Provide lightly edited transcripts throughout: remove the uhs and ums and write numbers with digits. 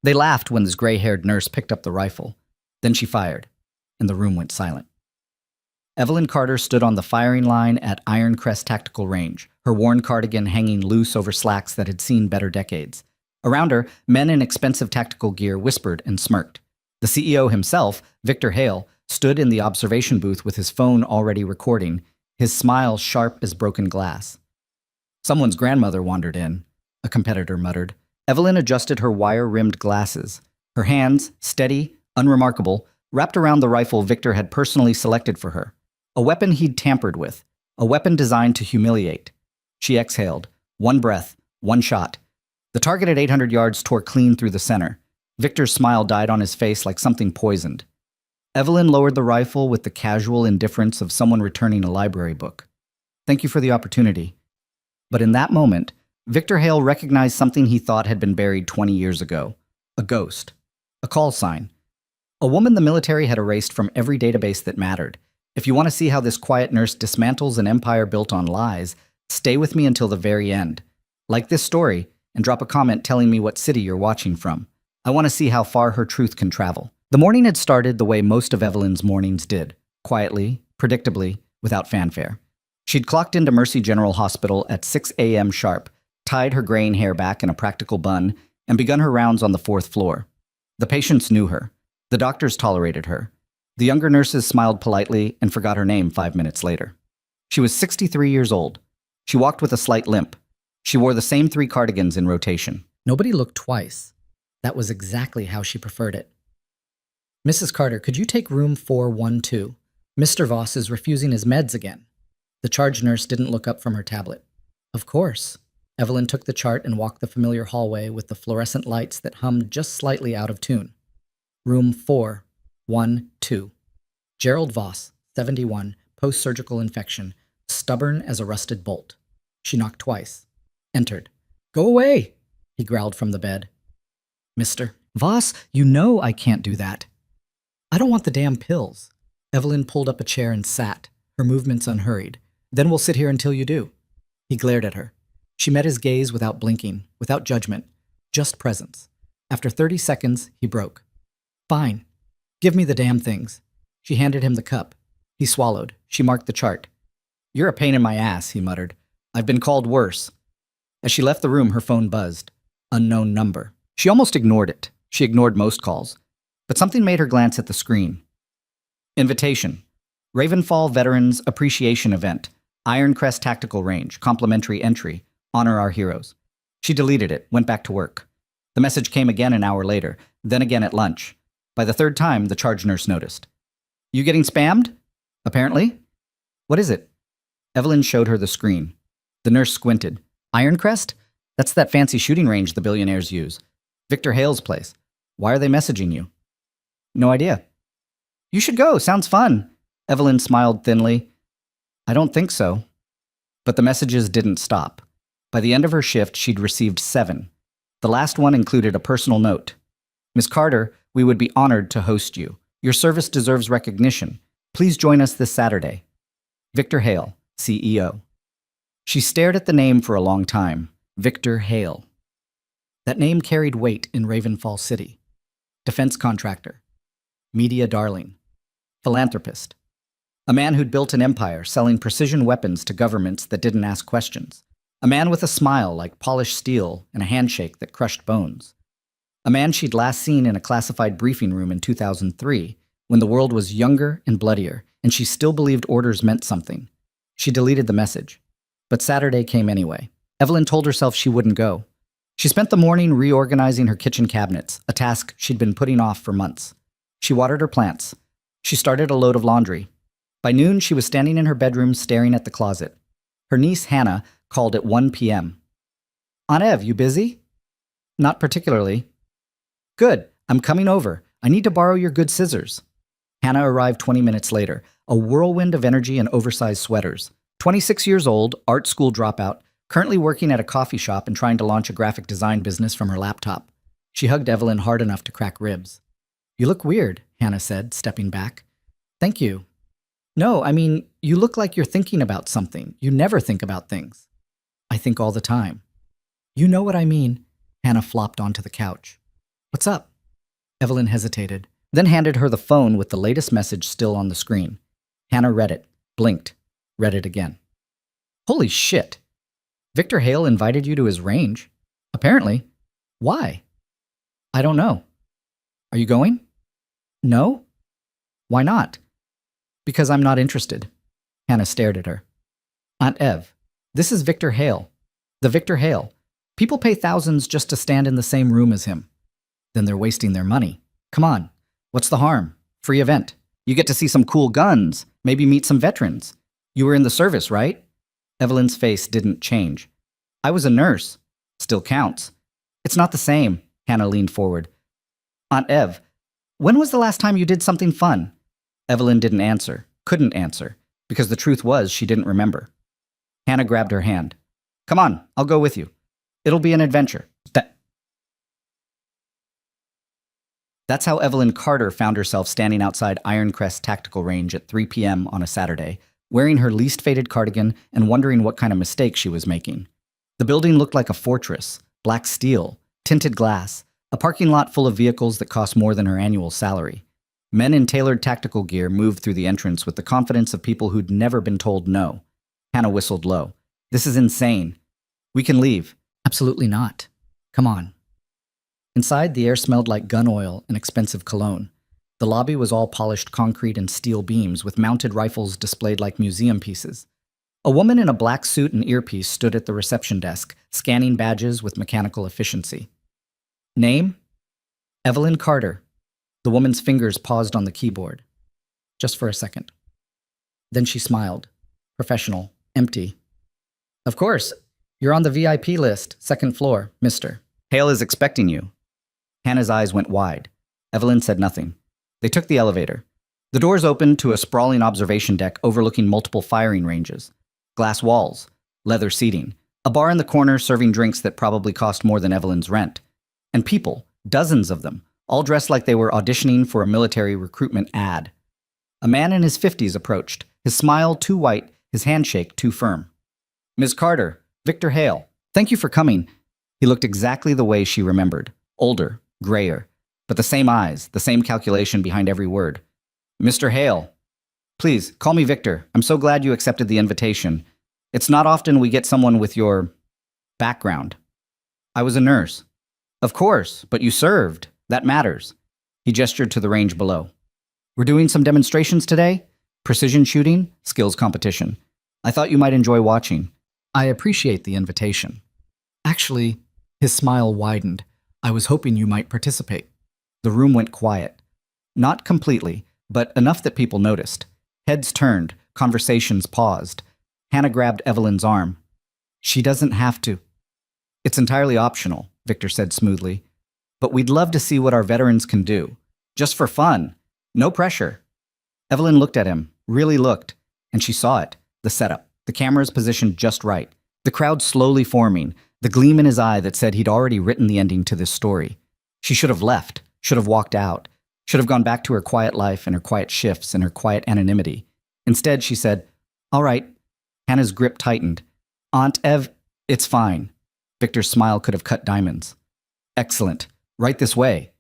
They laughed when this gray-haired nurse picked up the rifle. Then she fired, and the room went silent. Evelyn Carter stood on the firing line at Iron Crest Tactical Range, her worn cardigan hanging loose over slacks that had seen better decades. Around her, men in expensive tactical gear whispered and smirked. The CEO himself, Victor Hale, stood in the observation booth with his phone already recording, his smile sharp as broken glass. Someone's grandmother wandered in, a competitor muttered. Evelyn adjusted her wire-rimmed glasses. Her hands, steady, unremarkable, wrapped around the rifle Victor had personally selected for her. A weapon he'd tampered with, a weapon designed to humiliate. She exhaled. One breath, one shot. The target at 800 yards tore clean through the center. Victor's smile died on his face like something poisoned. Evelyn lowered the rifle with the casual indifference of someone returning a library book. Thank you for the opportunity. But in that moment, Victor Hale recognized something he thought had been buried 20 years ago. A ghost. A call sign. A woman the military had erased from every database that mattered. If you want to see how this quiet nurse dismantles an empire built on lies, stay with me until the very end. Like this story, and drop a comment telling me what city you're watching from. I want to see how far her truth can travel. The morning had started the way most of Evelyn's mornings did. Quietly, predictably, without fanfare. She'd clocked into Mercy General Hospital at 6 a.m. sharp, tied her graying hair back in a practical bun, and begun her rounds on the 4th floor. The patients knew her. The doctors tolerated her. The younger nurses smiled politely and forgot her name 5 minutes later. She was 63 years old. She walked with a slight limp. She wore the same 3 cardigans in rotation. Nobody looked twice. That was exactly how she preferred it. Mrs. Carter, could you take room 412? Mr. Voss is refusing his meds again. The charge nurse didn't look up from her tablet. Of course. Evelyn took the chart and walked the familiar hallway with the fluorescent lights that hummed just slightly out of tune. Room 412. Gerald Voss, 71, post-surgical infection, stubborn as a rusted bolt. She knocked twice. Entered. Go away, he growled from the bed. Mr. Voss, you know I can't do that. I don't want the damn pills. Evelyn pulled up a chair and sat, her movements unhurried. Then we'll sit here until you do. He glared at her. She met his gaze without blinking, without judgment, just presence. After 30 seconds, he broke. Fine. Give me the damn things. She handed him the cup. He swallowed. She marked the chart. You're a pain in my ass, he muttered. I've been called worse. As she left the room, her phone buzzed. Unknown number. She almost ignored it. She ignored most calls. But something made her glance at the screen. Invitation. Ravenfall Veterans Appreciation Event. Iron Crest Tactical Range. Complimentary entry. Honor our heroes. She deleted it, went back to work. The message came again an hour later, then again at lunch. By the 3rd time, the charge nurse noticed. You getting spammed? Apparently. What is it? Evelyn showed her the screen. The nurse squinted. Iron Crest? That's that fancy shooting range the billionaires use. Victor Hale's place. Why are they messaging you? No idea. You should go. Sounds fun. Evelyn smiled thinly. I don't think so. But the messages didn't stop. By the end of her shift, she'd received 7. The last one included a personal note. Miss Carter, we would be honored to host you. Your service deserves recognition. Please join us this Saturday. Victor Hale, CEO. She stared at the name for a long time. Victor Hale. That name carried weight in Ravenfall City. Defense contractor. Media darling. Philanthropist. A man who'd built an empire selling precision weapons to governments that didn't ask questions. A man with a smile like polished steel and a handshake that crushed bones. A man she'd last seen in a classified briefing room in 2003, when the world was younger and bloodier, and she still believed orders meant something. She deleted the message. But Saturday came anyway. Evelyn told herself she wouldn't go. She spent the morning reorganizing her kitchen cabinets, a task she'd been putting off for months. She watered her plants. She started a load of laundry. By noon, she was standing in her bedroom staring at the closet. Her niece, Hannah, called at 1 p.m. Aunt Ev, you busy? Not particularly. Good, I'm coming over. I need to borrow your good scissors. Hannah arrived 20 minutes later, a whirlwind of energy and oversized sweaters. 26 years old, art school dropout, currently working at a coffee shop and trying to launch a graphic design business from her laptop. She hugged Evelyn hard enough to crack ribs. You look weird, Hannah said, stepping back. Thank you. No, I mean, you look like you're thinking about something. You never think about things. I think all the time. You know what I mean. Hannah flopped onto the couch. What's up? Evelyn hesitated, then handed her the phone with the latest message still on the screen. Hannah read it, blinked, read it again. Holy shit! Victor Hale invited you to his range? Apparently. Why? I don't know. Are you going? No? Why not? Because I'm not interested. Hannah stared at her. Aunt Ev, this is Victor Hale. The Victor Hale. People pay thousands just to stand in the same room as him. Then they're wasting their money. Come on. What's the harm? Free event. You get to see some cool guns, maybe meet some veterans. You were in the service, right? Evelyn's face didn't change. I was a nurse. Still counts. It's not the same. Hannah leaned forward. Aunt Ev, when was the last time you did something fun? Evelyn didn't answer, couldn't answer, because the truth was she didn't remember. Hannah grabbed her hand. Come on, I'll go with you. It'll be an adventure. That's how Evelyn Carter found herself standing outside Ironcrest Tactical Range at 3 p.m. on a Saturday, wearing her least faded cardigan and wondering what kind of mistake she was making. The building looked like a fortress, black steel, tinted glass, a parking lot full of vehicles that cost more than her annual salary. Men in tailored tactical gear moved through the entrance with the confidence of people who'd never been told no. Hannah whistled low. This is insane. We can leave. Absolutely not. Come on. Inside, the air smelled like gun oil and expensive cologne. The lobby was all polished concrete and steel beams with mounted rifles displayed like museum pieces. A woman in a black suit and earpiece stood at the reception desk, scanning badges with mechanical efficiency. Name? Evelyn Carter. The woman's fingers paused on the keyboard. Just for a second. Then she smiled. Professional. Empty. Of course. You're on the VIP list, second floor, mister. Hale is expecting you. Hannah's eyes went wide. Evelyn said nothing. They took the elevator. The doors opened to a sprawling observation deck overlooking multiple firing ranges. Glass walls, leather seating, a bar in the corner serving drinks that probably cost more than Evelyn's rent. And people, dozens of them, all dressed like they were auditioning for a military recruitment ad. A man in his 50s approached, his smile too white, his handshake too firm. Ms. Carter, Victor Hale, thank you for coming. He looked exactly the way she remembered, older, grayer, but the same eyes, the same calculation behind every word. Mr. Hale, please, call me Victor. I'm so glad you accepted the invitation. It's not often we get someone with your background. I was a nurse. Of course, but you served. That matters. He gestured to the range below. We're doing some demonstrations today? Precision shooting, skills competition. I thought you might enjoy watching. I appreciate the invitation. Actually, his smile widened. I was hoping you might participate. The room went quiet. Not completely, but enough that people noticed. Heads turned, conversations paused. Hannah grabbed Evelyn's arm. She doesn't have to. It's entirely optional, Victor said smoothly. But we'd love to see what our veterans can do. Just for fun. No pressure. Evelyn looked at him, really looked, and she saw it. The setup. The cameras positioned just right. The crowd slowly forming. The gleam in his eye that said he'd already written the ending to this story. She should have left, should have walked out, should have gone back to her quiet life and her quiet shifts and her quiet anonymity. Instead, she said, all right. Hannah's grip tightened. Aunt Ev, it's fine. Victor's smile could have cut diamonds. Excellent. Right this way.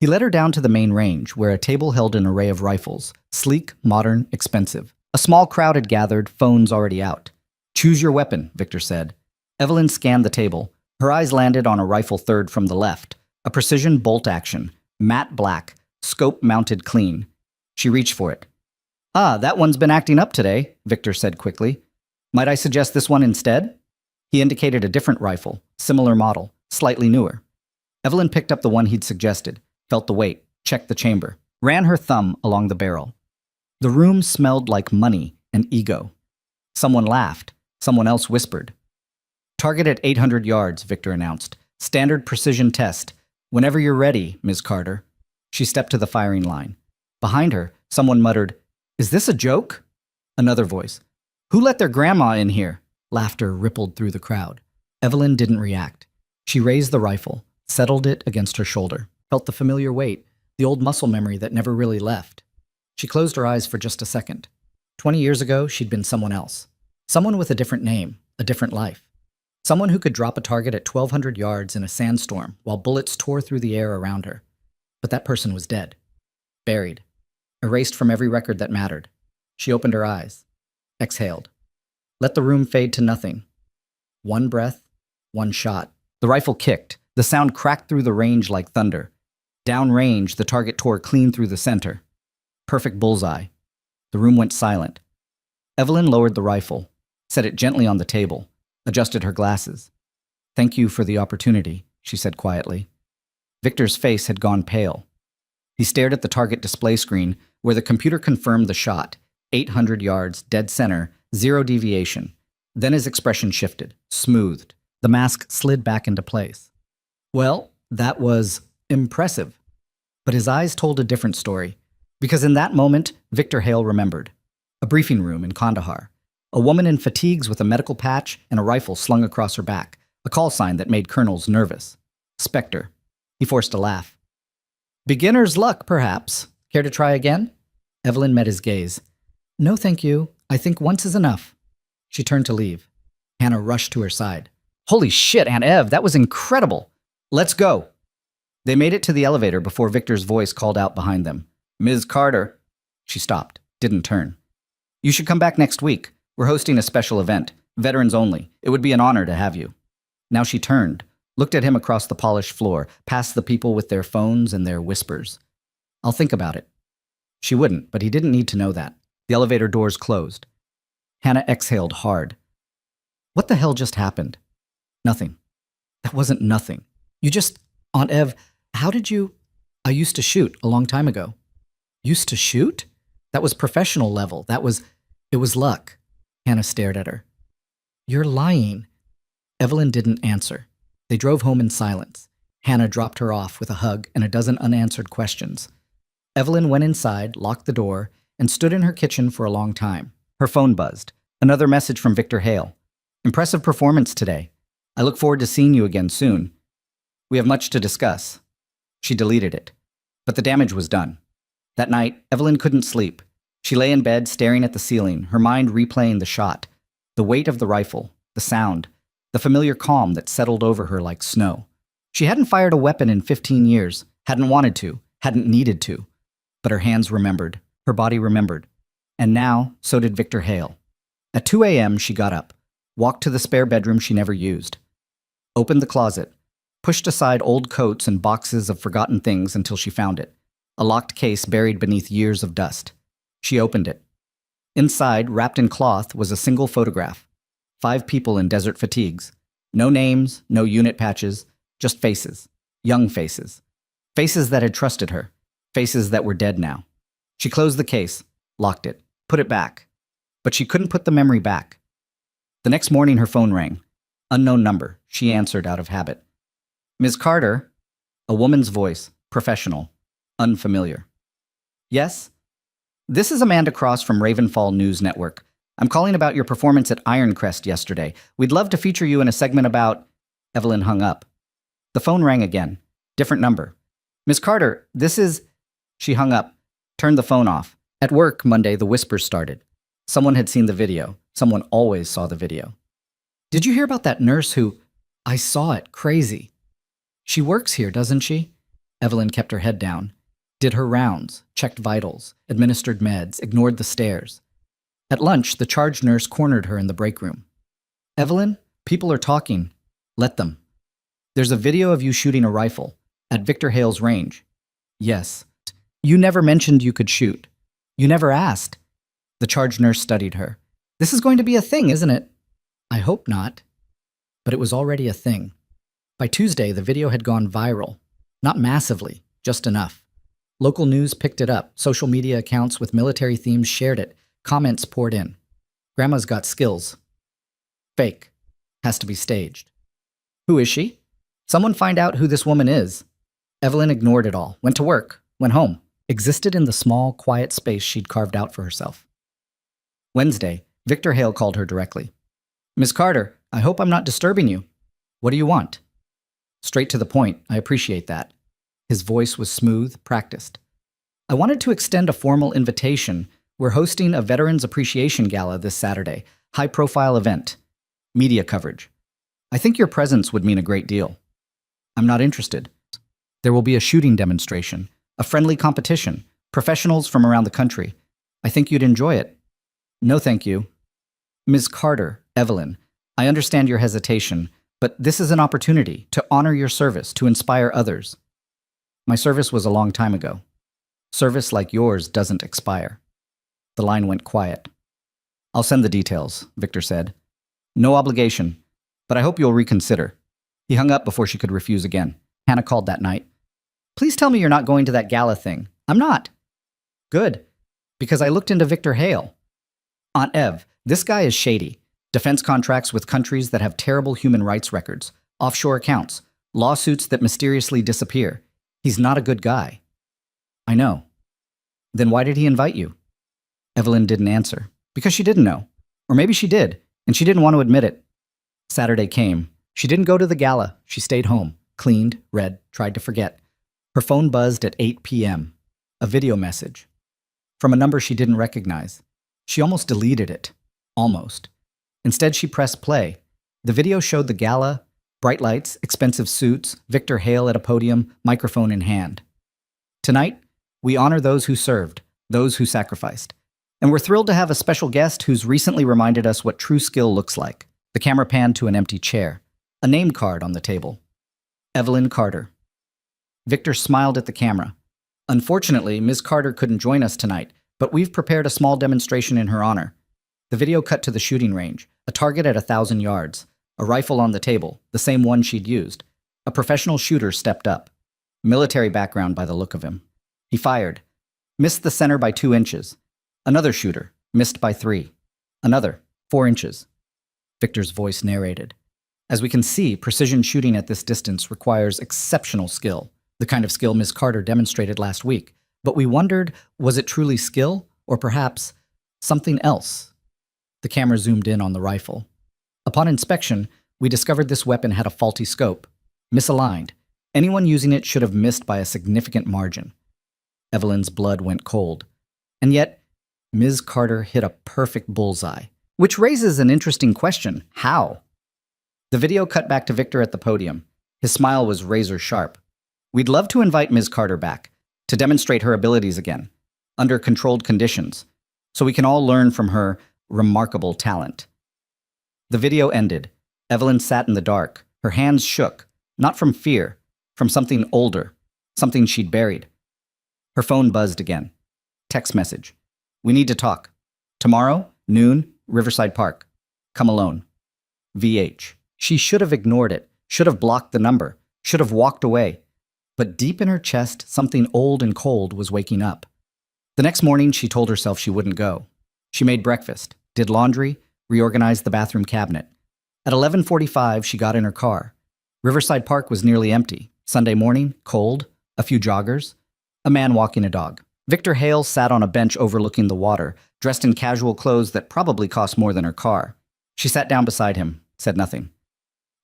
He led her down to the main range, where a table held an array of rifles, sleek, modern, expensive. A small crowd had gathered, phones already out. Choose your weapon, Victor said. Evelyn scanned the table. Her eyes landed on a rifle third from the left, a precision bolt action, matte black, scope mounted clean. She reached for it. Ah, that one's been acting up today, Victor said quickly. Might I suggest this one instead? He indicated a different rifle, similar model, slightly newer. Evelyn picked up the one he'd suggested, felt the weight, checked the chamber, ran her thumb along the barrel. The room smelled like money and ego. Someone laughed. Someone else whispered. Target at 800 yards, Victor announced. Standard precision test. Whenever you're ready, Ms. Carter. She stepped to the firing line. Behind her, someone muttered, Is this a joke? Another voice. Who let their grandma in here? Laughter rippled through the crowd. Evelyn didn't react. She raised the rifle, settled it against her shoulder, felt the familiar weight, the old muscle memory that never really left. She closed her eyes for just a second. 20 years ago, she'd been someone else. Someone with a different name, a different life. Someone who could drop a target at 1,200 yards in a sandstorm while bullets tore through the air around her. But that person was dead, buried, erased from every record that mattered. She opened her eyes, exhaled, let the room fade to nothing. One breath, one shot. The rifle kicked. The sound cracked through the range like thunder. Downrange, the target tore clean through the center. Perfect bullseye. The room went silent. Evelyn lowered the rifle, set it gently on the table, adjusted her glasses. "Thank you for the opportunity," she said quietly. Victor's face had gone pale. He stared at the target display screen where the computer confirmed the shot. 800 yards, dead center, zero deviation. Then his expression shifted, smoothed. The mask slid back into place. Well, that was impressive. But his eyes told a different story. Because in that moment, Victor Hale remembered. A briefing room in Kandahar. A woman in fatigues with a medical patch and a rifle slung across her back. A call sign that made colonels nervous. Spectre. He forced a laugh. "Beginner's luck, perhaps. Care to try again?" Evelyn met his gaze. "No, thank you. I think once is enough." She turned to leave. Hannah rushed to her side. "Holy shit, Aunt Ev, that was incredible. Let's go." They made it to the elevator before Victor's voice called out behind them. "Ms. Carter." She stopped, didn't turn. "You should come back next week. We're hosting a special event, veterans only. It would be an honor to have you." Now she turned, looked at him across the polished floor, past the people with their phones and their whispers. "I'll think about it." She wouldn't, but he didn't need to know that. The elevator doors closed. Hannah exhaled hard. What the hell just happened? Nothing. That wasn't nothing. You just, Aunt Ev, how did you? I used to shoot a long time ago. Used to shoot? That was professional level. It was luck. Hannah stared at her. You're lying. Evelyn didn't answer. They drove home in silence. Hannah dropped her off with a hug and a dozen unanswered questions. Evelyn went inside, locked the door, and stood in her kitchen for a long time. Her phone buzzed. Another message from Victor Hale. "Impressive performance today. I look forward to seeing you again soon. We have much to discuss." She deleted it. But the damage was done. That night, Evelyn couldn't sleep. She lay in bed staring at the ceiling, her mind replaying the shot, the weight of the rifle, the sound, the familiar calm that settled over her like snow. She hadn't fired a weapon in 15 years, hadn't wanted to, hadn't needed to. But her hands remembered, her body remembered. And now, so did Victor Hale. At 2 a.m., she got up, walked to the spare bedroom she never used, opened the closet, pushed aside old coats and boxes of forgotten things until she found it, a locked case buried beneath years of dust. She opened it. Inside, wrapped in cloth, was a single photograph. 5 people in desert fatigues. No names, no unit patches, just faces. Young faces. Faces that had trusted her. Faces that were dead now. She closed the case, locked it, put it back. But she couldn't put the memory back. The next morning her phone rang. Unknown number. She answered out of habit. "Ms. Carter?" A woman's voice, professional, unfamiliar. "Yes?" "This is Amanda Cross from Ravenfall News Network. I'm calling about your performance at Ironcrest yesterday. We'd love to feature you in a segment about..." Evelyn hung up. The phone rang again. Different number. "Ms. Carter, this is..." She hung up, turned the phone off. At work Monday, the whispers started. Someone had seen the video. Someone always saw the video. "Did you hear about that nurse who..." "I saw it. Crazy." "She works here, doesn't she?" Evelyn kept her head down. Did her rounds, checked vitals, administered meds, ignored the stares. At lunch, the charge nurse cornered her in the break room. "Evelyn, people are talking. Let them. There's a video of you shooting a rifle at Victor Hale's range." "Yes." "You never mentioned you could shoot. You never asked." The charge nurse studied her. "This is going to be a thing, isn't it?" "I hope not." But it was already a thing. By Tuesday, the video had gone viral. Not massively, just enough. Local news picked it up. Social media accounts with military themes shared it. Comments poured in. "Grandma's got skills." "Fake. Has to be staged." "Who is she?" "Someone find out who this woman is." Evelyn ignored it all, went to work, went home, existed in the small, quiet space she'd carved out for herself. Wednesday, Victor Hale called her directly. "Ms. Carter, I hope I'm not disturbing you. What do you want?" "Straight to the point. I appreciate that." His voice was smooth, practiced. "I wanted to extend a formal invitation. We're hosting a Veterans Appreciation Gala this Saturday. High-profile event. Media coverage. I think your presence would mean a great deal." "I'm not interested." There will be a shooting demonstration, a friendly competition, professionals from around the country. I think you'd enjoy it." "No, thank you." "Ms. Carter, Evelyn, I understand your hesitation, but this is an opportunity to honor your service, to inspire others." "My service was a long time ago. Service like yours doesn't expire." The line went quiet. "I'll send the details," Victor said. "No obligation, but I hope you'll reconsider." He hung up before she could refuse again. Hannah called that night. "Please tell me you're not going to that gala thing." "I'm not." "Good, because I looked into Victor Hale." "Aunt Ev, this guy is shady. Defense contracts with countries that have terrible human rights records, offshore accounts, lawsuits that mysteriously disappear. He's not a good guy." "I know." "Then why did he invite you?" Evelyn didn't answer. Because she didn't know. Or maybe she did, and she didn't want to admit it. Saturday came. She didn't go to the gala. She stayed home, cleaned, read, tried to forget. Her phone buzzed at 8 p.m. A video message. From a number she didn't recognize. She almost deleted it. Almost. Instead, she pressed play. The video showed the gala, bright lights, expensive suits, Victor Hale at a podium, microphone in hand. "Tonight, we honor those who served, those who sacrificed. And we're thrilled to have a special guest who's recently reminded us what true skill looks like." The camera panned to an empty chair. A name card on the table. Evelyn Carter. Victor smiled at the camera. "Unfortunately, Ms. Carter couldn't join us tonight, but we've prepared a small demonstration in her honor." The video cut to the shooting range, a target at 1,000 yards, a rifle on the table, the same one she'd used. A professional shooter stepped up. Military background by the look of him. He fired. Missed the center by 2 inches. Another shooter, missed by 3. Another, 4 inches. Victor's voice narrated. "As we can see, precision shooting at this distance requires exceptional skill, the kind of skill Ms. Carter demonstrated last week. But we wondered, was it truly skill, or perhaps something else?" The camera zoomed in on the rifle. "Upon inspection, we discovered this weapon had a faulty scope, misaligned. Anyone using it should have missed by a significant margin." Evelyn's blood went cold. And yet, Ms. Carter hit a perfect bullseye. Which raises an interesting question. How? The video cut back to Victor at the podium. His smile was razor sharp. "We'd love to invite Ms. Carter back, to demonstrate her abilities again, under controlled conditions, so we can all learn from her remarkable talent." The video ended. Evelyn sat in the dark. Her hands shook, not from fear, from something older, something she'd buried. Her phone buzzed again. Text message. "We need to talk. Tomorrow, noon, Riverside Park. Come alone. VH." She should have ignored it, should have blocked the number, should have walked away. But deep in her chest, something old and cold was waking up. The next morning, she told herself she wouldn't go. She made breakfast, did laundry, reorganized the bathroom cabinet. At 11:45, she got in her car. Riverside Park was nearly empty. Sunday morning, cold, a few joggers, a man walking a dog. Victor Hale sat on a bench overlooking the water, dressed in casual clothes that probably cost more than her car. She sat down beside him, said nothing.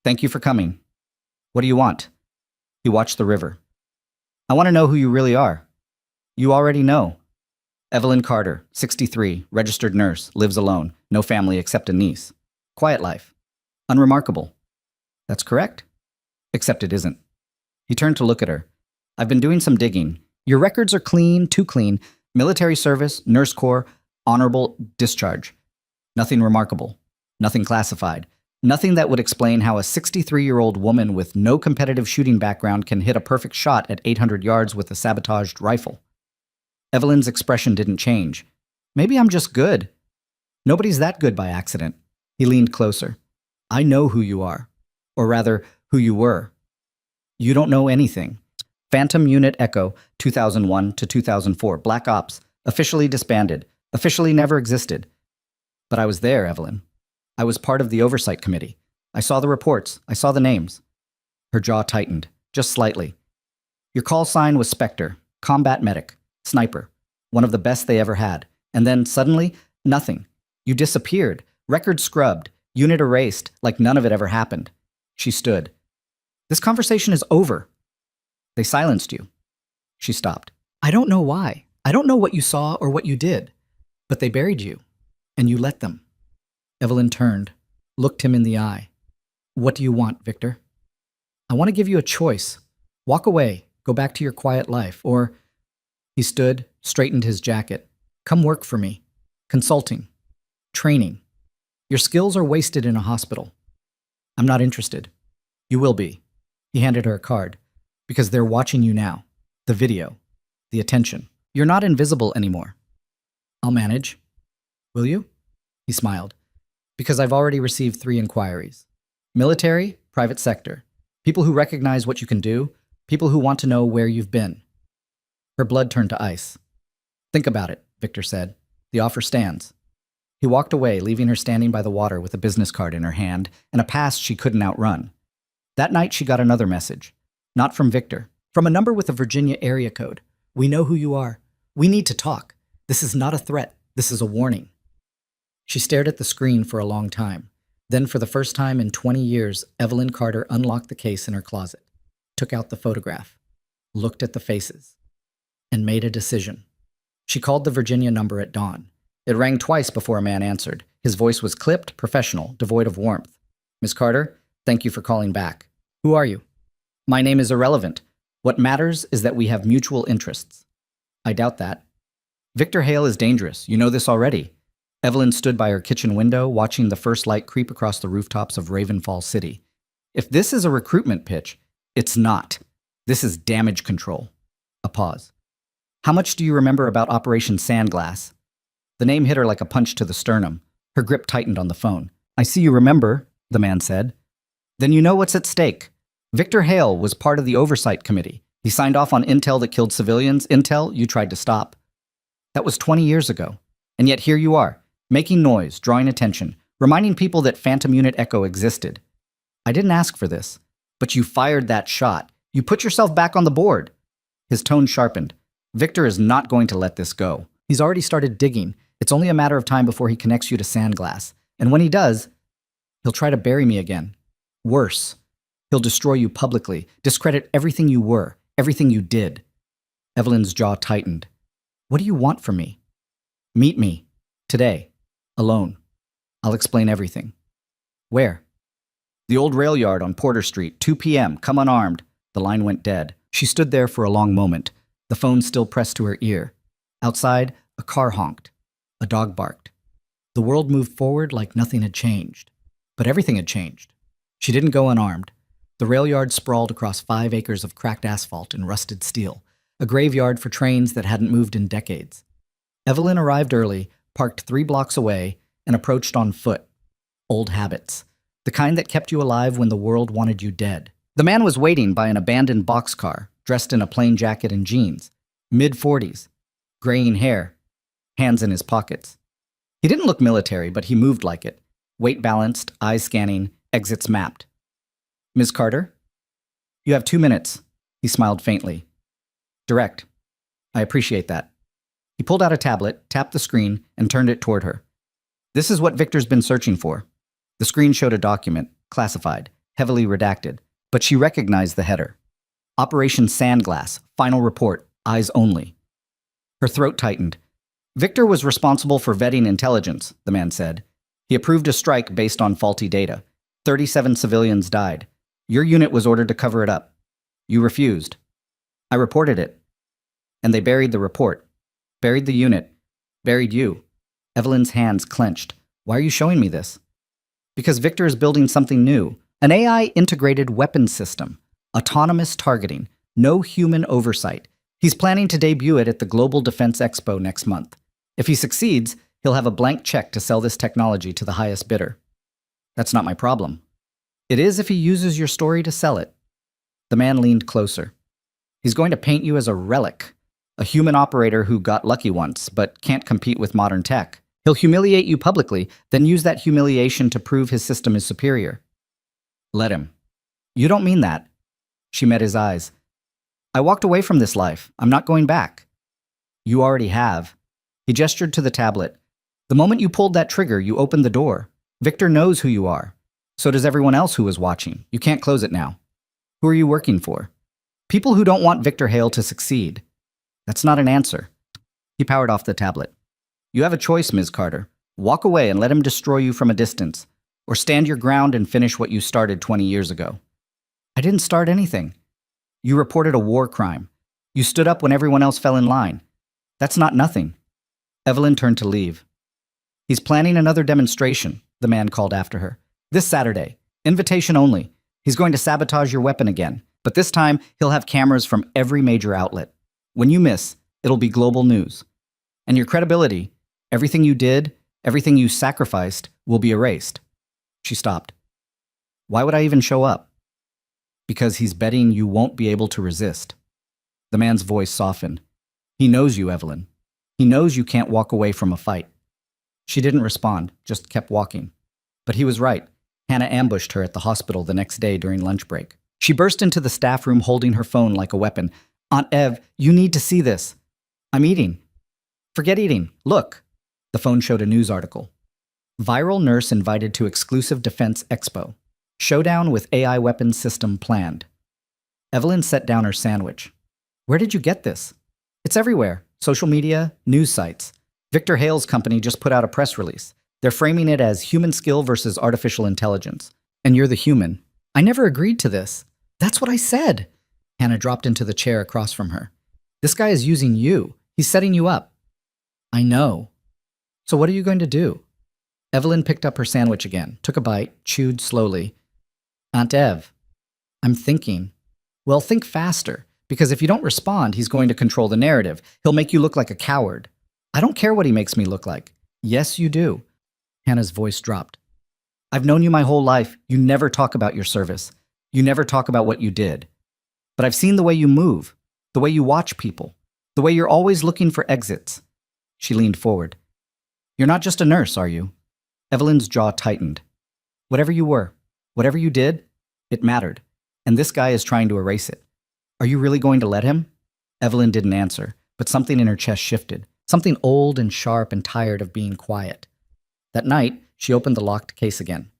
"Thank you for coming. What do you want?" He watched the river. "I want to know who you really are." "You already know." Evelyn Carter, 63, registered nurse, lives alone, no family except a niece. Quiet life. Unremarkable. That's correct. Except it isn't. He turned to look at her. "I've been doing some digging. Your records are clean, too clean. Military service, nurse corps, honorable discharge. Nothing remarkable. Nothing classified. Nothing that would explain how a 63-year-old woman with no competitive shooting background can hit a perfect shot at 800 yards with a sabotaged rifle." Evelyn's expression didn't change. "Maybe I'm just good." "Nobody's that good by accident." He leaned closer. "I know who you are. Or rather, who you were. You don't know anything. Phantom Unit Echo, 2001 to 2004, Black Ops, officially disbanded, officially never existed. But I was there, Evelyn. I was part of the oversight committee. I saw the reports. I saw the names." Her jaw tightened, just slightly. "Your call sign was Spectre, combat medic, sniper, one of the best they ever had. And then, suddenly, nothing. You disappeared, record scrubbed, unit erased, like none of it ever happened." She stood. "This conversation is over." "They silenced you." She stopped. "I don't know why. I don't know what you saw or what you did. But they buried you. And you let them." Evelyn turned, looked him in the eye. "What do you want, Victor?" "I want to give you a choice. Walk away. Go back to your quiet life. Or he stood, straightened his jacket. Come work for me. Consulting. Training. Your skills are wasted in a hospital. I'm not interested. You will be. He handed her a card. Because they're watching you now. The video. The attention. You're not invisible anymore. I'll manage. Will you? He smiled. Because I've already received 3 inquiries. Military, private sector. People who recognize what you can do. People who want to know where you've been. Her blood turned to ice. Think about it, Victor said. The offer stands. He walked away, leaving her standing by the water with a business card in her hand and a past she couldn't outrun. That night she got another message. Not from Victor. From a number with a Virginia area code. We know who you are. We need to talk. This is not a threat. This is a warning. She stared at the screen for a long time. Then, for the first time in 20 years, Evelyn Carter unlocked the case in her closet, took out the photograph, looked at the faces, and made a decision. She called the Virginia number at dawn. It rang twice before a man answered. His voice was clipped, professional, devoid of warmth. Miss Carter, thank you for calling back. Who are you? My name is irrelevant. What matters is that we have mutual interests. I doubt that. Victor Hale is dangerous. You know this already. Evelyn stood by her kitchen window, watching the first light creep across the rooftops of Ravenfall City. If this is a recruitment pitch, it's not. This is damage control. A pause. How much do you remember about Operation Sandglass? The name hit her like a punch to the sternum. Her grip tightened on the phone. I see you remember, the man said. Then you know what's at stake. Victor Hale was part of the oversight committee. He signed off on intel that killed civilians, intel you tried to stop. That was 20 years ago. And yet here you are, making noise, drawing attention, reminding people that Phantom Unit Echo existed. I didn't ask for this, but you fired that shot. You put yourself back on the board. His tone sharpened. Victor is not going to let this go. He's already started digging. It's only a matter of time before he connects you to Sandglass. And when he does, he'll try to bury me again. Worse. He'll destroy you publicly, discredit everything you were, everything you did. Evelyn's jaw tightened. What do you want from me? Meet me. Today. Alone. I'll explain everything. Where? The old rail yard on Porter Street, 2 p.m., come unarmed. The line went dead. She stood there for a long moment, the phone still pressed to her ear. Outside, a car honked. A dog barked. The world moved forward like nothing had changed. But everything had changed. She didn't go unarmed. The rail yard sprawled across 5 acres of cracked asphalt and rusted steel, a graveyard for trains that hadn't moved in decades. Evelyn arrived early, parked 3 blocks away, and approached on foot. Old habits. The kind that kept you alive when the world wanted you dead. The man was waiting by an abandoned boxcar, dressed in a plain jacket and jeans. Mid-40s. Graying hair. Hands in his pockets. He didn't look military, but he moved like it. Weight balanced, eyes scanning, exits mapped. Ms. Carter? You have 2 minutes. He smiled faintly. Direct. I appreciate that. He pulled out a tablet, tapped the screen, and turned it toward her. This is what Victor's been searching for. The screen showed a document, classified, heavily redacted, but she recognized the header. Operation Sandglass, final report, eyes only. Her throat tightened. Victor was responsible for vetting intelligence, the man said. He approved a strike based on faulty data. 37 civilians died. Your unit was ordered to cover it up. You refused. I reported it. And they buried the report. Buried the unit. Buried you. Evelyn's hands clenched. Why are you showing me this? Because Victor is building something new. An AI-integrated weapons system. Autonomous targeting. No human oversight. He's planning to debut it at the Global Defense Expo next month. If he succeeds, he'll have a blank check to sell this technology to the highest bidder. That's not my problem. It is if he uses your story to sell it. The man leaned closer. He's going to paint you as a relic. A human operator who got lucky once, but can't compete with modern tech. He'll humiliate you publicly, then use that humiliation to prove his system is superior. Let him. You don't mean that. She met his eyes. I walked away from this life. I'm not going back. You already have. He gestured to the tablet. The moment you pulled that trigger, you opened the door. Victor knows who you are. So does everyone else who was watching. You can't close it now. Who are you working for? People who don't want Victor Hale to succeed. That's not an answer. He powered off the tablet. You have a choice, Ms. Carter. Walk away and let him destroy you from a distance, or stand your ground and finish what you started 20 years ago. I didn't start anything. You reported a war crime. You stood up when everyone else fell in line. That's not nothing. Evelyn turned to leave. He's planning another demonstration, the man called after her. This Saturday. Invitation only. He's going to sabotage your weapon again, but this time he'll have cameras from every major outlet. When you miss, it'll be global news. And your credibility, everything you did, everything you sacrificed, will be erased. She stopped. Why would I even show up? Because he's betting you won't be able to resist. The man's voice softened. He knows you, Evelyn. He knows you can't walk away from a fight. She didn't respond, just kept walking. But he was right. Hannah ambushed her at the hospital the next day during lunch break. She burst into the staff room holding her phone like a weapon. Aunt Ev, you need to see this. I'm eating. Forget eating. Look. The phone showed a news article. Viral nurse invited to exclusive defense expo. Showdown with AI weapons system planned. Evelyn set down her sandwich. Where did you get this? It's everywhere. Social media, news sites. Victor Hale's company just put out a press release. They're framing it as human skill versus artificial intelligence. And you're the human. I never agreed to this. That's what I said. Hannah dropped into the chair across from her. This guy is using you. He's setting you up. I know. So what are you going to do? Evelyn picked up her sandwich again, took a bite, chewed slowly. Aunt Ev, I'm thinking. Well, think faster, because if you don't respond, he's going to control the narrative. He'll make you look like a coward. I don't care what he makes me look like. Yes, you do. Hannah's voice dropped. I've known you my whole life. You never talk about your service. You never talk about what you did. But I've seen the way you move, the way you watch people, the way you're always looking for exits. She leaned forward. You're not just a nurse, are you? Evelyn's jaw tightened. Whatever you were, whatever you did, it mattered. And this guy is trying to erase it. Are you really going to let him? Evelyn didn't answer, but something in her chest shifted. Something old and sharp and tired of being quiet. That night, she opened the locked case again.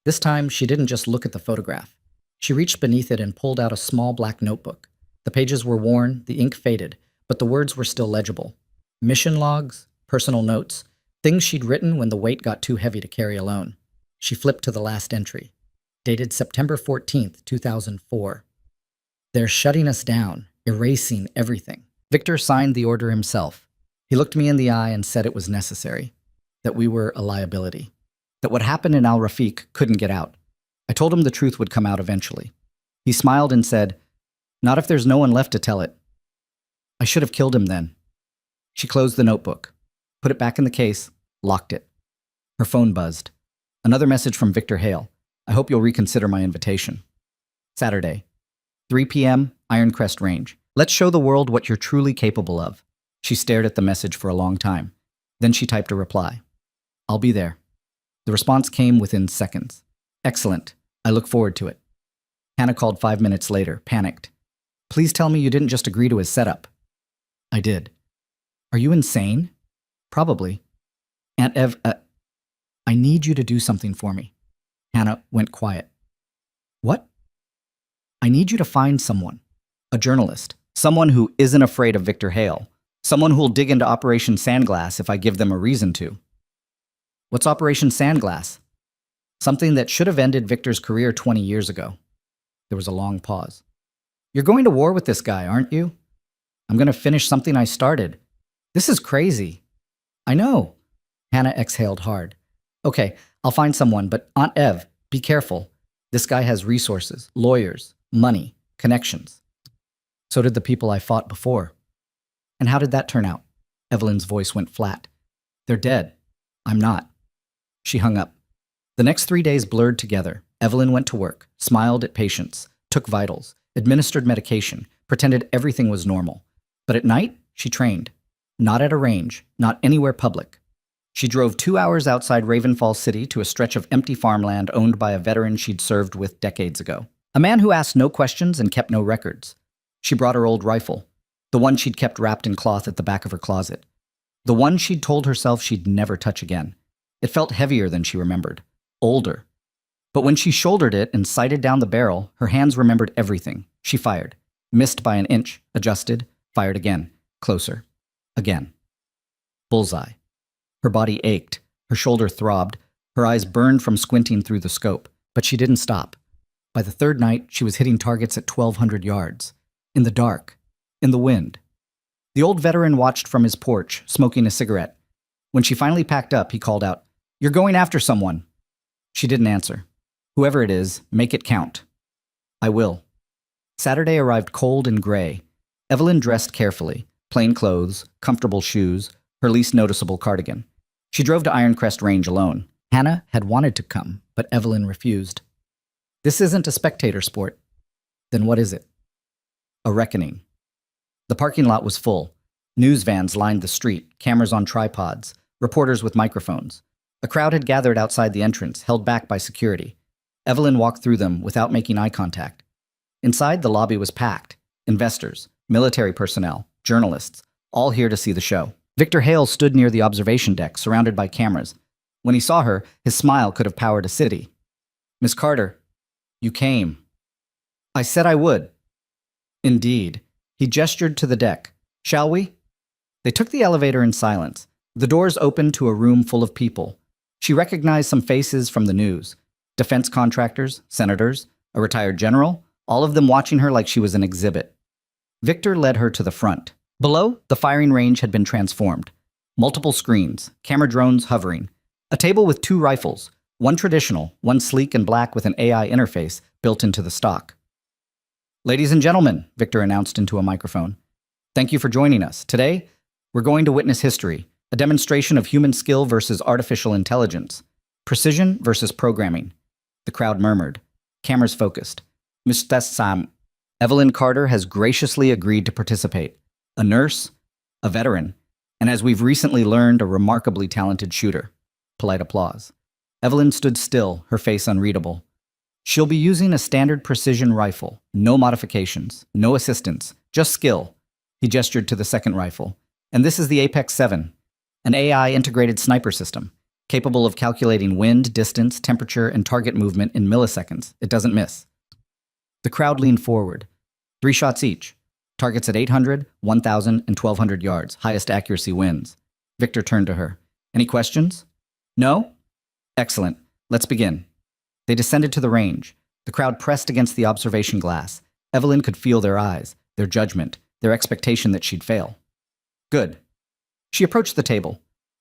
This time, she didn't just look at the photograph. She reached beneath it and pulled out a small black notebook. The pages were worn, the ink faded, but the words were still legible. Mission logs, personal notes, things she'd written when the weight got too heavy to carry alone. She flipped to the last entry, dated September 14th, 2004. They're shutting us down, erasing everything. Victor signed the order himself. He looked me in the eye and said it was necessary, that we were a liability, that what happened in Al Rafiq couldn't get out. I told him the truth would come out eventually. He smiled and said, not if there's no one left to tell it. I should have killed him then. She closed the notebook, put it back in the case, locked it. Her phone buzzed. Another message from Victor Hale. I hope you'll reconsider my invitation. Saturday, 3 p.m., Ironcrest Range. Let's show the world what you're truly capable of. She stared at the message for a long time. Then she typed a reply. I'll be there. The response came within seconds. Excellent. I look forward to it. Hannah called 5 minutes later, panicked. Please tell me you didn't just agree to his setup. I did. Are you insane? Probably. Aunt Ev, I need you to do something for me. Hannah went quiet. What? I need you to find someone. A journalist. Someone who isn't afraid of Victor Hale. Someone who'll dig into Operation Sandglass if I give them a reason to. What's Operation Sandglass? Something that should have ended Victor's career 20 years ago. There was a long pause. You're going to war with this guy, aren't you? I'm going to finish something I started. This is crazy. I know. Hannah exhaled hard. Okay, I'll find someone, but Aunt Ev, be careful. This guy has resources, lawyers, money, connections. So did the people I fought before. And how did that turn out? Evelyn's voice went flat. They're dead. I'm not. She hung up. The next 3 days blurred together. Evelyn went to work, smiled at patients, took vitals, administered medication, pretended everything was normal. But at night, she trained. Not at a range, not anywhere public. She drove 2 hours outside Ravenfall City to a stretch of empty farmland owned by a veteran she'd served with decades ago. A man who asked no questions and kept no records. She brought her old rifle, the one she'd kept wrapped in cloth at the back of her closet. The one she'd told herself she'd never touch again. It felt heavier than she remembered. Older. But when she shouldered it and sighted down the barrel, her hands remembered everything. She fired. Missed by an inch. Adjusted. Fired again. Closer. Again. Bullseye. Her body ached. Her shoulder throbbed. Her eyes burned from squinting through the scope. But she didn't stop. By the third night, she was hitting targets at 1,200 yards. In the dark. In the wind. The old veteran watched from his porch, smoking a cigarette. When she finally packed up, he called out, "You're going after someone." She didn't answer. "Whoever it is, make it count." "I will." Saturday arrived cold and gray. Evelyn dressed carefully. Plain clothes, comfortable shoes, her least noticeable cardigan. She drove to Ironcrest Range alone. Hannah had wanted to come, but Evelyn refused. This isn't a spectator sport. Then what is it? A reckoning. The parking lot was full. News vans lined the street, cameras on tripods, reporters with microphones. A crowd had gathered outside the entrance, held back by security. Evelyn walked through them without making eye contact. Inside, the lobby was packed. Investors, military personnel, journalists, all here to see the show. Victor Hale stood near the observation deck, surrounded by cameras. When he saw her, his smile could have powered a city. "Miss Carter, you came." "I said I would." "Indeed." He gestured to the deck. "Shall we?" They took the elevator in silence. The doors opened to a room full of people. She recognized some faces from the news. Defense contractors, senators, a retired general, all of them watching her like she was an exhibit. Victor led her to the front. Below, the firing range had been transformed. Multiple screens, camera drones hovering. A table with 2 rifles, one traditional, one sleek and black with an AI interface built into the stock. "Ladies and gentlemen," Victor announced into a microphone, "thank you for joining us. Today, we're going to witness history, a demonstration of human skill versus artificial intelligence, precision versus programming." The crowd murmured. Cameras focused. "Mr. Sam, Evelyn Carter has graciously agreed to participate. A nurse, a veteran, and as we've recently learned, a remarkably talented shooter." Polite applause. Evelyn stood still, her face unreadable. "She'll be using a standard precision rifle. No modifications, no assistance, just skill." He gestured to the second rifle. "And this is the Apex 7, an AI integrated sniper system, capable of calculating wind, distance, temperature, and target movement in milliseconds. It doesn't miss." The crowd leaned forward. 3 shots each. Targets at 800, 1,000, and 1,200 yards. Highest accuracy wins. Victor turned to her. "Any questions?" "No?" "Excellent. Let's begin." They descended to the range. The crowd pressed against the observation glass. Evelyn could feel their eyes, their judgment, their expectation that she'd fail. "Good." She approached the table.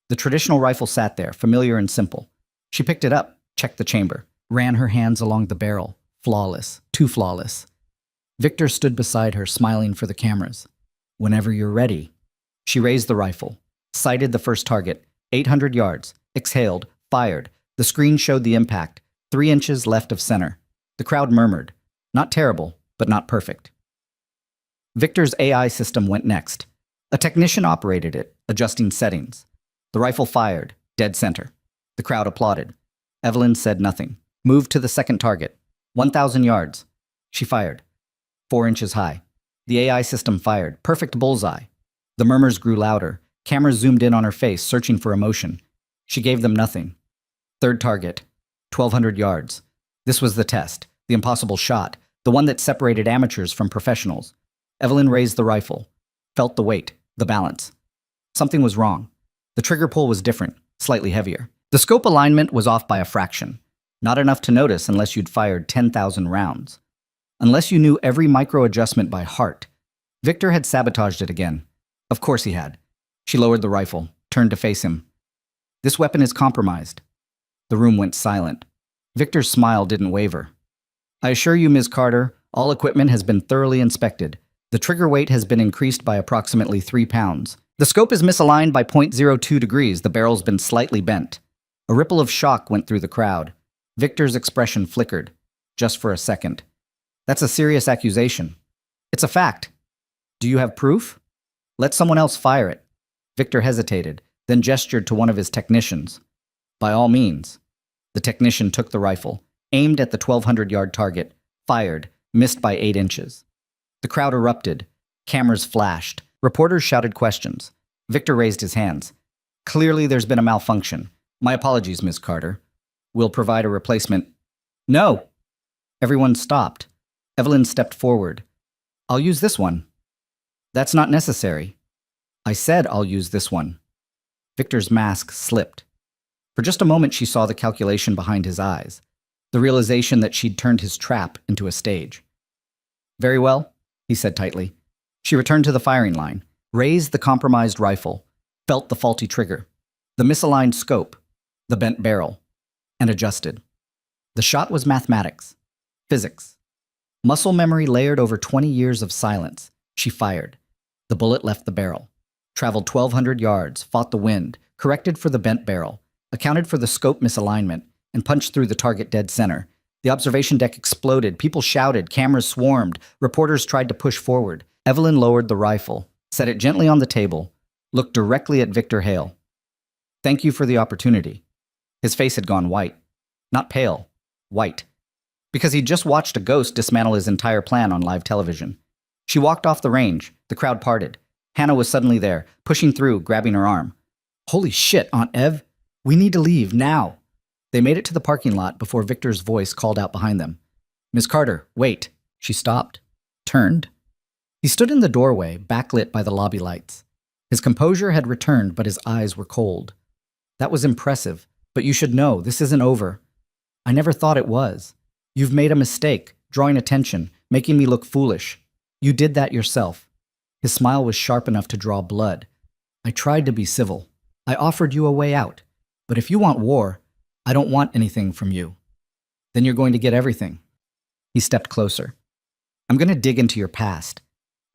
The traditional rifle sat there, familiar and simple. She picked it up, checked the chamber, ran her hands along the barrel. Flawless, too flawless. Victor stood beside her, smiling for the cameras. "Whenever you're ready." She raised the rifle, sighted the first target, 800 yards, exhaled, fired. The screen showed the impact, 3 inches left of center. The crowd murmured. Not terrible, but not perfect. Victor's AI system went next. A technician operated it, adjusting settings. The rifle fired, dead center. The crowd applauded. Evelyn said nothing. Moved to the second target. 1,000 yards. She fired. 4 inches high. The AI system fired. Perfect bullseye. The murmurs grew louder. Cameras zoomed in on her face, searching for emotion. She gave them nothing. Third target. 1,200 yards. This was the test. The impossible shot. The one that separated amateurs from professionals. Evelyn raised the rifle. Felt the weight. The balance. Something was wrong. The trigger pull was different. Slightly heavier. The scope alignment was off by a fraction. Not enough to notice unless you'd fired 10,000 rounds. Unless you knew every micro-adjustment by heart. Victor had sabotaged it again. Of course he had. She lowered the rifle, turned to face him. "This weapon is compromised." The room went silent. Victor's smile didn't waver. "I assure you, Ms. Carter, all equipment has been thoroughly inspected. The trigger weight has been increased by approximately 3 pounds. The scope is misaligned by 0.02 degrees. The barrel's been slightly bent." A ripple of shock went through the crowd. Victor's expression flickered, just for a second. "That's a serious accusation." "It's a fact." "Do you have proof?" "Let someone else fire it." Victor hesitated, then gestured to one of his technicians. "By all means." The technician took the rifle, aimed at the 1,200-yard target, fired, missed by 8 inches. The crowd erupted. Cameras flashed. Reporters shouted questions. Victor raised his hands. "Clearly there's been a malfunction. My apologies, Ms. Carter. We'll provide a replacement." "No!" Everyone stopped. Evelyn stepped forward. "I'll use this one." "That's not necessary." "I said I'll use this one." Victor's mask slipped. For just a moment she saw the calculation behind his eyes, the realization that she'd turned his trap into a stage. "Very well. he said tightly. She returned to the firing line, raised the compromised rifle, felt the faulty trigger, the misaligned scope, the bent barrel, and adjusted. The shot was mathematics, physics. Muscle memory layered over 20 years of silence. She fired. The bullet left the barrel, traveled 1,200 yards, fought the wind, corrected for the bent barrel, accounted for the scope misalignment, and punched through the target dead center. The observation deck exploded. People shouted. Cameras swarmed. Reporters tried to push forward. Evelyn lowered the rifle, set it gently on the table, looked directly at Victor Hale. Thank you for the opportunity. His face had gone white. Not pale, white. Because he'd just watched a ghost dismantle his entire plan on live television. She walked off the range. The crowd parted. Hannah was suddenly there, pushing through, grabbing her arm. Holy shit, Aunt Ev. We need to leave, now. They made it to the parking lot before Victor's voice called out behind them. Miss Carter, wait. She stopped, turned. He stood in the doorway, backlit by the lobby lights. His composure had returned, but his eyes were cold. That was impressive, but you should know, this isn't over. I never thought it was. You've made a mistake, drawing attention, making me look foolish. You did that yourself. His smile was sharp enough to draw blood. I tried to be civil. I offered you a way out. But if you want war, I don't want anything from you. Then you're going to get everything. He stepped closer. I'm going to dig into your past.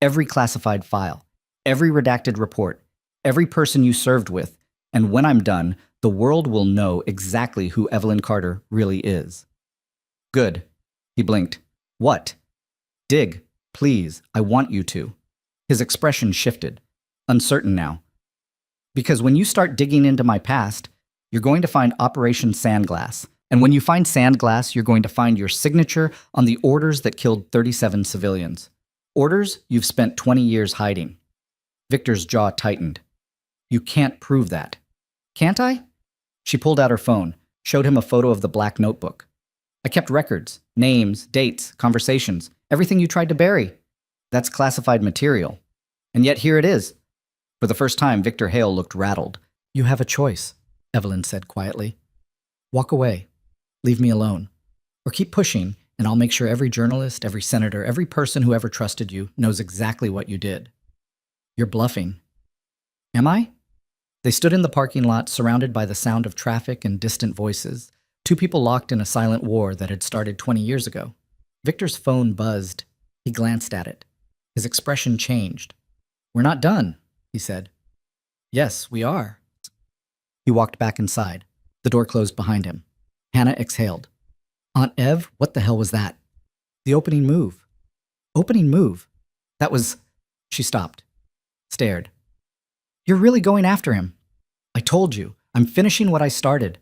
Every classified file, every redacted report, every person you served with, and when I'm done, the world will know exactly who Evelyn Carter really is. Good. He blinked. What? Dig, please. I want you to. His expression shifted, uncertain now. Because when you start digging into my past, you're going to find Operation Sandglass. And when you find Sandglass, you're going to find your signature on the orders that killed 37 civilians. Orders you've spent 20 years hiding. Victor's jaw tightened. You can't prove that. Can't I? She pulled out her phone, showed him a photo of the black notebook. I kept records, names, dates, conversations, everything you tried to bury. That's classified material. And yet here it is. For the first time, Victor Hale looked rattled. You have a choice, Evelyn said quietly. Walk away. Leave me alone. Or keep pushing, and I'll make sure every journalist, every senator, every person who ever trusted you knows exactly what you did. You're bluffing. Am I? They stood in the parking lot, surrounded by the sound of traffic and distant voices, two people locked in a silent war that had started 20 years ago. Victor's phone buzzed. He glanced at it. His expression changed. We're not done, he said. Yes, we are. He walked back inside. The door closed behind him. Hannah exhaled. Aunt Ev, what the hell was that? The opening move. Opening move? That was... She stopped. Stared. You're really going after him. I told you. I'm finishing what I started.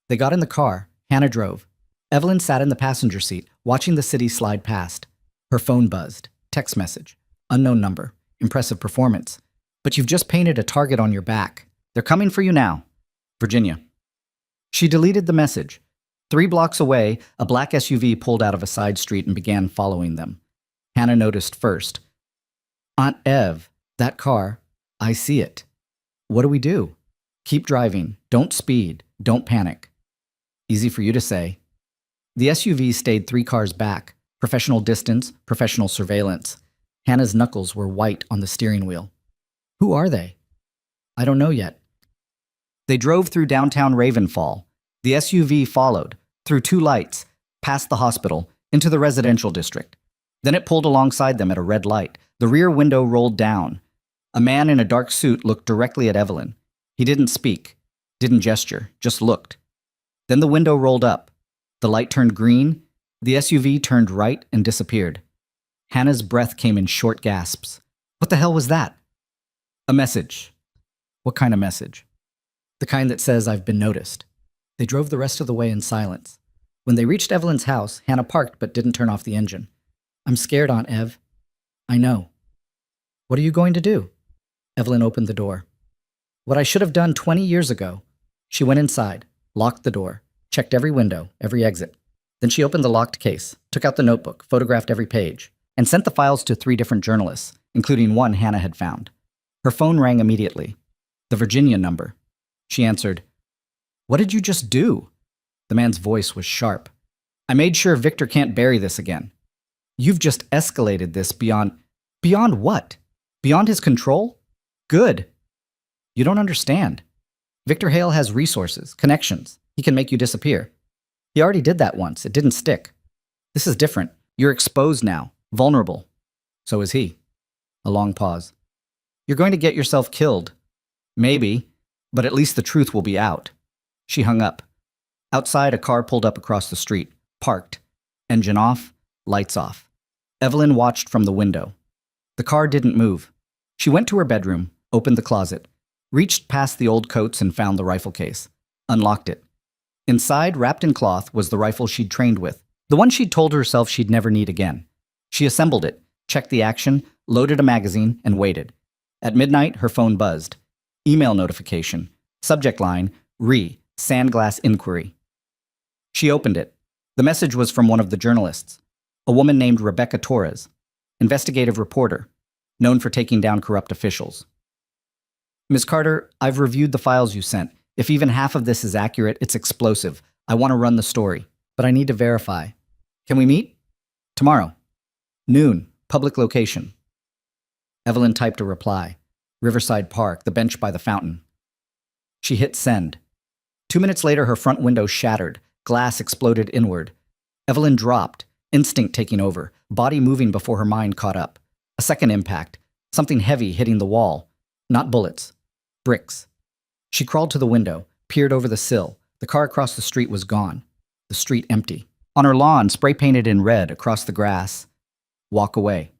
They got in the car. Hannah drove. Evelyn sat in the passenger seat, watching the city slide past. Her phone buzzed. Text message. Unknown number. Impressive performance. But you've just painted a target on your back. They're coming for you now. Virginia. She deleted the message. 3 blocks away, a black SUV pulled out of a side street and began following them. Hannah noticed first. Aunt Ev, that car, I see it. What do we do? Keep driving. Don't speed. Don't panic. Easy for you to say. The SUV stayed 3 cars back. Professional distance, professional surveillance. Hannah's knuckles were white on the steering wheel. Who are they? I don't know yet. They drove through downtown Ravenfall. The SUV followed, through 2 lights, past the hospital, into the residential district. Then it pulled alongside them at a red light. The rear window rolled down. A man in a dark suit looked directly at Evelyn. He didn't speak, didn't gesture, just looked. Then the window rolled up. The light turned green. The SUV turned right and disappeared. Hannah's breath came in short gasps. What the hell was that? A message. What kind of message? The kind that says, I've been noticed. They drove the rest of the way in silence. When they reached Evelyn's house, Hannah parked but didn't turn off the engine. I'm scared, Aunt Ev. I know. What are you going to do? Evelyn opened the door. What I should have done 20 years ago. She went inside, locked the door, checked every window, every exit. Then she opened the locked case, took out the notebook, photographed every page, and sent the files to 3 different journalists, including one Hannah had found. Her phone rang immediately. The Virginia number. She answered, What did you just do? The man's voice was sharp. I made sure Victor can't bury this again. You've just escalated this beyond... Beyond what? Beyond his control? Good. You don't understand. Victor Hale has resources, connections. He can make you disappear. He already did that once. It didn't stick. This is different. You're exposed now, vulnerable. So is he. A long pause. You're going to get yourself killed. Maybe, but at least the truth will be out. She hung up. Outside, a car pulled up across the street, parked. Engine off, lights off. Evelyn watched from the window. The car didn't move. She went to her bedroom, opened the closet, reached past the old coats and found the rifle case. Unlocked it. Inside, wrapped in cloth, was the rifle she'd trained with, the one she'd told herself she'd never need again. She assembled it, checked the action, loaded a magazine, and waited. At midnight, her phone buzzed. Email notification. Subject line, Sandglass Inquiry. She opened it. The message was from one of the journalists, a woman named Rebecca Torres, investigative reporter, known for taking down corrupt officials. Ms. Carter, I've reviewed the files you sent. If even half of this is accurate, it's explosive. I want to run the story, but I need to verify. Can we meet? Tomorrow. Noon. Public location. Evelyn typed a reply. Riverside Park, the bench by the fountain. She hit send. 2 minutes later, her front window shattered. Glass exploded inward. Evelyn dropped, instinct taking over, body moving before her mind caught up. A second impact. Something heavy hitting the wall. Not bullets. Bricks. She crawled to the window, peered over the sill. The car across the street was gone. The street empty. On her lawn, spray painted in red across the grass. Walk away.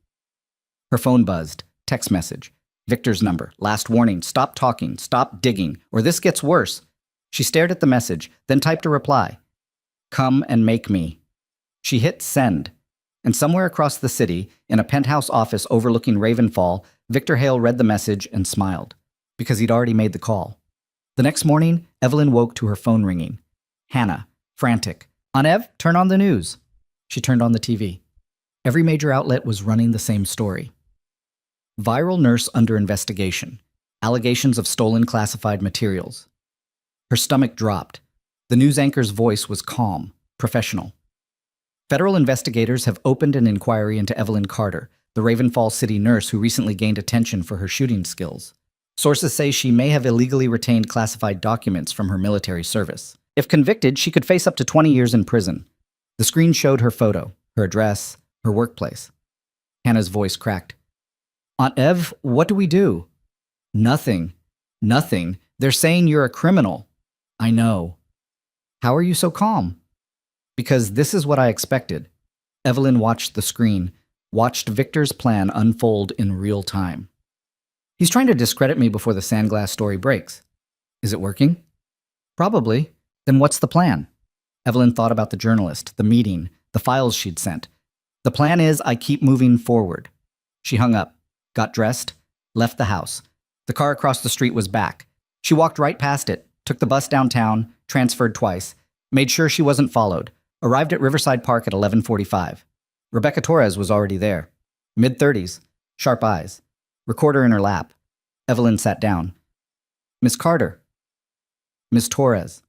Her phone buzzed. Text message. Victor's number. Last warning. Stop talking. Stop digging. Or this gets worse. She stared at the message, then typed a reply. Come and make me. She hit send. And somewhere across the city, in a penthouse office overlooking Ravenfall, Victor Hale read the message and smiled. Because he'd already made the call. The next morning, Evelyn woke to her phone ringing. Hannah, frantic. Aunt Ev, turn on the news. She turned on the TV. Every major outlet was running the same story. Viral nurse under investigation. Allegations of stolen classified materials. Her stomach dropped. The news anchor's voice was calm, professional. Federal investigators have opened an inquiry into Evelyn Carter, the Ravenfall City nurse who recently gained attention for her shooting skills. Sources say she may have illegally retained classified documents from her military service. If convicted, she could face up to 20 years in prison. The screen showed her photo, her address, her workplace. Hannah's voice cracked. Aunt Ev, what do we do? Nothing. Nothing. They're saying you're a criminal. I know. How are you so calm? Because this is what I expected. Evelyn watched the screen, watched Victor's plan unfold in real time. He's trying to discredit me before the Sandglass story breaks. Is it working? Probably. Then what's the plan? Evelyn thought about the journalist, the meeting, the files she'd sent. The plan is I keep moving forward. She hung up, got dressed, left the house. The car across the street was back. She walked right past it, took the bus downtown, transferred twice, made sure she wasn't followed, arrived at Riverside Park at 11:45. Rebecca Torres was already there. Mid-30s, sharp eyes, recorder in her lap. Evelyn sat down. Miss Carter. Miss Torres.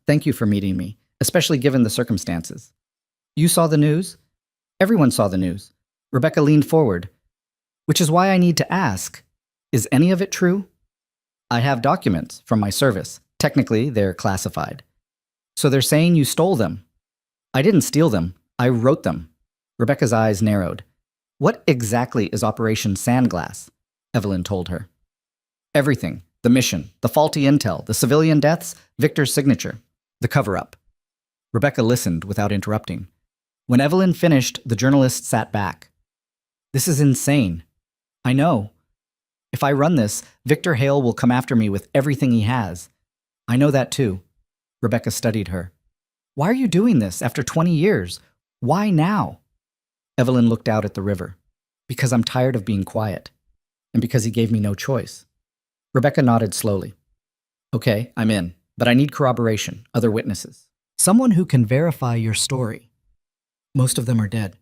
Thank you for meeting me, especially given the circumstances. You saw the news? Everyone saw the news. Rebecca leaned forward. Which is why I need to ask, is any of it true? I have documents from my service. Technically, they're classified. So they're saying you stole them. I didn't steal them. I wrote them. Rebecca's eyes narrowed. What exactly is Operation Sandglass? Evelyn told her. Everything. The mission, the faulty intel, the civilian deaths, Victor's signature, the cover-up. Rebecca listened without interrupting. When Evelyn finished, the journalist sat back. This is insane. I know. If I run this, Victor Hale will come after me with everything he has. I know that too. Rebecca studied her. Why are you doing this after 20 years? Why now? Evelyn looked out at the river. Because I'm tired of being quiet. And because he gave me no choice. Rebecca nodded slowly. Okay, I'm in. But I need corroboration, other witnesses. Someone who can verify your story. Most of them are dead.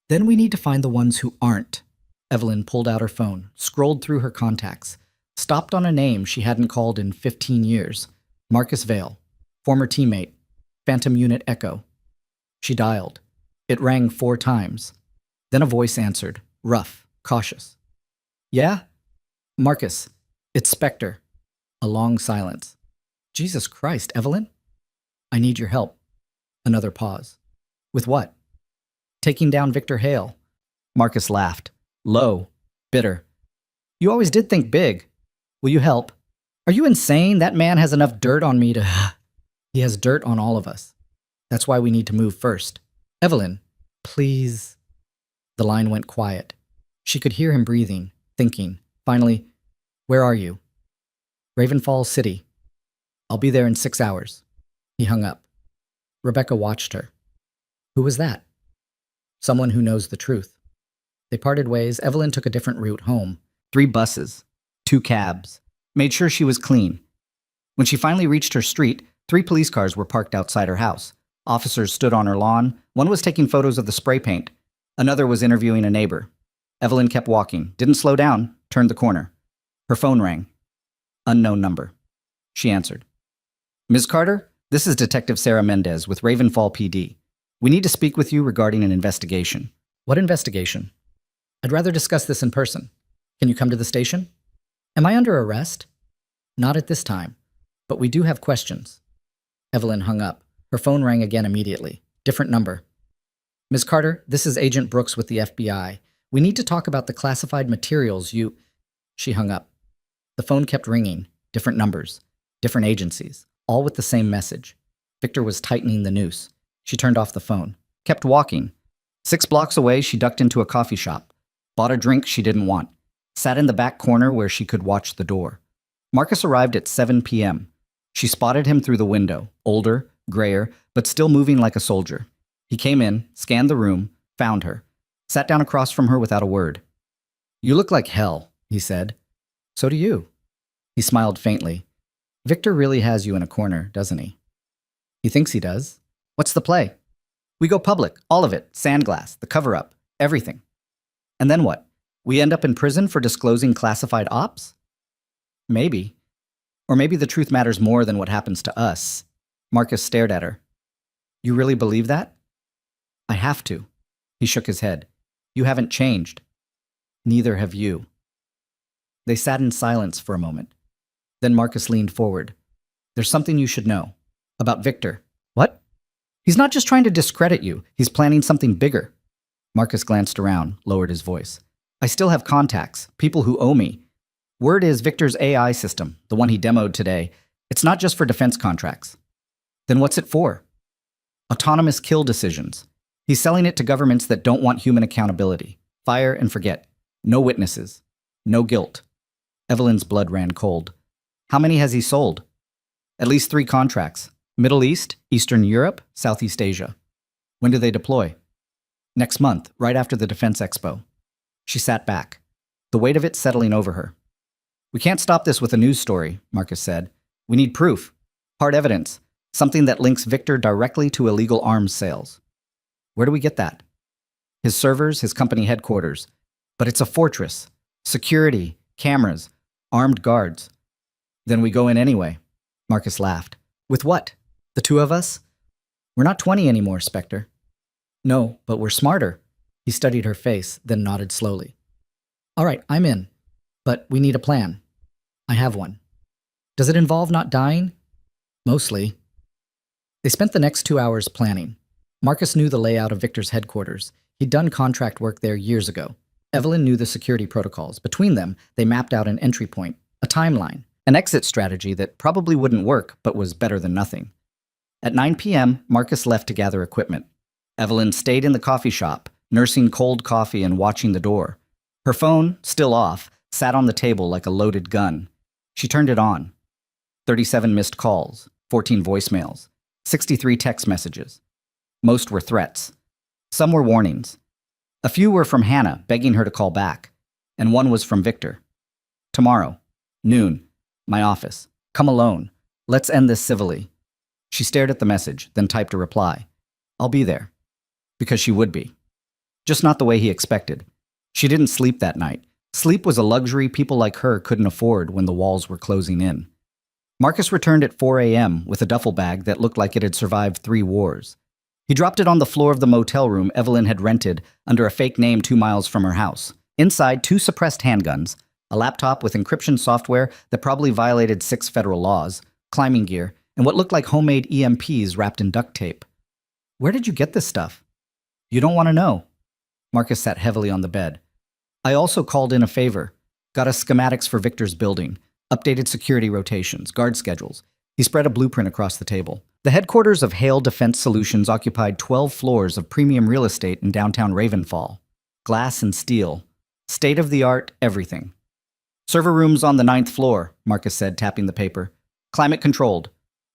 Then we need to find the ones who aren't. Evelyn pulled out her phone, scrolled through her contacts, stopped on a name she hadn't called in 15 years. Marcus Vale, former teammate, Phantom Unit Echo. She dialed. It rang 4 times. Then a voice answered, rough, cautious. Yeah? Marcus, it's Spectre. A long silence. Jesus Christ, Evelyn? I need your help. Another pause. With what? Taking down Victor Hale. Marcus laughed. Low. Bitter. You always did think big. Will you help? Are you insane? That man has enough dirt on me to... He has dirt on all of us. That's why we need to move first. Evelyn, please. The line went quiet. She could hear him breathing, thinking. Finally, where are you? Ravenfall City. I'll be there in 6 hours. He hung up. Rebecca watched her. Who was that? Someone who knows the truth. They parted ways. Evelyn took a different route home. 3 buses, 2 cabs. Made sure she was clean. When she finally reached her street, 3 police cars were parked outside her house. Officers stood on her lawn. One was taking photos of the spray paint. Another was interviewing a neighbor. Evelyn kept walking, didn't slow down, turned the corner. Her phone rang. Unknown number. She answered. Ms. Carter, this is Detective Sarah Mendez with Ravenfall PD. We need to speak with you regarding an investigation. What investigation? I'd rather discuss this in person. Can you come to the station? Am I under arrest? Not at this time, but we do have questions. Evelyn hung up. Her phone rang again immediately. Different number. Ms. Carter, this is Agent Brooks with the FBI. We need to talk about the classified materials you... She hung up. The phone kept ringing. Different numbers. Different agencies. All with the same message. Victor was tightening the noose. She turned off the phone. Kept walking. 6 blocks away, she ducked into a coffee shop. Bought a drink she didn't want. Sat in the back corner where she could watch the door. Marcus arrived at 7 p.m. She spotted him through the window. Older, grayer, but still moving like a soldier. He came in, scanned the room, found her. Sat down across from her without a word. You look like hell, he said. So do you. He smiled faintly. Victor really has you in a corner, doesn't he? He thinks he does. What's the play? We go public, all of it, sandglass, the cover-up, everything. And then what? We end up in prison for disclosing classified ops? Maybe. Or maybe the truth matters more than what happens to us. Marcus stared at her. You really believe that? I have to. He shook his head. You haven't changed. Neither have you. They sat in silence for a moment. Then Marcus leaned forward. There's something you should know. About Victor. What? He's not just trying to discredit you. He's planning something bigger. Marcus glanced around, lowered his voice. I still have contacts, people who owe me. Word is Victor's AI system, the one he demoed today, it's not just for defense contracts. Then what's it for? Autonomous kill decisions. He's selling it to governments that don't want human accountability. Fire and forget. No witnesses. No guilt. Evelyn's blood ran cold. How many has he sold? At least 3 contracts. Middle East, Eastern Europe, Southeast Asia. When do they deploy? Next month, right after the Defense Expo. She sat back, the weight of it settling over her. We can't stop this with a news story, Marcus said. We need proof. Hard evidence. Something that links Victor directly to illegal arms sales. Where do we get that? His servers, his company headquarters. But it's a fortress. Security, cameras, armed guards. Then we go in anyway. Marcus laughed. With what? The 2 of us? We're not 20 anymore, Spectre. No, but we're smarter. He studied her face, then nodded slowly. All right, I'm in. But we need a plan. I have one. Does it involve not dying? Mostly. They spent the next 2 hours planning. Marcus knew the layout of Victor's headquarters. He'd done contract work there years ago. Evelyn knew the security protocols. Between them, they mapped out an entry point, a timeline, an exit strategy that probably wouldn't work, but was better than nothing. At 9 p.m., Marcus left to gather equipment. Evelyn stayed in the coffee shop, nursing cold coffee and watching the door. Her phone, still off, sat on the table like a loaded gun. She turned it on. 37 missed calls, 14 voicemails, 63 text messages. Most were threats. Some were warnings. A few were from Hannah, begging her to call back. And one was from Victor. Tomorrow, noon, my office. Come alone. Let's end this civilly. She stared at the message, then typed a reply. I'll be there. Because she would be. Just not the way he expected. She didn't sleep that night. Sleep was a luxury people like her couldn't afford when the walls were closing in. Marcus returned at 4 a.m. with a duffel bag that looked like it had survived 3 wars. He dropped it on the floor of the motel room Evelyn had rented under a fake name 2 miles from her house. Inside, 2 suppressed handguns, a laptop with encryption software that probably violated 6 federal laws, climbing gear, and what looked like homemade EMPs wrapped in duct tape. Where did you get this stuff? You don't want to know. Marcus sat heavily on the bed. I also called in a favor. Got us schematics for Victor's building, updated security rotations, guard schedules. He spread a blueprint across the table. The headquarters of Hale Defense Solutions occupied 12 floors of premium real estate in downtown Ravenfall. Glass and steel. State-of-the-art everything. Server rooms on the 9th floor, Marcus said, tapping the paper. Climate controlled.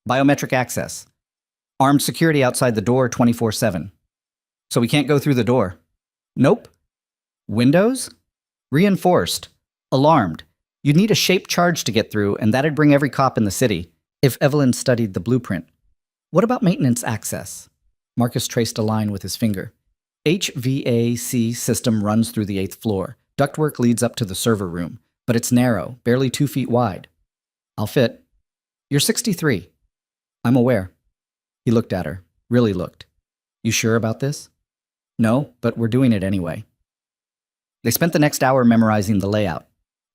Biometric access. Armed security outside the door 24/7. So we can't go through the door. Nope. Windows? Reinforced. Alarmed. You'd need a shaped charge to get through, and that'd bring every cop in the city, if Evelyn studied the blueprint. What about maintenance access? Marcus traced a line with his finger. HVAC system runs through the 8th floor. Ductwork leads up to the server room, but it's narrow, barely 2 feet wide. I'll fit. You're 63. I'm aware. He looked at her, really looked. You sure about this? No, but we're doing it anyway. They spent the next hour memorizing the layout.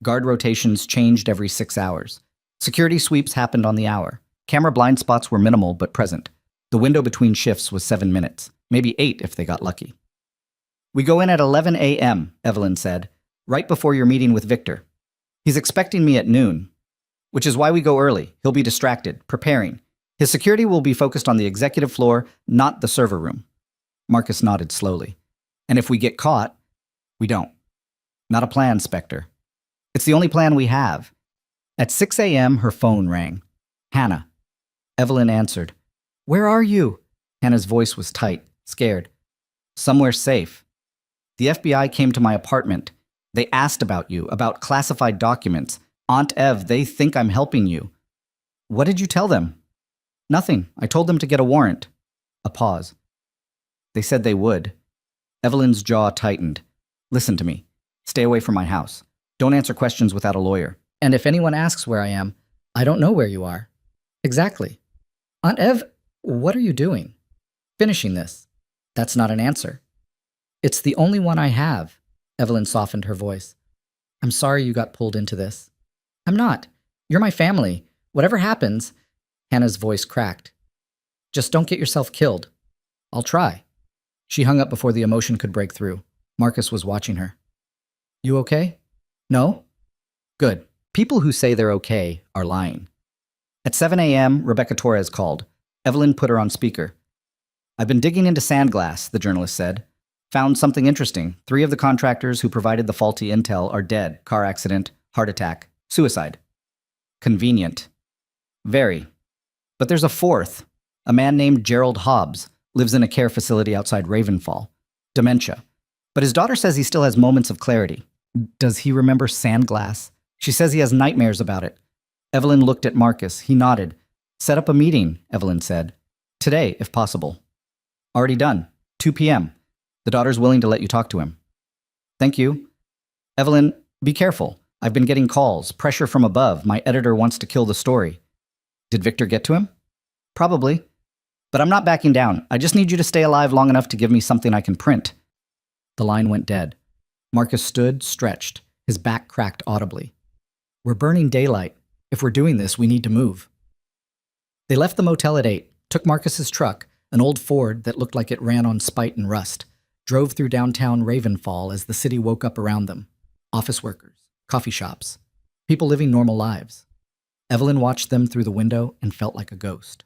Guard rotations changed every 6 hours. Security sweeps happened on the hour. Camera blind spots were minimal but present. The window between shifts was 7 minutes, maybe 8 if they got lucky. We go in at 11 a.m., Evelyn said, right before your meeting with Victor. He's expecting me at noon, which is why we go early. He'll be distracted, preparing. His security will be focused on the executive floor, not the server room. Marcus nodded slowly. And if we get caught, we don't. Not a plan, Spectre. It's the only plan we have. At 6 a.m., her phone rang. Hannah. Evelyn answered. Where are you? Hannah's voice was tight, scared. Somewhere safe. The FBI came to my apartment. They asked about you, about classified documents. Aunt Ev, they think I'm helping you. What did you tell them? Nothing. I told them to get a warrant. A pause. They said they would. Evelyn's jaw tightened. Listen to me. Stay away from my house. Don't answer questions without a lawyer. And if anyone asks where I am, I don't know where you are. Exactly. Aunt Ev, what are you doing? Finishing this. That's not an answer. It's the only one I have. Evelyn softened her voice. I'm sorry you got pulled into this. I'm not. You're my family. Whatever happens, Hannah's voice cracked. Just don't get yourself killed. I'll try. She hung up before the emotion could break through. Marcus was watching her. You okay? No? Good. People who say they're okay are lying. At 7 a.m., Rebecca Torres called. Evelyn put her on speaker. I've been digging into Sandglass, the journalist said. Found something interesting. 3 of the contractors who provided the faulty intel are dead. Car accident, heart attack, suicide. Convenient. Very. But there's a 4th. A man named Gerald Hobbs lives in a care facility outside Ravenfall. Dementia. But his daughter says he still has moments of clarity. Does he remember Sandglass? She says he has nightmares about it. Evelyn looked at Marcus. He nodded. Set up a meeting, Evelyn said. Today, if possible. Already done. 2 p.m. The daughter's willing to let you talk to him. Thank you. Evelyn, be careful. I've been getting calls, pressure from above. My editor wants to kill the story. Did Victor get to him? Probably. But I'm not backing down. I just need you to stay alive long enough to give me something I can print. The line went dead. Marcus stood, stretched. His back cracked audibly. We're burning daylight. If we're doing this, we need to move. They left the motel at 8, took Marcus's truck, an old Ford that looked like it ran on spite and rust, drove through downtown Ravenfall as the city woke up around them. Office workers, coffee shops, people living normal lives. Evelyn watched them through the window and felt like a ghost.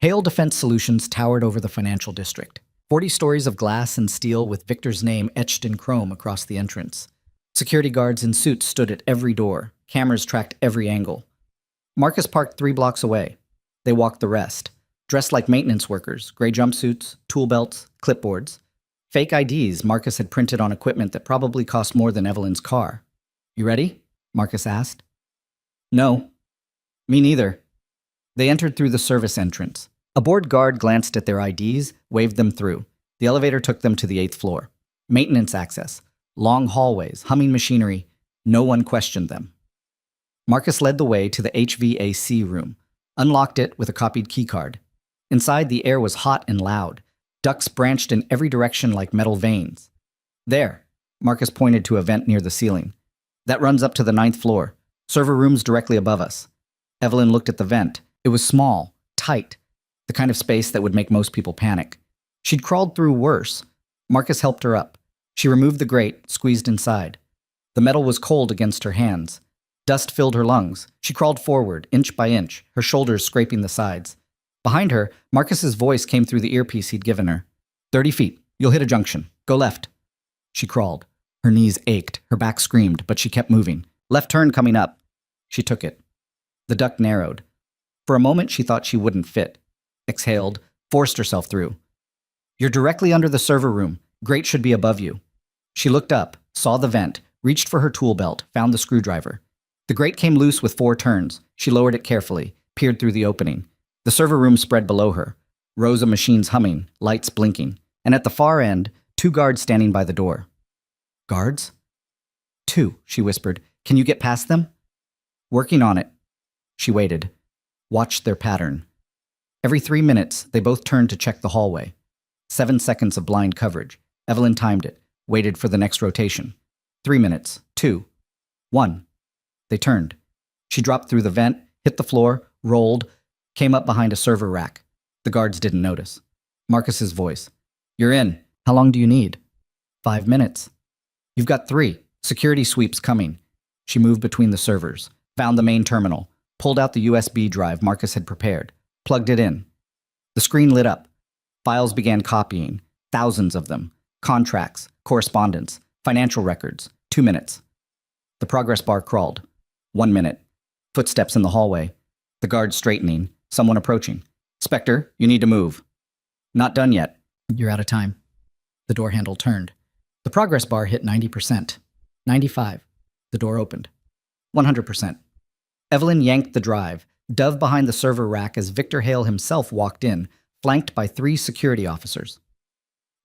Hale Defense Solutions towered over the financial district. 40 stories of glass and steel with Victor's name etched in chrome across the entrance. Security guards in suits stood at every door. Cameras tracked every angle. Marcus parked 3 blocks away. They walked the rest, dressed like maintenance workers, gray jumpsuits, tool belts, clipboards. Fake IDs Marcus had printed on equipment that probably cost more than Evelyn's car. You ready? Marcus asked. No. Me neither. They entered through the service entrance. A bored guard glanced at their IDs, waved them through. The elevator took them to the 8th floor. Maintenance access. Long hallways, humming machinery. No one questioned them. Marcus led the way to the HVAC room, unlocked it with a copied keycard. Inside, the air was hot and loud. Ducts branched in every direction like metal veins. There, Marcus pointed to a vent near the ceiling. That runs up to the 9th floor. Server room's directly above us. Evelyn looked at the vent. It was small, tight, the kind of space that would make most people panic. She'd crawled through worse. Marcus helped her up. She removed the grate, squeezed inside. The metal was cold against her hands. Dust filled her lungs. She crawled forward, inch by inch, her shoulders scraping the sides. Behind her, Marcus's voice came through the earpiece he'd given her. 30 feet. You'll hit a junction. Go left. She crawled. Her knees ached. Her back screamed, but she kept moving. Left turn coming up. She took it. The duct narrowed. For a moment, she thought she wouldn't fit. Exhaled, forced herself through. You're directly under the server room. Grate should be above you. She looked up, saw the vent, reached for her tool belt, found the screwdriver. The grate came loose with 4 turns. She lowered it carefully, peered through the opening. The server room spread below her. Rows of machines humming, lights blinking. And at the far end, 2 guards standing by the door. Guards? 2, she whispered. Can you get past them? Working on it. She waited. Watched their pattern. Every 3 minutes, they both turned to check the hallway. 7 seconds of blind coverage. Evelyn timed it, waited for the next rotation. 3 minutes. 2. 1. They turned. She dropped through the vent, hit the floor, rolled, came up behind a server rack. The guards didn't notice. Marcus's voice. You're in. How long do you need? 5 minutes. You've got 3. Security sweeps coming. She moved between the servers, found the main terminal, pulled out the USB drive Marcus had prepared, plugged it in. The screen lit up. Files began copying, thousands of them. Contracts, correspondence, financial records. 2 minutes. The progress bar crawled. 1 minute. Footsteps in the hallway. The guard straightening, someone approaching. Spectre, you need to move. Not done yet. You're out of time. The door handle turned. The progress bar hit 90%. 95. The door opened. 100%. Evelyn yanked the drive, dove behind the server rack as Victor Hale himself walked in, flanked by 3 security officers.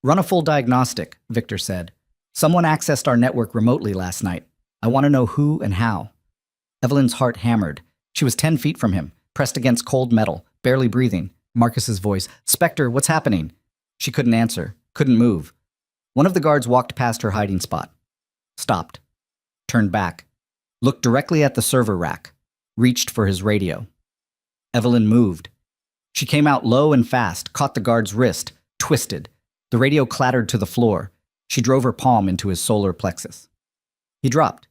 Run a full diagnostic, Victor said. Someone accessed our network remotely last night. I want to know who and how. Evelyn's heart hammered. She was 10 feet from him, pressed against cold metal, barely breathing. Marcus's voice. Spectre, what's happening? She couldn't answer, couldn't move. One of the guards walked past her hiding spot. Stopped. Turned back. Looked directly at the server rack. Reached for his radio. Evelyn moved. She came out low and fast, caught the guard's wrist, twisted. The radio clattered to the floor. She drove her palm into his solar plexus. He dropped.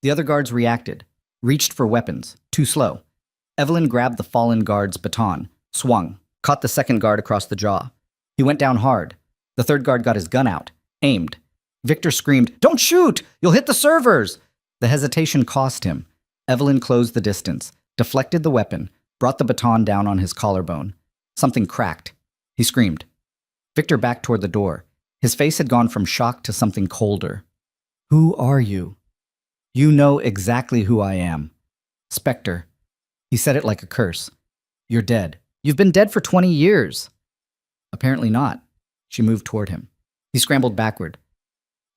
The other guards reacted, reached for weapons, too slow. Evelyn grabbed the fallen guard's baton, swung, caught the second guard across the jaw. He went down hard. The third guard got his gun out, aimed. Victor screamed, "Don't shoot! You'll hit the servers!" The hesitation cost him. Evelyn closed the distance, deflected the weapon, brought the baton down on his collarbone. Something cracked. He screamed. Victor backed toward the door. His face had gone from shock to something colder. Who are you? You know exactly who I am. Spectre. He said it like a curse. You're dead. You've been dead for 20 years. Apparently not. She moved toward him. He scrambled backward.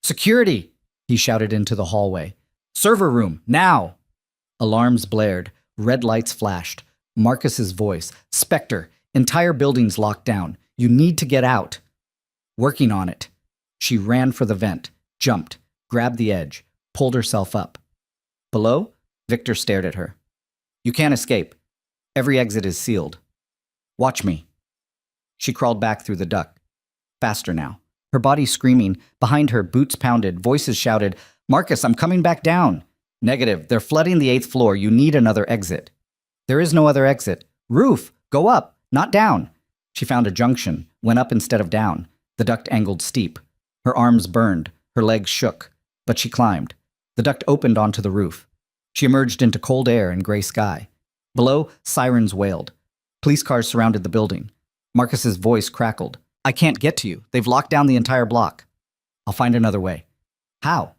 Security! He shouted into the hallway. Server room, now! Alarms blared. Red lights flashed. Marcus's voice. Spectre, entire building's locked down. You need to get out. Working on it. She ran for the vent, jumped, grabbed the edge, pulled herself up. Below, Victor stared at her. You can't escape. Every exit is sealed. Watch me. She crawled back through the duct. Faster now. Her body screaming. Behind her, boots pounded, voices shouted, Marcus, I'm coming back down. Negative. They're flooding the 8th floor. You need another exit. There is no other exit. Roof. Go up, not down. She found a junction, went up instead of down. The duct angled steep. Her arms burned. Her legs shook. But she climbed. The duct opened onto the roof. She emerged into cold air and gray sky. Below, sirens wailed. Police cars surrounded the building. Marcus's voice crackled. I can't get to you. They've locked down the entire block. I'll find another way. How?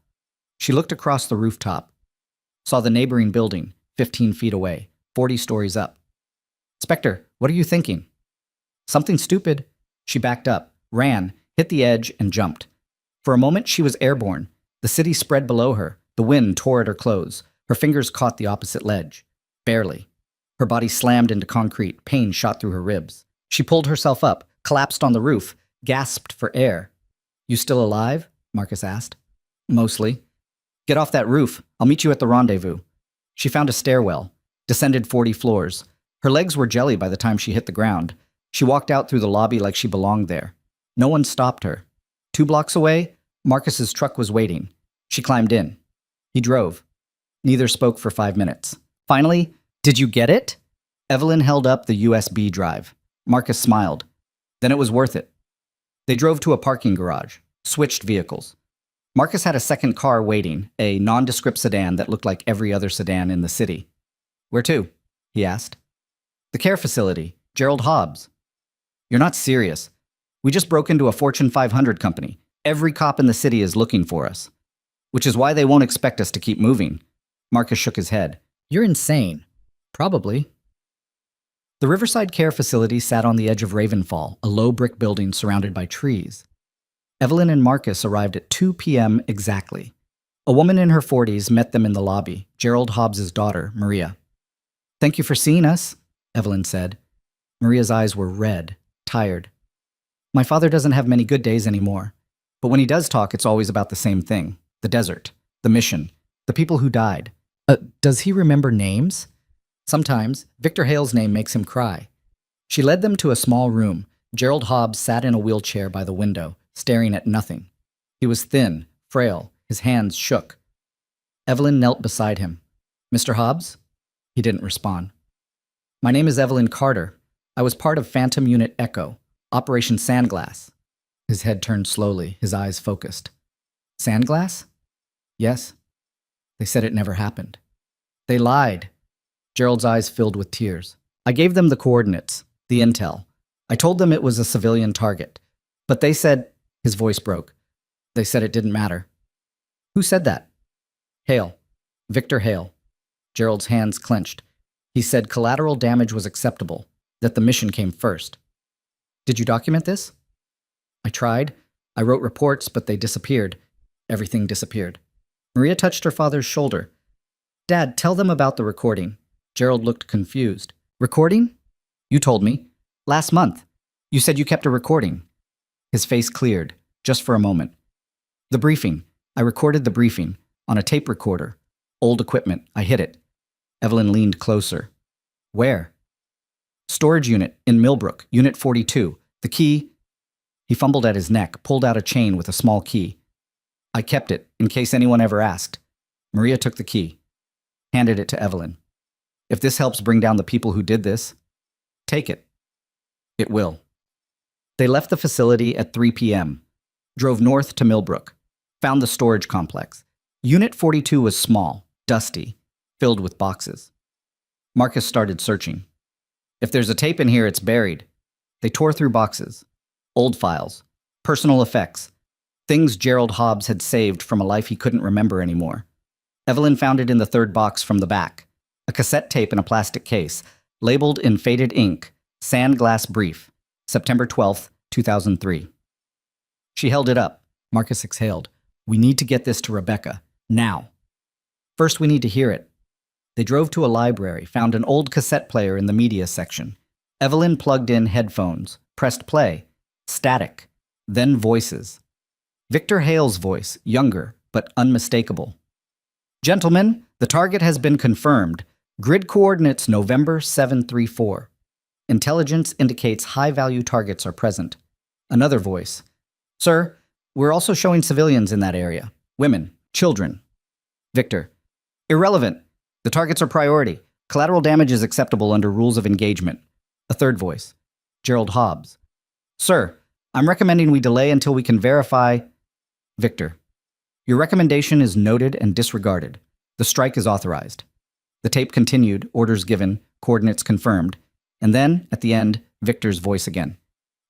She looked across the rooftop. Saw the neighboring building, 15 feet away, 40 stories up. Spectre, what are you thinking? Something stupid. She backed up, ran, hit the edge, and jumped. For a moment, she was airborne. The city spread below her. The wind tore at her clothes. Her fingers caught the opposite ledge. Barely. Her body slammed into concrete. Pain shot through her ribs. She pulled herself up, collapsed on the roof, gasped for air. You still alive? Marcus asked. Mostly. Get off that roof. I'll meet you at the rendezvous. She found a stairwell, descended 40 floors. Her legs were jelly by the time she hit the ground. She walked out through the lobby like she belonged there. No one stopped her. 2 blocks away, Marcus's truck was waiting. She climbed in. He drove. Neither spoke for 5 minutes. Finally, did you get it? Evelyn held up the USB drive. Marcus smiled. Then it was worth it. They drove to a parking garage, switched vehicles. Marcus had a second car waiting, a nondescript sedan that looked like every other sedan in the city. Where to? He asked. The care facility, Gerald Hobbs. You're not serious. We just broke into a Fortune 500 company. Every cop in the city is looking for us. Which is why they won't expect us to keep moving. Marcus shook his head. You're insane. Probably. The Riverside Care Facility sat on the edge of Ravenfall, a low brick building surrounded by trees. Evelyn and Marcus arrived at 2 p.m. exactly. A woman in her 40s met them in the lobby, Gerald Hobbs' daughter, Maria. Thank you for seeing us, Evelyn said. Maria's eyes were red, tired. My father doesn't have many good days anymore, but when he does talk, it's always about the same thing. The desert, the mission, the people who died. Does he remember names? Sometimes. Victor Hale's name makes him cry. She led them to a small room. Gerald Hobbs sat in a wheelchair by the window, staring at nothing. He was thin, frail. His hands shook. Evelyn knelt beside him. Mr. Hobbs? He didn't respond. My name is Evelyn Carter. I was part of Phantom Unit Echo, Operation Sandglass. His head turned slowly, his eyes focused. Sandglass? Yes. They said it never happened. They lied. Gerald's eyes filled with tears. I gave them the coordinates, the intel. I told them it was a civilian target. But they said, his voice broke. They said it didn't matter. Who said that? Hale. Victor Hale. Gerald's hands clenched. He said collateral damage was acceptable, that the mission came first. Did you document this? I tried. I wrote reports, but they disappeared. Everything disappeared. Maria touched her father's shoulder. Dad, tell them about the recording. Gerald looked confused. Recording? You told me. Last month. You said you kept a recording. His face cleared, just for a moment. The briefing. I recorded the briefing on a tape recorder. Old equipment. I hid it. Evelyn leaned closer. Where? Storage unit in Millbrook, Unit 42. The key. He fumbled at his neck, pulled out a chain with a small key. I kept it, in case anyone ever asked. Maria took the key, handed it to Evelyn. If this helps bring down the people who did this, take it. It will. They left the facility at 3 p.m., drove north to Millbrook, found the storage complex. Unit 42 was small, dusty, filled with boxes. Marcus started searching. If there's a tape in here, it's buried. They tore through boxes. Old files, personal effects, things Gerald Hobbs had saved from a life he couldn't remember anymore. Evelyn found it in the third box from the back, a cassette tape in a plastic case, labeled in faded ink, Sandglass Brief, September 12th, 2003. She held it up. Marcus exhaled. We need to get this to Rebecca, now. First, we need to hear it. They drove to a library, found an old cassette player in the media section. Evelyn plugged in headphones, pressed play. Static. Then voices. Victor Hale's voice, younger, but unmistakable. Gentlemen, the target has been confirmed. Grid coordinates November 734. Intelligence indicates high-value targets are present. Another voice. Sir, we're also showing civilians in that area. Women, children. Victor. Irrelevant. The targets are priority. Collateral damage is acceptable under rules of engagement. A third voice. Gerald Hobbs. Sir, I'm recommending we delay until we can verify... Victor. Your recommendation is noted and disregarded. The strike is authorized. The tape continued, orders given, coordinates confirmed, and then, at the end, Victor's voice again.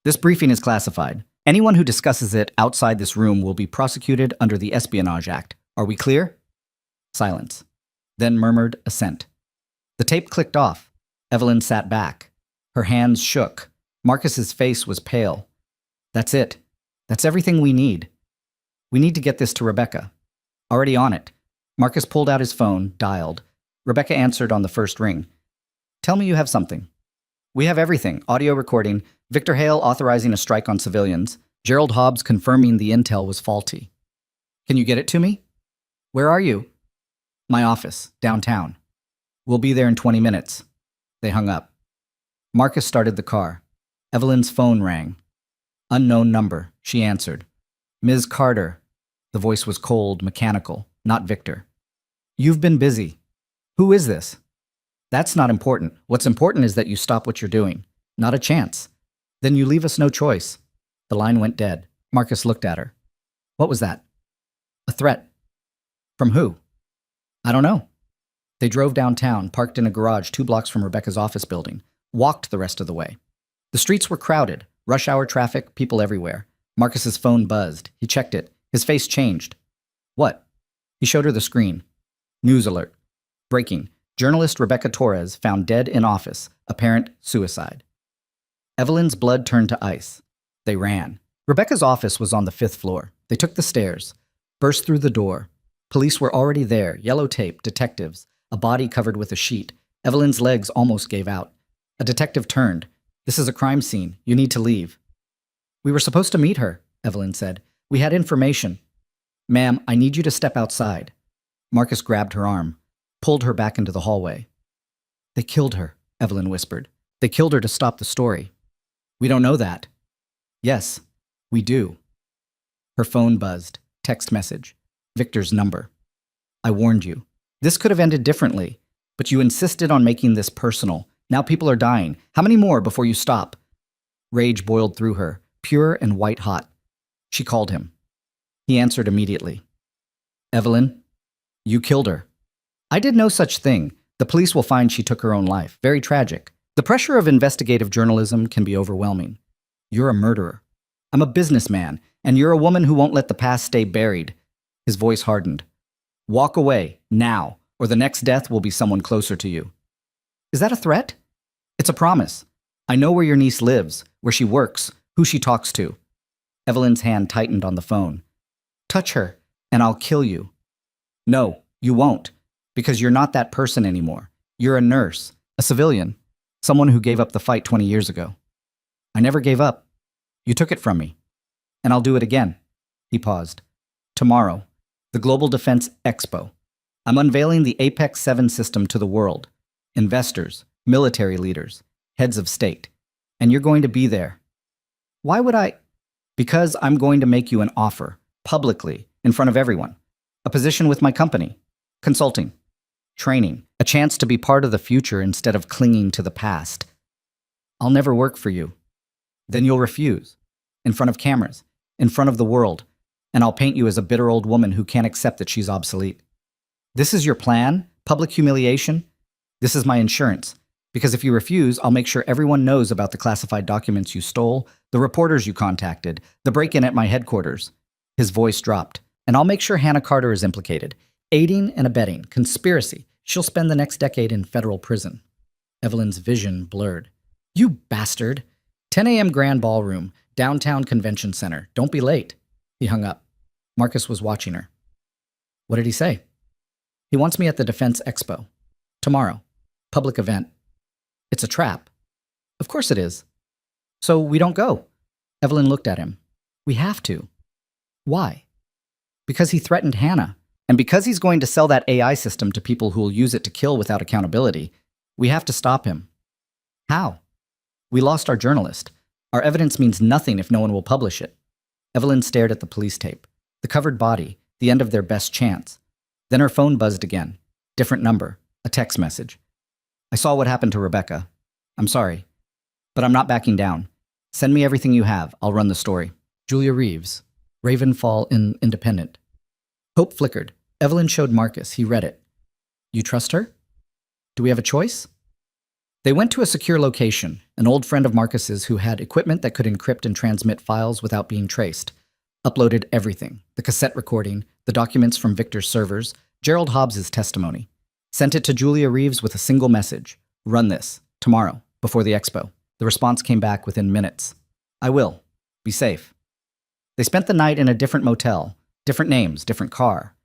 This briefing is classified. Anyone who discusses it outside this room will be prosecuted under the Espionage Act. Are we clear? Silence. Then murmured assent. The tape clicked off. Evelyn sat back. Her hands shook. Marcus's face was pale. That's it. That's everything we need. We need to get this to Rebecca. Already on it. Marcus pulled out his phone, dialed. Rebecca answered on the first ring. Tell me you have something. We have everything. Audio recording. Victor Hale authorizing a strike on civilians. Gerald Hobbs confirming the intel was faulty. Can you get it to me? Where are you? My office, downtown. We'll be there in 20 minutes. They hung up. Marcus started the car. Evelyn's phone rang. Unknown number, she answered. Ms. Carter. The voice was cold, mechanical, not Victor. You've been busy. Who is this? That's not important. What's important is that you stop what you're doing. Not a chance. Then you leave us no choice. The line went dead. Marcus looked at her. What was that? A threat. From who? I don't know. They drove downtown, parked in a garage 2 blocks from Rebecca's office building, walked the rest of the way. The streets were crowded, rush hour traffic, people everywhere. Marcus's phone buzzed. He checked it. His face changed. What? He showed her the screen. News alert. Breaking. Journalist Rebecca Torres found dead in office. Apparent suicide. Evelyn's blood turned to ice. They ran. Rebecca's office was on the 5th floor. They took the stairs, burst through the door. Police were already there, yellow tape, detectives, a body covered with a sheet. Evelyn's legs almost gave out. A detective turned. This is a crime scene. You need to leave. We were supposed to meet her, Evelyn said. We had information. Ma'am, I need you to step outside. Marcus grabbed her arm, pulled her back into the hallway. They killed her, Evelyn whispered. They killed her to stop the story. We don't know that. Yes, we do. Her phone buzzed. Text message. Victor's number. I warned you. This could have ended differently, but you insisted on making this personal. Now people are dying. How many more before you stop? Rage boiled through her, pure and white hot. She called him. He answered immediately. Evelyn, you killed her. I did no such thing. The police will find she took her own life. Very tragic. The pressure of investigative journalism can be overwhelming. You're a murderer. I'm a businessman, and you're a woman who won't let the past stay buried. His voice hardened. Walk away, now, or the next death will be someone closer to you. Is that a threat? It's a promise. I know where your niece lives, where she works, who she talks to. Evelyn's hand tightened on the phone. Touch her, and I'll kill you. No, you won't, because you're not that person anymore. You're a nurse, a civilian, someone who gave up the fight 20 years ago. I never gave up. You took it from me. And I'll do it again. He paused. Tomorrow, the Global Defense Expo. I'm unveiling the Apex 7 system to the world. Investors, military leaders, heads of state. And you're going to be there. Why would I? Because I'm going to make you an offer, publicly, in front of everyone. A position with my company. Consulting. Training. A chance to be part of the future instead of clinging to the past. I'll never work for you. Then you'll refuse. In front of cameras. In front of the world. And I'll paint you as a bitter old woman who can't accept that she's obsolete. This is your plan? Public humiliation? This is my insurance. Because if you refuse, I'll make sure everyone knows about the classified documents you stole, the reporters you contacted, the break-in at my headquarters. His voice dropped. And I'll make sure Hannah Carter is implicated. Aiding and abetting. Conspiracy. She'll spend the next decade in federal prison. Evelyn's vision blurred. You bastard. 10 a.m. Grand Ballroom, Downtown Convention Center. Don't be late. He hung up. Marcus was watching her. What did he say? He wants me at the Defense Expo. Tomorrow. Public event. It's a trap. Of course it is. So we don't go. Evelyn looked at him. We have to. Why? Because he threatened Hannah. And because he's going to sell that AI system to people who will use it to kill without accountability, we have to stop him. How? We lost our journalist. Our evidence means nothing if no one will publish it. Evelyn stared at the police tape. The covered body, the end of their best chance. Then her phone buzzed again. Different number. A text message. I saw what happened to Rebecca. I'm sorry. But I'm not backing down. Send me everything you have. I'll run the story. Julia Reeves. Ravenfall in Independent. Hope flickered. Evelyn showed Marcus. He read it. You trust her? Do we have a choice? They went to a secure location, an old friend of Marcus's who had equipment that could encrypt and transmit files without being traced. Uploaded everything. The cassette recording, the documents from Victor's servers, Gerald Hobbs's testimony. Sent it to Julia Reeves with a single message. Run this. Tomorrow. Before the expo. The response came back within minutes. I will. Be safe. They spent the night in a different motel. Different names, different car.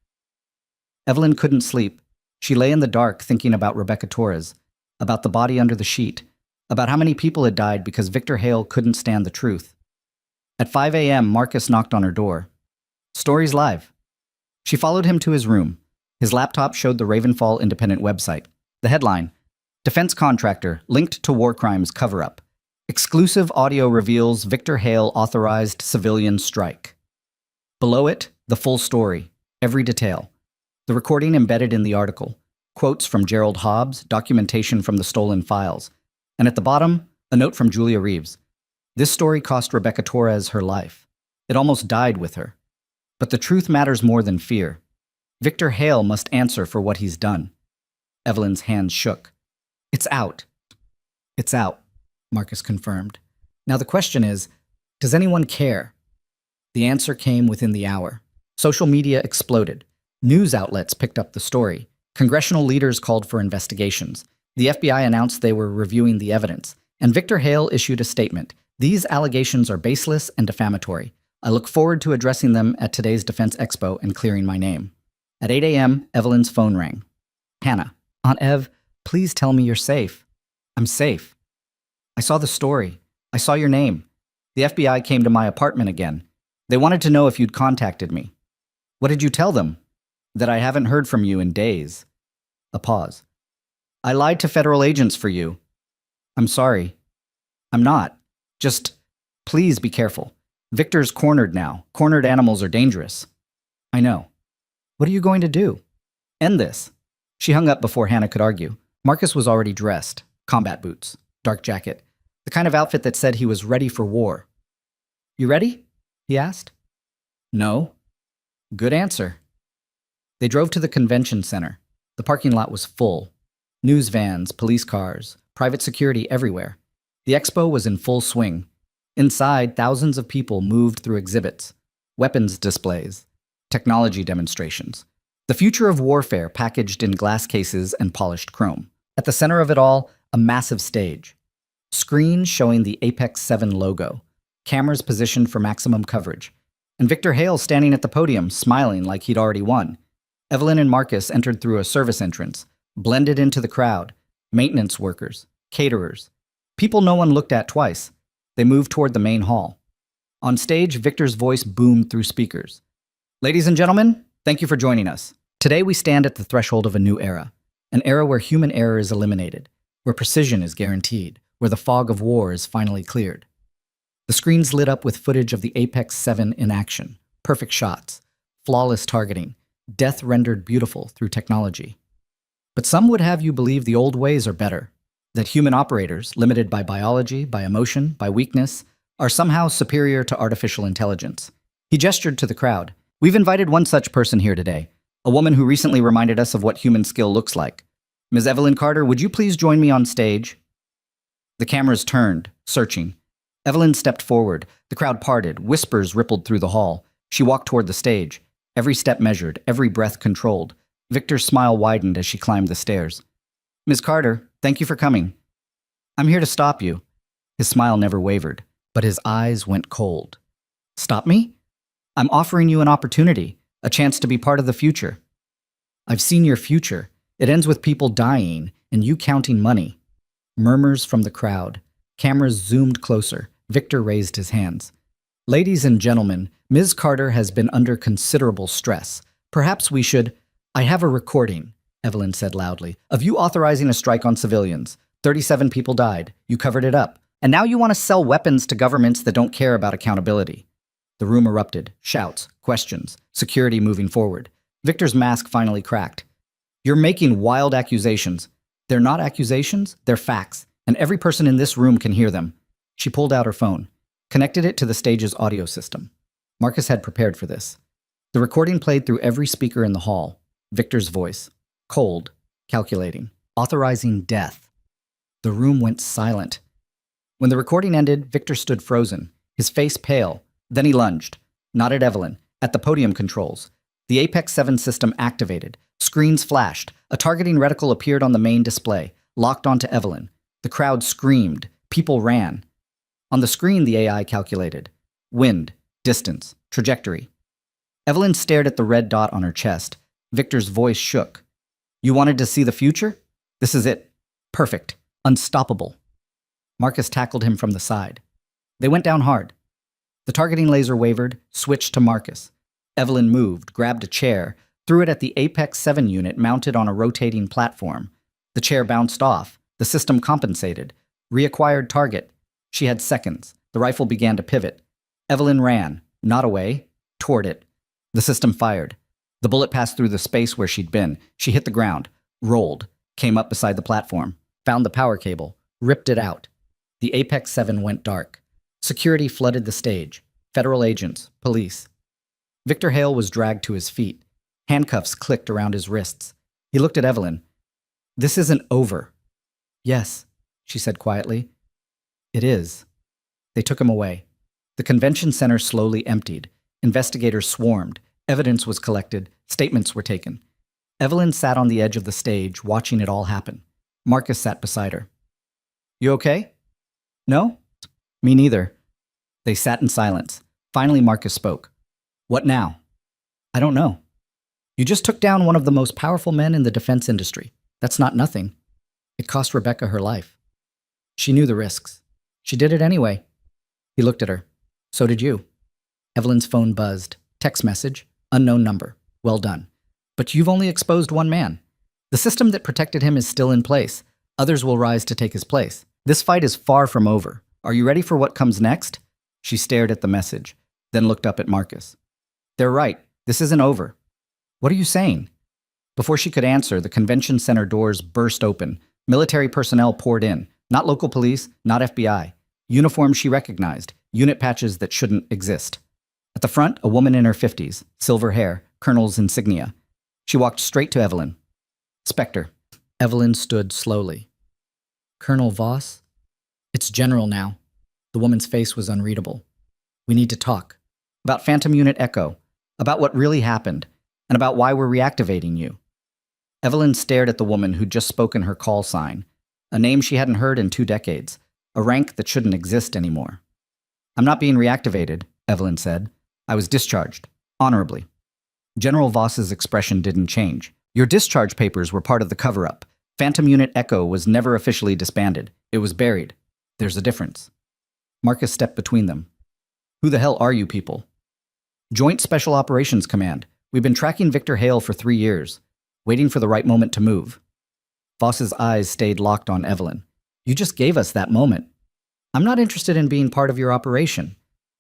Evelyn couldn't sleep. She lay in the dark thinking about Rebecca Torres, about the body under the sheet, about how many people had died because Victor Hale couldn't stand the truth. At 5 a.m., Marcus knocked on her door. Stories live. She followed him to his room. His laptop showed the Ravenfall Independent website. The headline, Defense Contractor Linked to War Crimes Cover-Up. Exclusive audio reveals Victor Hale authorized civilian strike. Below it, the full story, every detail. The recording embedded in the article, quotes from Gerald Hobbs, documentation from the stolen files. And at the bottom, a note from Julia Reeves. This story cost Rebecca Torres her life. It almost died with her. But the truth matters more than fear. Victor Hale must answer for what he's done. Evelyn's hands shook. It's out. It's out, Marcus confirmed. Now the question is, does anyone care? The answer came within the hour. Social media exploded. News outlets picked up the story. Congressional leaders called for investigations. The FBI announced they were reviewing the evidence. And Victor Hale issued a statement. These allegations are baseless and defamatory. I look forward to addressing them at today's Defense Expo and clearing my name. At 8 a.m., Evelyn's phone rang. Hannah, Aunt Ev, please tell me you're safe. I'm safe. I saw the story. I saw your name. The FBI came to my apartment again. They wanted to know if you'd contacted me. What did you tell them? That I haven't heard from you in days. A pause. I lied to federal agents for you. I'm sorry. I'm not. Just, please be careful. Victor's cornered now. Cornered animals are dangerous. I know. What are you going to do? End this. She hung up before Hannah could argue. Marcus was already dressed. Combat boots. Dark jacket. The kind of outfit that said he was ready for war. You ready? He asked. No. Good answer. They drove to the convention center. The parking lot was full. News vans, police cars, private security everywhere. The expo was in full swing. Inside, thousands of people moved through exhibits, weapons displays, technology demonstrations. The future of warfare packaged in glass cases and polished chrome. At the center of it all, a massive stage. Screens showing the Apex 7 logo. Cameras positioned for maximum coverage. And Victor Hale standing at the podium, smiling like he'd already won. Evelyn and Marcus entered through a service entrance, blended into the crowd. Maintenance workers, caterers. People no one looked at twice. They moved toward the main hall. On stage, Victor's voice boomed through speakers. Ladies and gentlemen, thank you for joining us. Today we stand at the threshold of a new era. An era where human error is eliminated, where precision is guaranteed, where the fog of war is finally cleared. The screens lit up with footage of the Apex 7 in action. Perfect shots, flawless targeting, death rendered beautiful through technology. But some would have you believe the old ways are better. That human operators, limited by biology, by emotion, by weakness, are somehow superior to artificial intelligence. He gestured to the crowd. We've invited one such person here today, a woman who recently reminded us of what human skill looks like. Ms. Evelyn Carter, would you please join me on stage? The cameras turned, searching. Evelyn stepped forward. The crowd parted. Whispers rippled through the hall. She walked toward the stage. Every step measured, every breath controlled. Victor's smile widened as she climbed the stairs. Ms. Carter, thank you for coming. I'm here to stop you. His smile never wavered, but his eyes went cold. Stop me? I'm offering you an opportunity, a chance to be part of the future. I've seen your future. It ends with people dying and you counting money. Murmurs from the crowd. Cameras zoomed closer. Victor raised his hands. Ladies and gentlemen, Ms. Carter has been under considerable stress. Perhaps we should... I have a recording, Evelyn said loudly, of you authorizing a strike on civilians. 37 people died. You covered it up. And now you want to sell weapons to governments that don't care about accountability. The room erupted. Shouts, questions, security moving forward. Victor's mask finally cracked. You're making wild accusations. They're not accusations, they're facts. And every person in this room can hear them. She pulled out her phone, connected it to the stage's audio system. Marcus had prepared for this. The recording played through every speaker in the hall. Victor's voice. Cold. Calculating. Authorizing death. The room went silent. When the recording ended, Victor stood frozen, his face pale. Then he lunged. Not at Evelyn. At the podium controls. The Apex 7 system activated. Screens flashed. A targeting reticle appeared on the main display, locked onto Evelyn. The crowd screamed. People ran. On the screen, the AI calculated. Wind, distance, trajectory. Evelyn stared at the red dot on her chest. Victor's voice shook. You wanted to see the future? This is it. Perfect. Unstoppable. Marcus tackled him from the side. They went down hard. The targeting laser wavered, switched to Marcus. Evelyn moved, grabbed a chair, threw it at the Apex 7 unit mounted on a rotating platform. The chair bounced off. The system compensated. Reacquired target. She had seconds. The rifle began to pivot. Evelyn ran, not away, toward it. The system fired. The bullet passed through the space where she'd been. She hit the ground, rolled, came up beside the platform, found the power cable, ripped it out. The Apex 7 went dark. Security flooded the stage. Federal agents, police. Victor Hale was dragged to his feet. Handcuffs clicked around his wrists. He looked at Evelyn. "This isn't over." "Yes," she said quietly. "It is." They took him away. The convention center slowly emptied. Investigators swarmed. Evidence was collected. Statements were taken. Evelyn sat on the edge of the stage, watching it all happen. Marcus sat beside her. "You okay?" "No?" "Me neither." They sat in silence. Finally, Marcus spoke. "What now?" "I don't know." "You just took down one of the most powerful men in the defense industry. That's not nothing. It cost Rebecca her life. She knew the risks. She did it anyway." He looked at her. "So did you." Evelyn's phone buzzed. Text message. Unknown number. "Well done. But you've only exposed one man. The system that protected him is still in place. Others will rise to take his place. This fight is far from over. Are you ready for what comes next?" She stared at the message, then looked up at Marcus. "They're right. This isn't over." "What are you saying?" Before she could answer, the convention center doors burst open. Military personnel poured in. Not local police, not FBI. Uniforms she recognized, unit patches that shouldn't exist. At the front, a woman in her 50s, silver hair, colonel's insignia. She walked straight to Evelyn. "Spectre." Evelyn stood slowly. "Colonel Voss?" "It's General now." The woman's face was unreadable. "We need to talk. About Phantom Unit Echo. About what really happened. And about why we're reactivating you." Evelyn stared at the woman who'd just spoken her call sign. A name she hadn't heard in 2 decades. A rank that shouldn't exist anymore. "I'm not being reactivated," Evelyn said. "I was discharged. Honorably." General Voss's expression didn't change. "Your discharge papers were part of the cover-up. Phantom Unit Echo was never officially disbanded. It was buried. There's a difference." Marcus stepped between them. "Who the hell are you people?" "Joint Special Operations Command. We've been tracking Victor Hale for 3 years, waiting for the right moment to move." Voss's eyes stayed locked on Evelyn. "You just gave us that moment. I'm not interested in being part of your operation.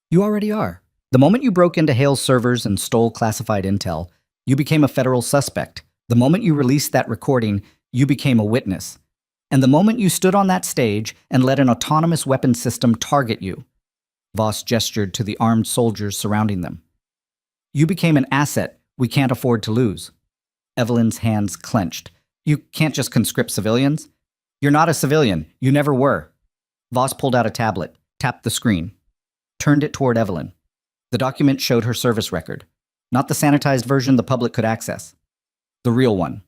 You already are. The moment you broke into Hale's servers and stole classified intel, you became a federal suspect. The moment you released that recording, you became a witness. And the moment you stood on that stage and let an autonomous weapons system target you," Voss gestured to the armed soldiers surrounding them, "you became an asset we can't afford to lose." Evelyn's hands clenched. "You can't just conscript civilians. You're not a civilian. You never were." Voss pulled out a tablet, tapped the screen, turned it toward Evelyn. The document showed her service record. Not the sanitized version the public could access. The real one.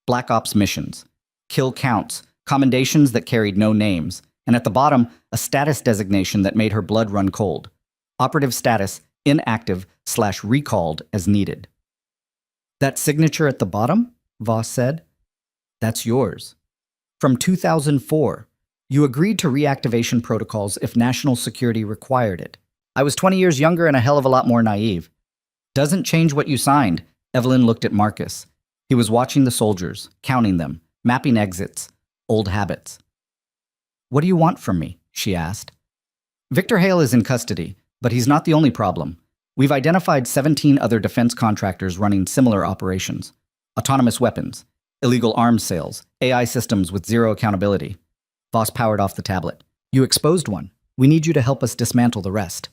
Black Ops missions. Kill counts. Commendations that carried no names. And at the bottom, a status designation that made her blood run cold. Operative status, inactive/recalled as needed. "That signature at the bottom?" Voss said. "That's yours. From 2004. You agreed to reactivation protocols if national security required it. I was 20 years younger and a hell of a lot more naive." "Doesn't change what you signed." Evelyn looked at Marcus. He was watching the soldiers, counting them, mapping exits, old habits. "What do you want from me?" she asked. "Victor Hale is in custody, but he's not the only problem. We've identified 17 other defense contractors running similar operations. Autonomous weapons, illegal arms sales, AI systems with zero accountability." Voss powered off the tablet. "You exposed one. We need you to help us dismantle the rest.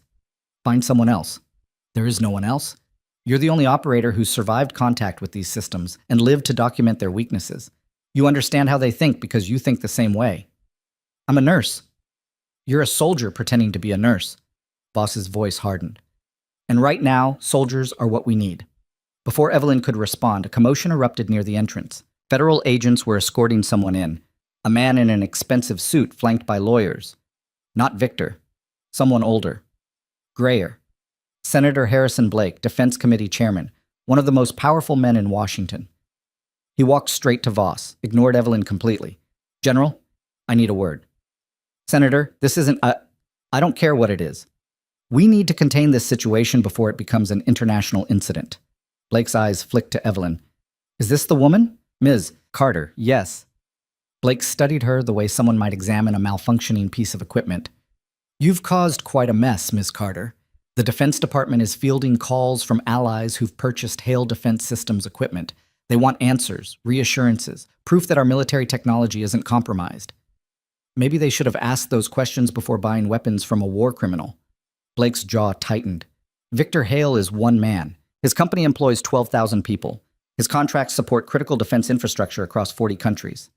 Find someone else." "There is no one else. You're the only operator who's survived contact with these systems and lived to document their weaknesses. You understand how they think because you think the same way." "I'm a nurse." "You're a soldier pretending to be a nurse." Voss's voice hardened. "And right now, soldiers are what we need." Before Evelyn could respond, a commotion erupted near the entrance. Federal agents were escorting someone in. A man in an expensive suit flanked by lawyers. Not Victor. Someone older. Grayer. Senator Harrison Blake, Defense Committee Chairman, one of the most powerful men in Washington. He walked straight to Voss, ignored Evelyn completely. "General, I need a word." "Senator, this isn't I don't care what it is." We need to contain this situation before it becomes an international incident. Blake's eyes flicked to Evelyn. Is this the woman? Ms. Carter, yes. Blake studied her the way someone might examine a malfunctioning piece of equipment. You've caused quite a mess, Ms. Carter. The Defense Department is fielding calls from allies who've purchased Hale Defense Systems equipment. They want answers, reassurances, proof that our military technology isn't compromised. Maybe they should have asked those questions before buying weapons from a war criminal. Blake's jaw tightened. Victor Hale is one man. His company employs 12,000 people. His contracts support critical defense infrastructure across 40 countries.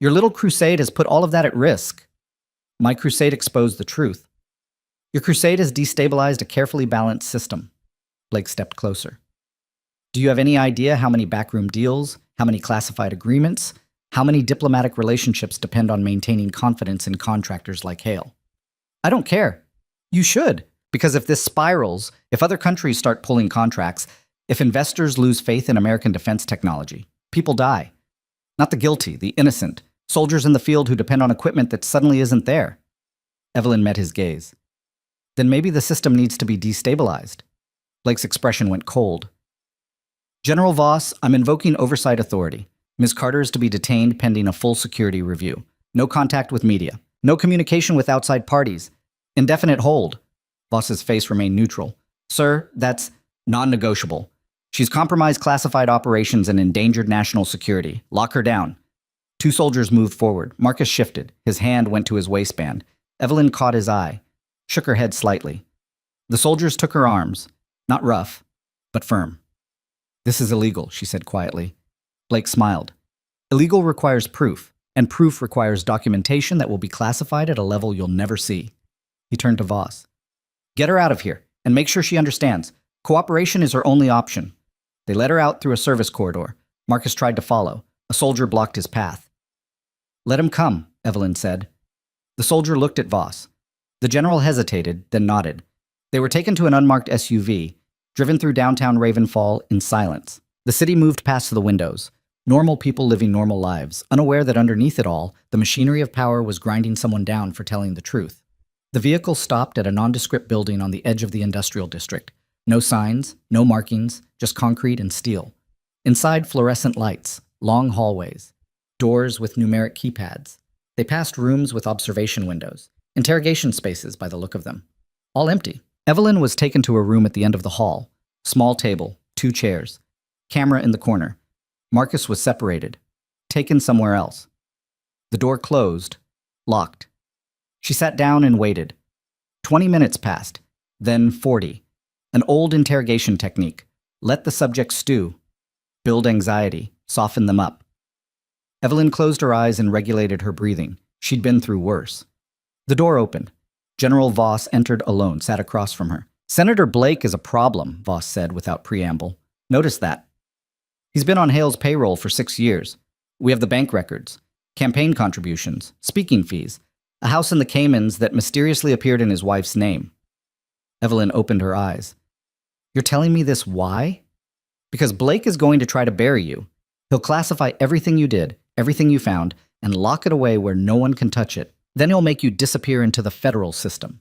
Your little crusade has put all of that at risk. My crusade exposed the truth. Your crusade has destabilized a carefully balanced system. Blake stepped closer. Do you have any idea how many backroom deals, how many classified agreements, how many diplomatic relationships depend on maintaining confidence in contractors like Hale? I don't care. You should, because if this spirals, if other countries start pulling contracts, if investors lose faith in American defense technology, people die. Not the guilty, the innocent, soldiers in the field who depend on equipment that suddenly isn't there. Evelyn met his gaze. Then maybe the system needs to be destabilized. Blake's expression went cold. General Voss, I'm invoking oversight authority. Ms. Carter is to be detained pending a full security review. No contact with media. No communication with outside parties. Indefinite hold. Voss's face remained neutral. Sir, that's non-negotiable. She's compromised classified operations and endangered national security. Lock her down. Two soldiers moved forward. Marcus shifted. His hand went to his waistband. Evelyn caught his eye, shook her head slightly. The soldiers took her arms, not rough, but firm. This is illegal, she said quietly. Blake smiled. Illegal requires proof, and proof requires documentation that will be classified at a level you'll never see. He turned to Voss. Get her out of here, and make sure she understands. Cooperation is her only option. They led her out through a service corridor. Marcus tried to follow. A soldier blocked his path. Let him come, Evelyn said. The soldier looked at Voss. The general hesitated, then nodded. They were taken to an unmarked SUV, driven through downtown Ravenfall in silence. The city moved past the windows. Normal people living normal lives, unaware that underneath it all, the machinery of power was grinding someone down for telling the truth. The vehicle stopped at a nondescript building on the edge of the industrial district. No signs, no markings, just concrete and steel. Inside, fluorescent lights, long hallways, doors with numeric keypads. They passed rooms with observation windows, interrogation spaces by the look of them. All empty. Evelyn was taken to a room at the end of the hall. Small table, 2 chairs. Camera in the corner. Marcus was separated, taken somewhere else. The door closed, locked. She sat down and waited. 20 minutes passed, then 40. An old interrogation technique. Let the subject stew. Build anxiety, soften them up. Evelyn closed her eyes and regulated her breathing. She'd been through worse. The door opened. General Voss entered alone, sat across from her. Senator Blake is a problem, Voss said without preamble. Notice that. He's been on Hale's payroll for 6 years. We have the bank records, campaign contributions, speaking fees, a house in the Caymans that mysteriously appeared in his wife's name. Evelyn opened her eyes. You're telling me this why? Because Blake is going to try to bury you. He'll classify everything you did, everything you found, and lock it away where no one can touch it. Then he'll make you disappear into the federal system.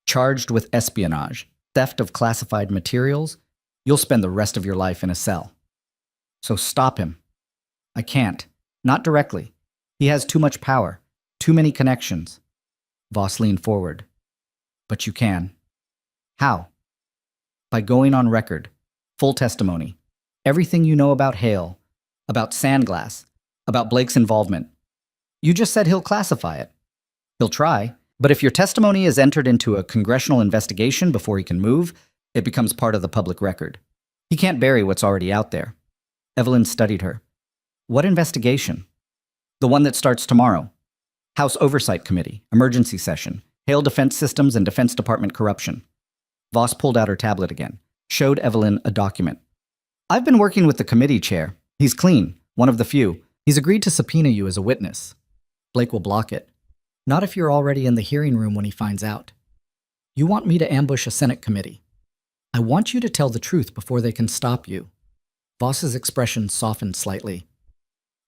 Charged with espionage, theft of classified materials, you'll spend the rest of your life in a cell. So stop him. I can't. Not directly. He has too much power, too many connections. Voss leaned forward. But you can. How? By going on record. Full testimony. Everything you know about Hale, about Sandglass, about Blake's involvement. You just said he'll classify it. He'll try, but if your testimony is entered into a congressional investigation before he can move, it becomes part of the public record. He can't bury what's already out there. Evelyn studied her. What investigation? The one that starts tomorrow. House Oversight Committee, emergency session, Hale Defense Systems and Defense Department corruption. Voss pulled out her tablet again, showed Evelyn a document. I've been working with the committee chair. He's clean, one of the few. He's agreed to subpoena you as a witness. Blake will block it. Not if you're already in the hearing room when he finds out. You want me to ambush a Senate committee. I want you to tell the truth before they can stop you. Voss's expression softened slightly.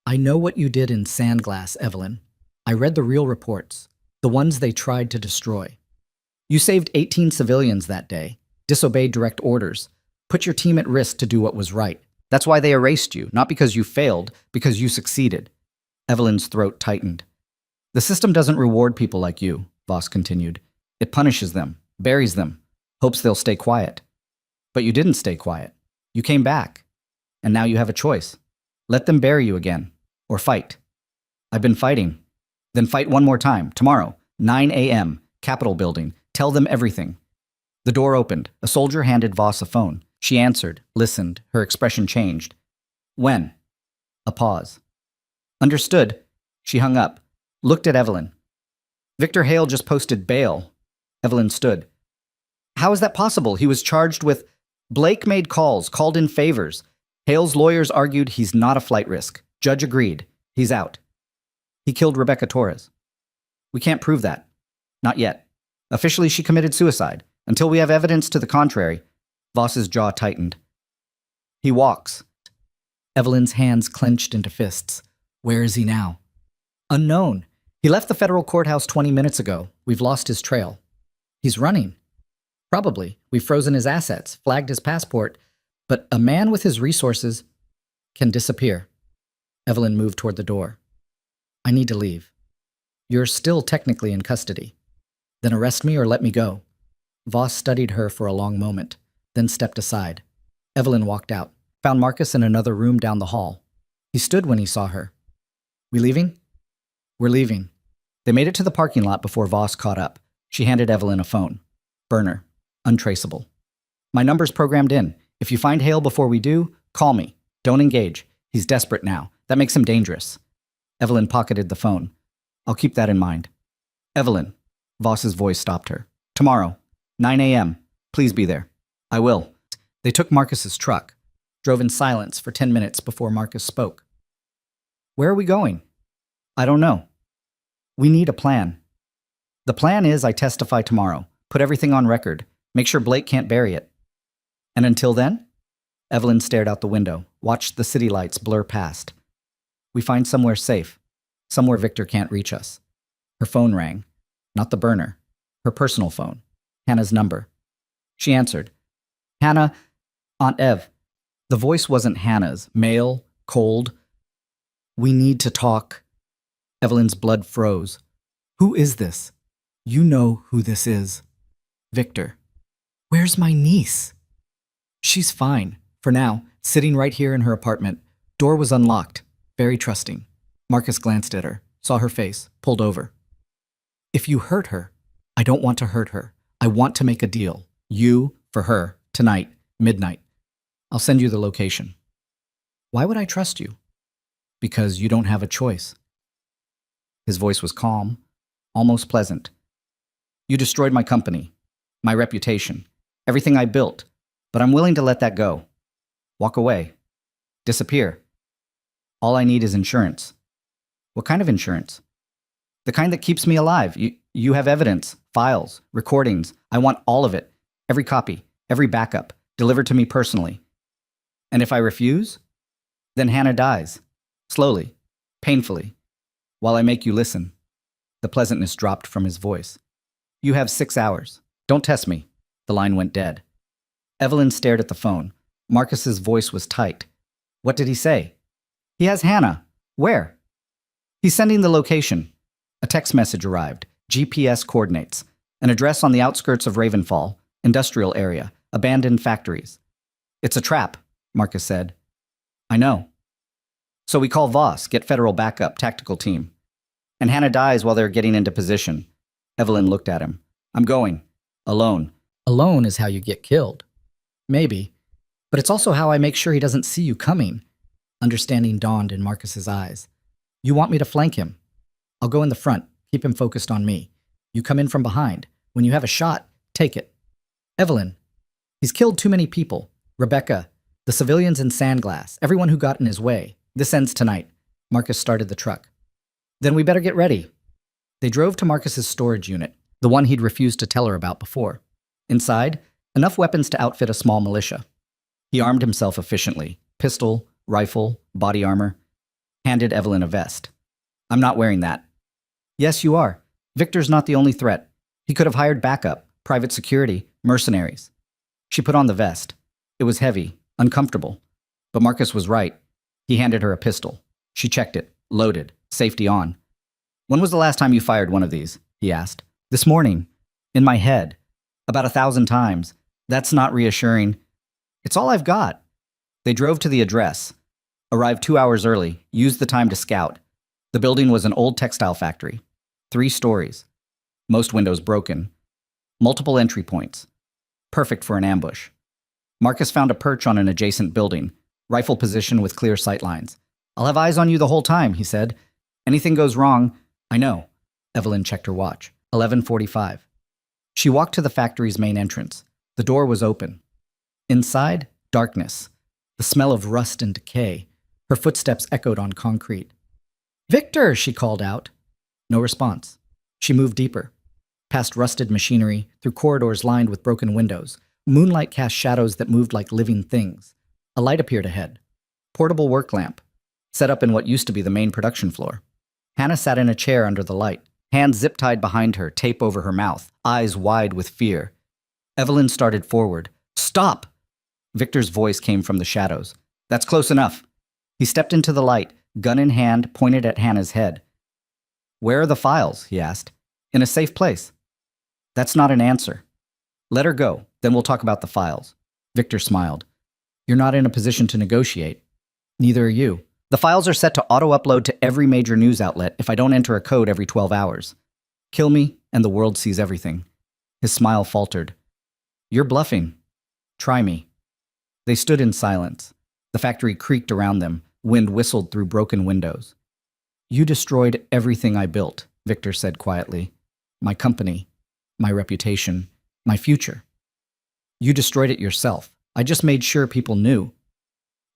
I know what you did in Sandglass, Evelyn. I read the real reports, the ones they tried to destroy. You saved 18 civilians that day, disobeyed direct orders, put your team at risk to do what was right. That's why they erased you, not because you failed, because you succeeded. Evelyn's throat tightened. The system doesn't reward people like you, Voss continued. It punishes them, buries them, hopes they'll stay quiet. But you didn't stay quiet. You came back. And now you have a choice. Let them bury you again, or fight. I've been fighting. Then fight one more time, tomorrow, 9 a.m., Capitol building. Tell them everything. The door opened. A soldier handed Voss a phone. She answered, listened. Her expression changed. When? A pause. Understood. She hung up, looked at Evelyn. Victor Hale just posted bail. Evelyn stood. How is that possible? He was charged with... Blake made calls, called in favors. Hale's lawyers argued he's not a flight risk. Judge agreed. He's out. He killed Rebecca Torres. We can't prove that. Not yet. Officially, she committed suicide. Until we have evidence to the contrary. Voss's jaw tightened. He walks. Evelyn's hands clenched into fists. Where is he now? Unknown. He left the federal courthouse 20 minutes ago. We've lost his trail. He's running. Probably. We've frozen his assets, flagged his passport. But a man with his resources can disappear. Evelyn moved toward the door. I need to leave. You're still technically in custody. Then arrest me or let me go. Voss studied her for a long moment, then stepped aside. Evelyn walked out, found Marcus in another room down the hall. He stood when he saw her. We leaving? We're leaving. They made it to the parking lot before Voss caught up. She handed Evelyn a phone. Burner. Untraceable. My number's programmed in. If you find Hale before we do, call me. Don't engage. He's desperate now. That makes him dangerous. Evelyn pocketed the phone. I'll keep that in mind. Evelyn. Voss's voice stopped her. Tomorrow, 9 a.m. Please be there. I will. They took Marcus's truck, drove in silence for 10 minutes before Marcus spoke. Where are we going? I don't know. We need a plan. The plan is I testify tomorrow, put everything on record, make sure Blake can't bury it. And until then? Evelyn stared out the window, watched the city lights blur past. We find somewhere safe, somewhere Victor can't reach us. Her phone rang. Not the burner. Her personal phone. Hannah's number. She answered. Hannah, Aunt Ev. The voice wasn't Hannah's. Male, cold. We need to talk. Evelyn's blood froze. Who is this? You know who this is. Victor. Where's my niece? She's fine. For now, sitting right here in her apartment. Door was unlocked. Very trusting. Marcus glanced at her, saw her face, pulled over. If you hurt her, I don't want to hurt her. I want to make a deal. You, for her, tonight, midnight. I'll send you the location. Why would I trust you? Because you don't have a choice. His voice was calm, almost pleasant. You destroyed my company, my reputation, everything I built, but I'm willing to let that go. Walk away. Disappear. All I need is insurance. What kind of insurance? The kind that keeps me alive. You have evidence, files, recordings. I want all of it. Every copy, every backup, delivered to me personally. And if I refuse, then Hannah dies. Slowly, painfully, while I make you listen. The pleasantness dropped from his voice. You have 6 hours. Don't test me. The line went dead. Evelyn stared at the phone. Marcus's voice was tight. What did he say? He has Hannah. Where? He's sending the location. A text message arrived. GPS coordinates. An address on the outskirts of Ravenfall. Industrial area. Abandoned factories. It's a trap, Marcus said. I know. So we call Voss, get federal backup, tactical team. And Hannah dies while they're getting into position. Evelyn looked at him. I'm going. Alone. Alone is how you get killed. Maybe. But it's also how I make sure he doesn't see you coming. Understanding dawned in Marcus's eyes. You want me to flank him? I'll go in the front. Keep him focused on me. You come in from behind. When you have a shot, take it. Evelyn. He's killed too many people. Rebecca. The civilians in Sandglass. Everyone who got in his way. This ends tonight. Marcus started the truck. Then we better get ready. They drove to Marcus's storage unit, the one he'd refused to tell her about before. Inside, enough weapons to outfit a small militia. He armed himself efficiently. Pistol, rifle, body armor. Handed Evelyn a vest. I'm not wearing that. Yes, you are. Victor's not the only threat. He could have hired backup. Private security, mercenaries. She put on the vest. It was heavy, uncomfortable. But Marcus was right. He handed her a pistol. She checked it, loaded, safety on. When was the last time you fired one of these? He asked. This morning. In my head. About 1,000 times. That's not reassuring. It's all I've got. They drove to the address. Arrived 2 hours early, used the time to scout. The building was an old textile factory. 3 stories. Most windows broken. Multiple entry points. Perfect for an ambush. Marcus found a perch on an adjacent building, rifle position with clear sightlines. I'll have eyes on you the whole time, he said. Anything goes wrong, I know. Evelyn checked her watch. 11:45. She walked to the factory's main entrance. The door was open. Inside, darkness. The smell of rust and decay. Her footsteps echoed on concrete. Victor, she called out. No response. She moved deeper. Past rusted machinery, through corridors lined with broken windows. Moonlight cast shadows that moved like living things. A light appeared ahead. Portable work lamp. Set up in what used to be the main production floor. Hannah sat in a chair under the light. Hands zip-tied behind her, tape over her mouth, eyes wide with fear. Evelyn started forward. Stop! Victor's voice came from the shadows. That's close enough. He stepped into the light, gun in hand, pointed at Hannah's head. Where are the files? He asked. In a safe place. That's not an answer. Let her go, then we'll talk about the files. Victor smiled. You're not in a position to negotiate. Neither are you. The files are set to auto-upload to every major news outlet if I don't enter a code every 12 hours. Kill me, and the world sees everything. His smile faltered. You're bluffing. Try me. They stood in silence. The factory creaked around them. Wind whistled through broken windows. You destroyed everything I built, Victor said quietly. My company, my reputation, my future. You destroyed it yourself. I just made sure people knew.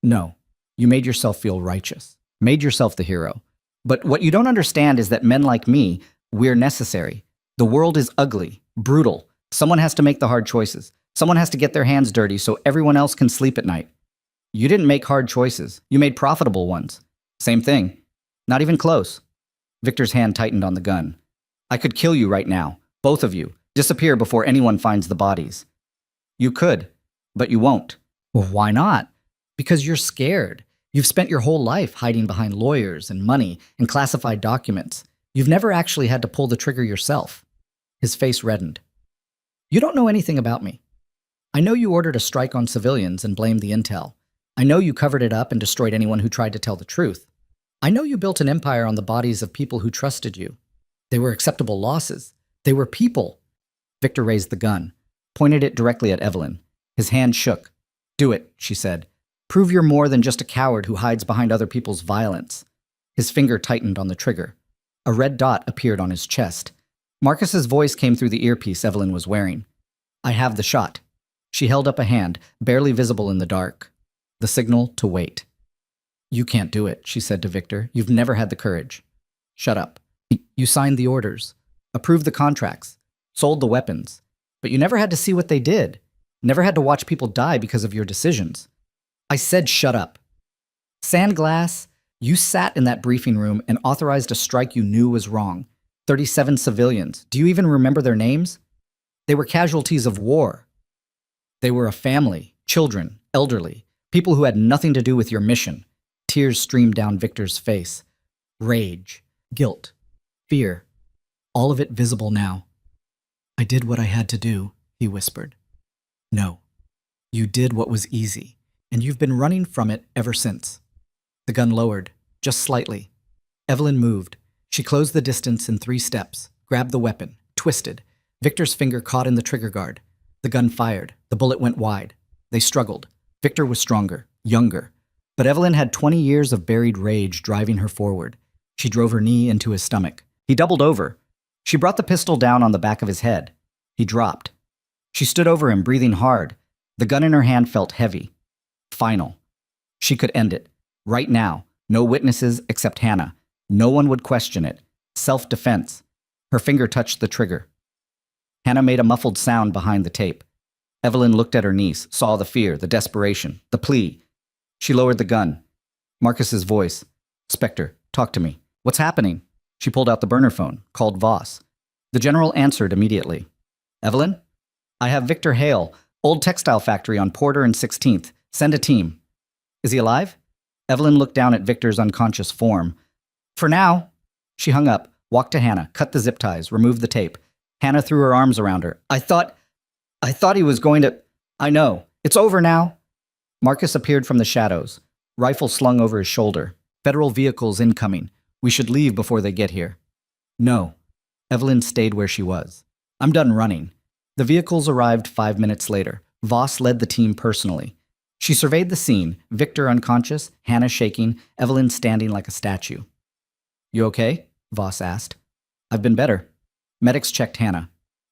No, you made yourself feel righteous. Made yourself the hero. But what you don't understand is that men like me, we're necessary. The world is ugly, brutal. Someone has to make the hard choices. Someone has to get their hands dirty so everyone else can sleep at night. You didn't make hard choices. You made profitable ones. Same thing. Not even close. Victor's hand tightened on the gun. I could kill you right now. Both of you. Disappear before anyone finds the bodies. You could, but you won't. Well, why not? Because you're scared. You've spent your whole life hiding behind lawyers and money and classified documents. You've never actually had to pull the trigger yourself. His face reddened. You don't know anything about me. I know you ordered a strike on civilians and blamed the intel. I know you covered it up and destroyed anyone who tried to tell the truth. I know you built an empire on the bodies of people who trusted you. They were acceptable losses. They were people. Victor raised the gun, pointed it directly at Evelyn. His hand shook. Do it, she said. Prove you're more than just a coward who hides behind other people's violence. His finger tightened on the trigger. A red dot appeared on his chest. Marcus's voice came through the earpiece Evelyn was wearing. I have the shot. She held up a hand, barely visible in the dark. The signal to wait. You can't do it, she said to Victor. You've never had the courage. Shut up. You signed the orders, approved the contracts, sold the weapons, but you never had to see what they did. Never had to watch people die because of your decisions. I said shut up. Sandglass, you sat in that briefing room and authorized a strike you knew was wrong. 37 civilians. Do you even remember their names? They were casualties of war. They were a family, children, elderly, people who had nothing to do with your mission. Tears streamed down Victor's face. Rage, guilt, fear, all of it visible now. I did what I had to do, he whispered. No, you did what was easy, and you've been running from it ever since. The gun lowered, just slightly. Evelyn moved. She closed the distance in 3 steps, grabbed the weapon, twisted. Victor's finger caught in the trigger guard. The gun fired. The bullet went wide. They struggled. Victor was stronger, younger. But Evelyn had 20 years of buried rage driving her forward. She drove her knee into his stomach. He doubled over. She brought the pistol down on the back of his head. He dropped. She stood over him, breathing hard. The gun in her hand felt heavy. Final. She could end it. Right now. No witnesses except Hannah. No one would question it. Self-defense. Her finger touched the trigger. Hannah made a muffled sound behind the tape. Evelyn looked at her niece, saw the fear, the desperation, the plea. She lowered the gun. Marcus's voice. Spectre, talk to me. What's happening? She pulled out the burner phone, called Voss. The general answered immediately. Evelyn? I have Victor Hale, old textile factory on Porter and 16th. Send a team. Is he alive? Evelyn looked down at Victor's unconscious form. For now. She hung up, walked to Hannah, cut the zip ties, removed the tape. Hannah threw her arms around her. I thought he was going to... I know. It's over now. Marcus appeared from the shadows, rifle slung over his shoulder. Federal vehicles incoming. We should leave before they get here. No. Evelyn stayed where she was. I'm done running. The vehicles arrived 5 minutes later. Voss led the team personally. She surveyed the scene, Victor unconscious, Hannah shaking, Evelyn standing like a statue. You okay? Voss asked. I've been better. Medics checked Hannah.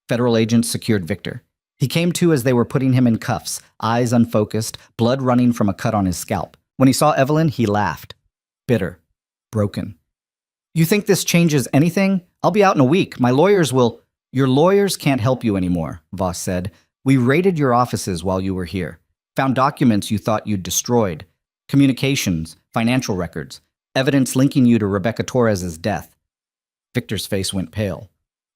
Federal agents secured Victor. He came to as they were putting him in cuffs, eyes unfocused, blood running from a cut on his scalp. When he saw Evelyn, he laughed. Bitter. Broken. You think this changes anything? I'll be out in a week. My lawyers will... Your lawyers can't help you anymore, Voss said. We raided your offices while you were here. Found documents you thought you'd destroyed. Communications, financial records, evidence linking you to Rebecca Torres's death. Victor's face went pale.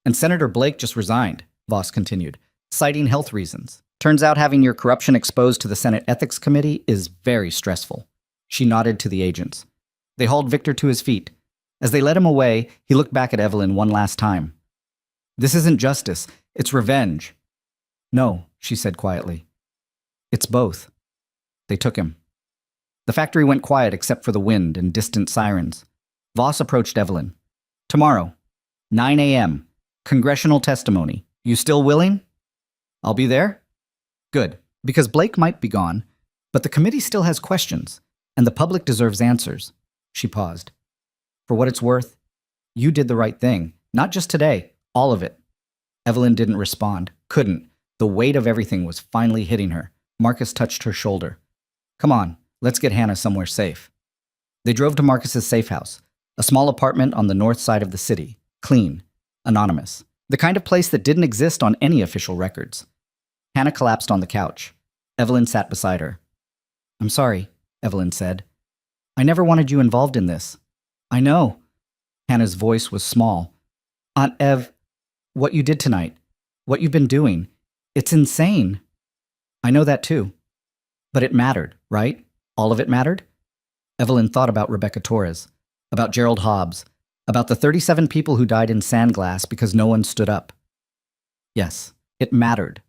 And Senator Blake just resigned, Voss continued, citing health reasons. Turns out having your corruption exposed to the Senate Ethics Committee is very stressful. She nodded to the agents. They hauled Victor to his feet. As they led him away, he looked back at Evelyn one last time. This isn't justice, it's revenge. No, she said quietly. It's both. They took him. The factory went quiet except for the wind and distant sirens. Voss approached Evelyn. Tomorrow, 9 a.m., congressional testimony. You still willing? I'll be there? Good, because Blake might be gone, but the committee still has questions, and the public deserves answers. She paused. For what it's worth, you did the right thing. Not just today, all of it. Evelyn didn't respond. Couldn't. The weight of everything was finally hitting her. Marcus touched her shoulder. Come on, let's get Hannah somewhere safe. They drove to Marcus's safe house, a small apartment on the north side of the city. Clean. Anonymous. The kind of place that didn't exist on any official records. Hannah collapsed on the couch. Evelyn sat beside her. I'm sorry, Evelyn said. I never wanted you involved in this. I know. Hannah's voice was small. Aunt Ev, what you did tonight, what you've been doing, it's insane. I know that too. But it mattered, right? All of it mattered? Evelyn thought about Rebecca Torres, about Gerald Hobbs, about the 37 people who died in Sandglass because no one stood up. Yes, it mattered.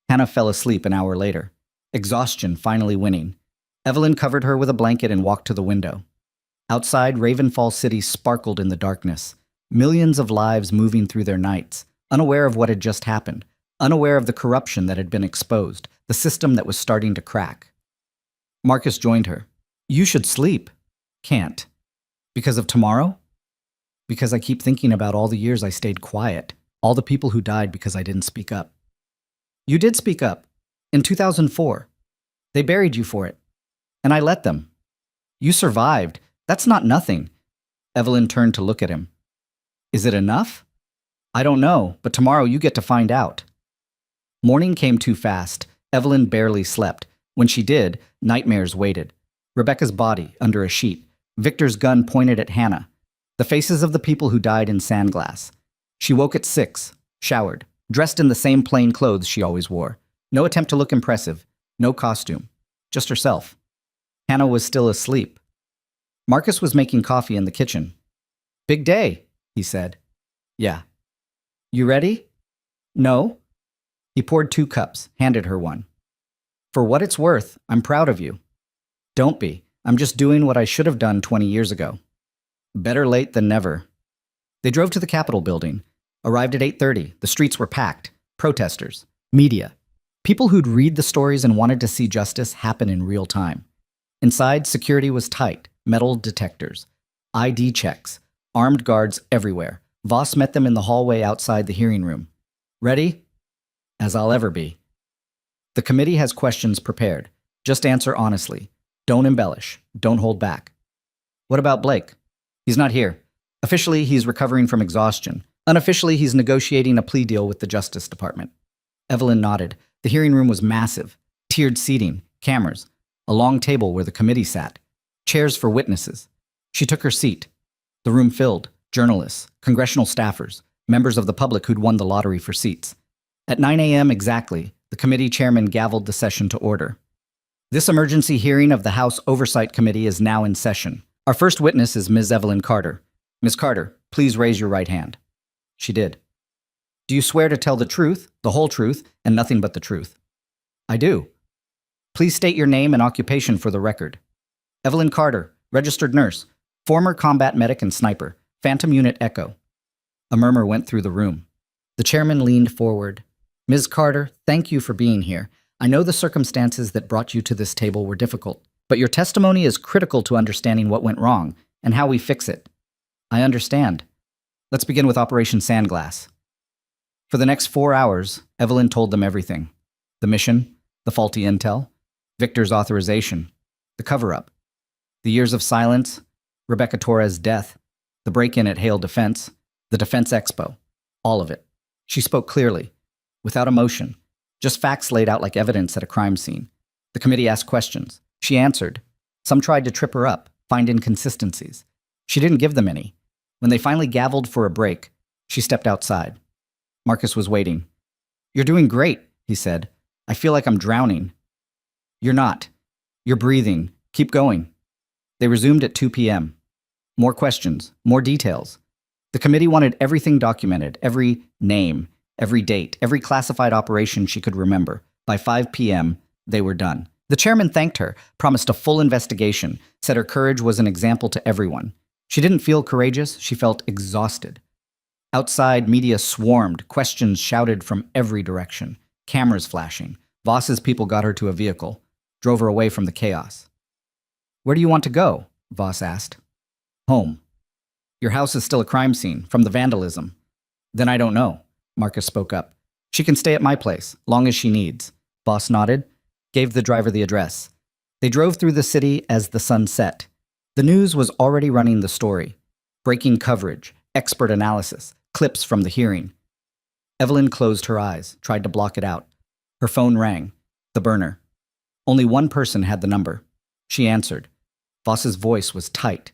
Hannah fell asleep an hour later, exhaustion finally winning. Evelyn covered her with a blanket and walked to the window. Outside, Ravenfall City sparkled in the darkness, millions of lives moving through their nights, unaware of what had just happened, unaware of the corruption that had been exposed, the system that was starting to crack. Marcus joined her. You should sleep. Can't. Because of tomorrow? Because I keep thinking about all the years I stayed quiet, all the people who died because I didn't speak up. You did speak up. In 2004. They buried you for it. And I let them. You survived. That's not nothing. Evelyn turned to look at him. Is it enough? I don't know, but tomorrow you get to find out. Morning came too fast. Evelyn barely slept. When she did, nightmares waited. Rebecca's body under a sheet. Victor's gun pointed at Hannah. The faces of the people who died in Sandglass. She woke at 6, showered, dressed in the same plain clothes she always wore. No attempt to look impressive. No costume. Just herself. Hannah was still asleep. Marcus was making coffee in the kitchen. Big day, he said. Yeah. You ready? No. He poured 2 cups, handed her one. For what it's worth, I'm proud of you. Don't be. I'm just doing what I should have done 20 years ago. Better late than never. They drove to the Capitol building. Arrived at 8:30. The streets were packed. Protesters. Media. People who'd read the stories and wanted to see justice happen in real time. Inside, security was tight. Metal detectors. ID checks. Armed guards everywhere. Voss met them in the hallway outside the hearing room. Ready? As I'll ever be. The committee has questions prepared. Just answer honestly. Don't embellish. Don't hold back. What about Blake? He's not here. Officially, he's recovering from exhaustion. Unofficially, he's negotiating a plea deal with the Justice Department. Evelyn nodded. The hearing room was massive. Tiered seating, cameras, a long table where the committee sat, chairs for witnesses. She took her seat. The room filled. Journalists, congressional staffers, members of the public who'd won the lottery for seats. At 9 a.m. exactly, the committee chairman gavelled the session to order. This emergency hearing of the House Oversight Committee is now in session. Our first witness is Ms. Evelyn Carter. Ms. Carter, please raise your right hand. She did. Do you swear to tell the truth, the whole truth, and nothing but the truth? I do. Please state your name and occupation for the record. Evelyn Carter, registered nurse, former combat medic and sniper, Phantom Unit Echo. A murmur went through the room. The chairman leaned forward. Ms. Carter, thank you for being here. I know the circumstances that brought you to this table were difficult, but your testimony is critical to understanding what went wrong and how we fix it. I understand. Let's begin with Operation Sandglass. For the next 4 hours, Evelyn told them everything. The mission, the faulty intel, Victor's authorization, the cover-up, the years of silence, Rebecca Torres' death, the break-in at Hale Defense, the Defense Expo, all of it. She spoke clearly, without emotion, just facts laid out like evidence at a crime scene. The committee asked questions. She answered. Some tried to trip her up, find inconsistencies. She didn't give them any. When they finally gavelled for a break, she stepped outside. Marcus was waiting. You're doing great, he said. I feel like I'm drowning. You're not. You're breathing. Keep going. They resumed at 2 p.m. More questions, more details. The committee wanted everything documented, every name, every date, every classified operation she could remember. By 5 p.m., they were done. The chairman thanked her, promised a full investigation, said her courage was an example to everyone. She didn't feel courageous, she felt exhausted. Outside, media swarmed, questions shouted from every direction, cameras flashing. Voss's people got her to a vehicle, drove her away from the chaos. Where do you want to go? Voss asked. Home. Your house is still a crime scene, from the vandalism. Then I don't know, Marcus spoke up. She can stay at my place, long as she needs. Voss nodded, gave the driver the address. They drove through the city as the sun set. The news was already running the story. Breaking coverage, expert analysis, clips from the hearing. Evelyn closed her eyes, tried to block it out. Her phone rang. The burner. Only one person had the number. She answered. Voss's voice was tight.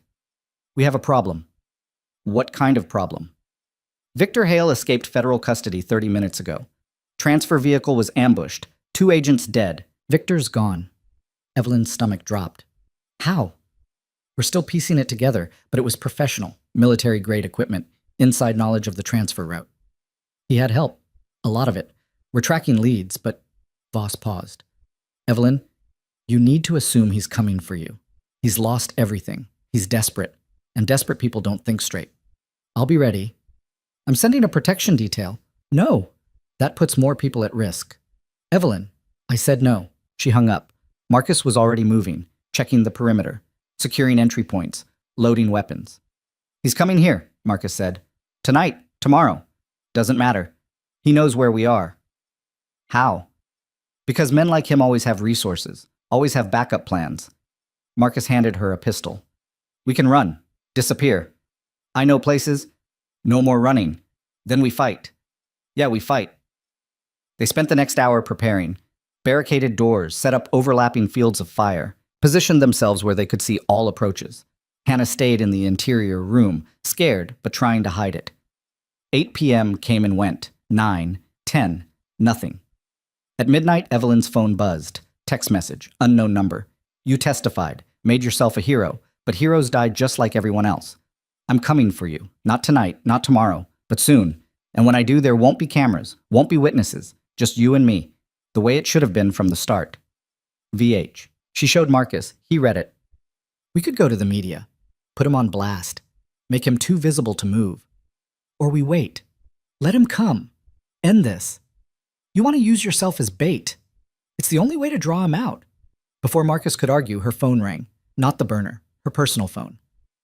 We have a problem. What kind of problem? Victor Hale escaped federal custody 30 minutes ago. Transfer vehicle was ambushed. 2 agents dead. Victor's gone. Evelyn's stomach dropped. How? We're still piecing it together, but it was professional, military-grade equipment, inside knowledge of the transfer route. He had help. A lot of it. We're tracking leads, but... Voss paused. Evelyn, you need to assume he's coming for you. He's lost everything. He's desperate. And desperate people don't think straight. I'll be ready. I'm sending a protection detail. No. That puts more people at risk. Evelyn, I said no. She hung up. Marcus was already moving, checking the perimeter, securing entry points, loading weapons. He's coming here, Marcus said. Tonight, tomorrow. Doesn't matter. He knows where we are. How? Because men like him always have resources, always have backup plans. Marcus handed her a pistol. We can run, disappear. I know places. No more running. Then we fight. Yeah, we fight. They spent the next hour preparing. Barricaded doors, set up overlapping fields of fire, positioned themselves where they could see all approaches. Hannah stayed in the interior room, scared but trying to hide it. 8 p.m. came and went. 9, 10, nothing. At midnight, Evelyn's phone buzzed. Text message, unknown number. You testified, made yourself a hero, but heroes died just like everyone else. I'm coming for you. Not tonight, not tomorrow, but soon. And when I do, there won't be cameras, won't be witnesses, just you and me, the way it should have been from the start. VH. She showed Marcus. He read it. We could go to the media, put him on blast, make him too visible to move. Or we wait. Let him come. End this. You want to use yourself as bait. It's the only way to draw him out. Before Marcus could argue, her phone rang. Not the burner, her personal phone.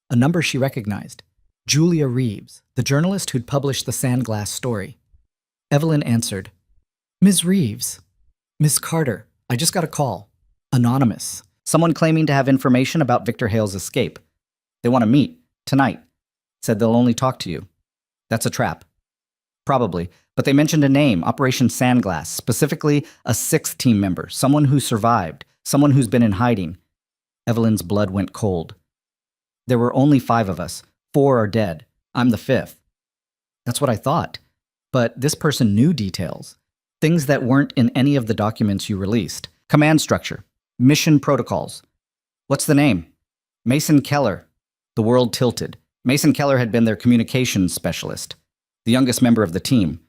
A number she recognized. Julia Reeves, the journalist who'd published the Sandglass story. Evelyn answered. Ms. Reeves. Ms. Carter, I just got a call. Anonymous. Someone claiming to have information about Victor Hale's escape. They want to meet. Tonight. Said they'll only talk to you. That's a trap. Probably. But they mentioned a name, Operation Sandglass, specifically a 6th team member, someone who survived, someone who's been in hiding. Evelyn's blood went cold. There were only 5 of us. 4 are dead. I'm the 5th. That's what I thought. But this person knew details. Things that weren't in any of the documents you released. Command structure. Mission protocols. What's the name? Mason Keller. The world tilted. Mason Keller had been their communications specialist, the youngest member of the team,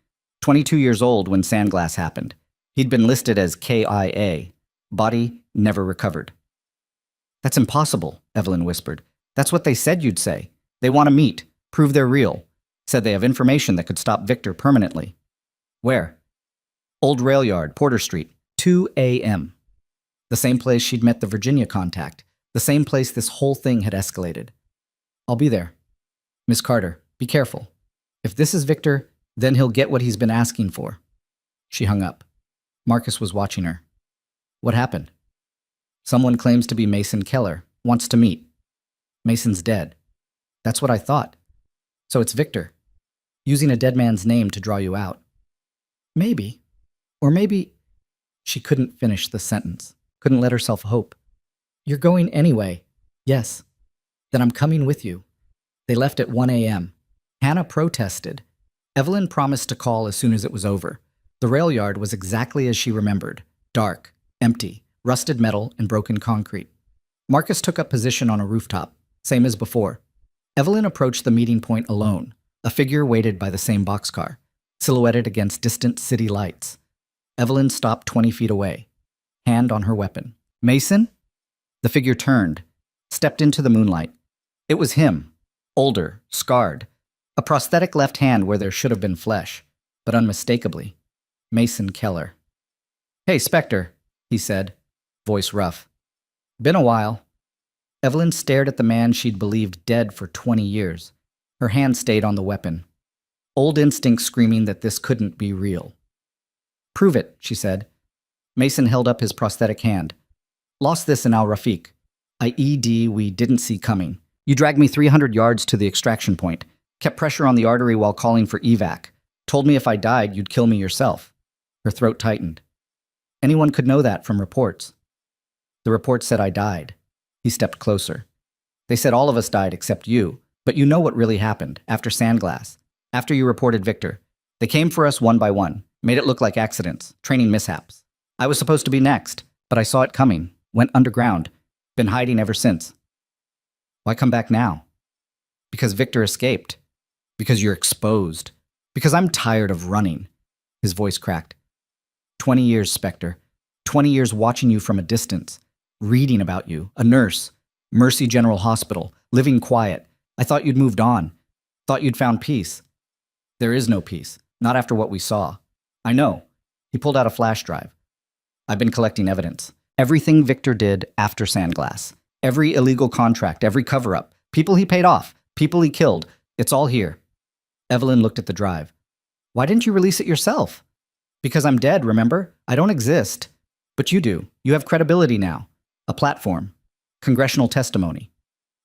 22 years old when Sandglass happened. He'd been listed as KIA. Body never recovered. That's impossible, Evelyn whispered. That's what they said you'd say. They want to meet, prove they're real. Said they have information that could stop Victor permanently. Where? Old Rail Yard, Porter Street, 2 a.m. The same place she'd met the Virginia contact. The same place this whole thing had escalated. I'll be there. Miss Carter, be careful. If this is Victor, then he'll get what he's been asking for. She hung up. Marcus was watching her. What happened? Someone claims to be Mason Keller, wants to meet. Mason's dead. That's what I thought. So it's Victor, using a dead man's name to draw you out. Maybe. Or maybe... She couldn't finish the sentence, couldn't let herself hope. You're going anyway. Yes. Then I'm coming with you. They left at 1 a.m. Hannah protested. Evelyn promised to call as soon as it was over. The rail yard was exactly as she remembered. Dark, empty, rusted metal and broken concrete. Marcus took up position on a rooftop, same as before. Evelyn approached the meeting point alone. A figure waited by the same boxcar, silhouetted against distant city lights. Evelyn stopped 20 feet away, hand on her weapon. Mason? The figure turned, stepped into the moonlight. It was him, older, scarred, a prosthetic left hand where there should have been flesh, but unmistakably, Mason Keller. Hey, Spectre, he said, voice rough. Been a while. Evelyn stared at the man she'd believed dead for 20 years. Her hand stayed on the weapon. Old instinct screaming that this couldn't be real. Prove it, she said. Mason held up his prosthetic hand. Lost this in Al Rafiq. IED we didn't see coming. You dragged me 300 yards to the extraction point. Kept pressure on the artery while calling for evac. Told me if I died, you'd kill me yourself. Her throat tightened. Anyone could know that from reports. The report said I died. He stepped closer. They said all of us died except you, but you know what really happened after Sandglass, after you reported Victor. They came for us one by one, made it look like accidents, training mishaps. I was supposed to be next, but I saw it coming, went underground, been hiding ever since. Why come back now? Because Victor escaped. Because you're exposed. Because I'm tired of running. His voice cracked. 20 years, Spectre. 20 years watching you from a distance. Reading about you. A nurse. Mercy General Hospital. Living quiet. I thought you'd moved on. Thought you'd found peace. There is no peace. Not after what we saw. I know. He pulled out a flash drive. I've been collecting evidence. Everything Victor did after Sandglass. Every illegal contract, every cover-up. People he paid off. People he killed. It's all here. Evelyn looked at the drive. Why didn't you release it yourself? Because I'm dead, remember? I don't exist. But you do. You have credibility now. A platform. Congressional testimony.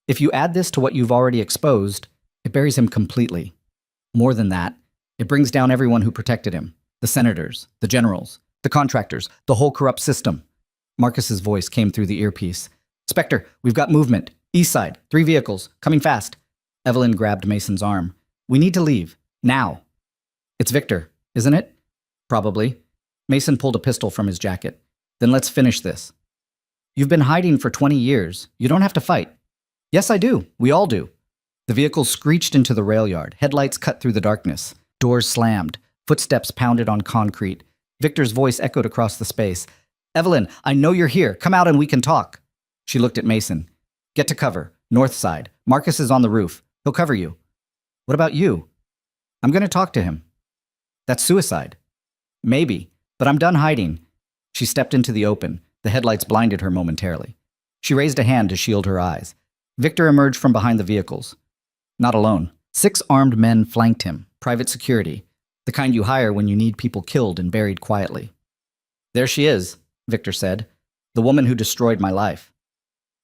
If you add this to what you've already exposed, it buries him completely. More than that, it brings down everyone who protected him. The senators, the generals, the contractors, the whole corrupt system. Marcus's voice came through the earpiece. Spectre, we've got movement. East side, 3 vehicles, coming fast. Evelyn grabbed Mason's arm. We need to leave. Now. It's Victor, isn't it? Probably. Mason pulled a pistol from his jacket. Then let's finish this. You've been hiding for 20 years. You don't have to fight. Yes, I do. We all do. The vehicle screeched into the rail yard. Headlights cut through the darkness. Doors slammed. Footsteps pounded on concrete. Victor's voice echoed across the space. Evelyn, I know you're here. Come out and we can talk. She looked at Mason. Get to cover. North side. Marcus is on the roof. He'll cover you. What about you? I'm going to talk to him. That's suicide. Maybe, but I'm done hiding. She stepped into the open. The headlights blinded her momentarily. She raised a hand to shield her eyes. Victor emerged from behind the vehicles. Not alone. 6 armed men flanked him. Private security. The kind you hire when you need people killed and buried quietly. There she is, Victor said. The woman who destroyed my life.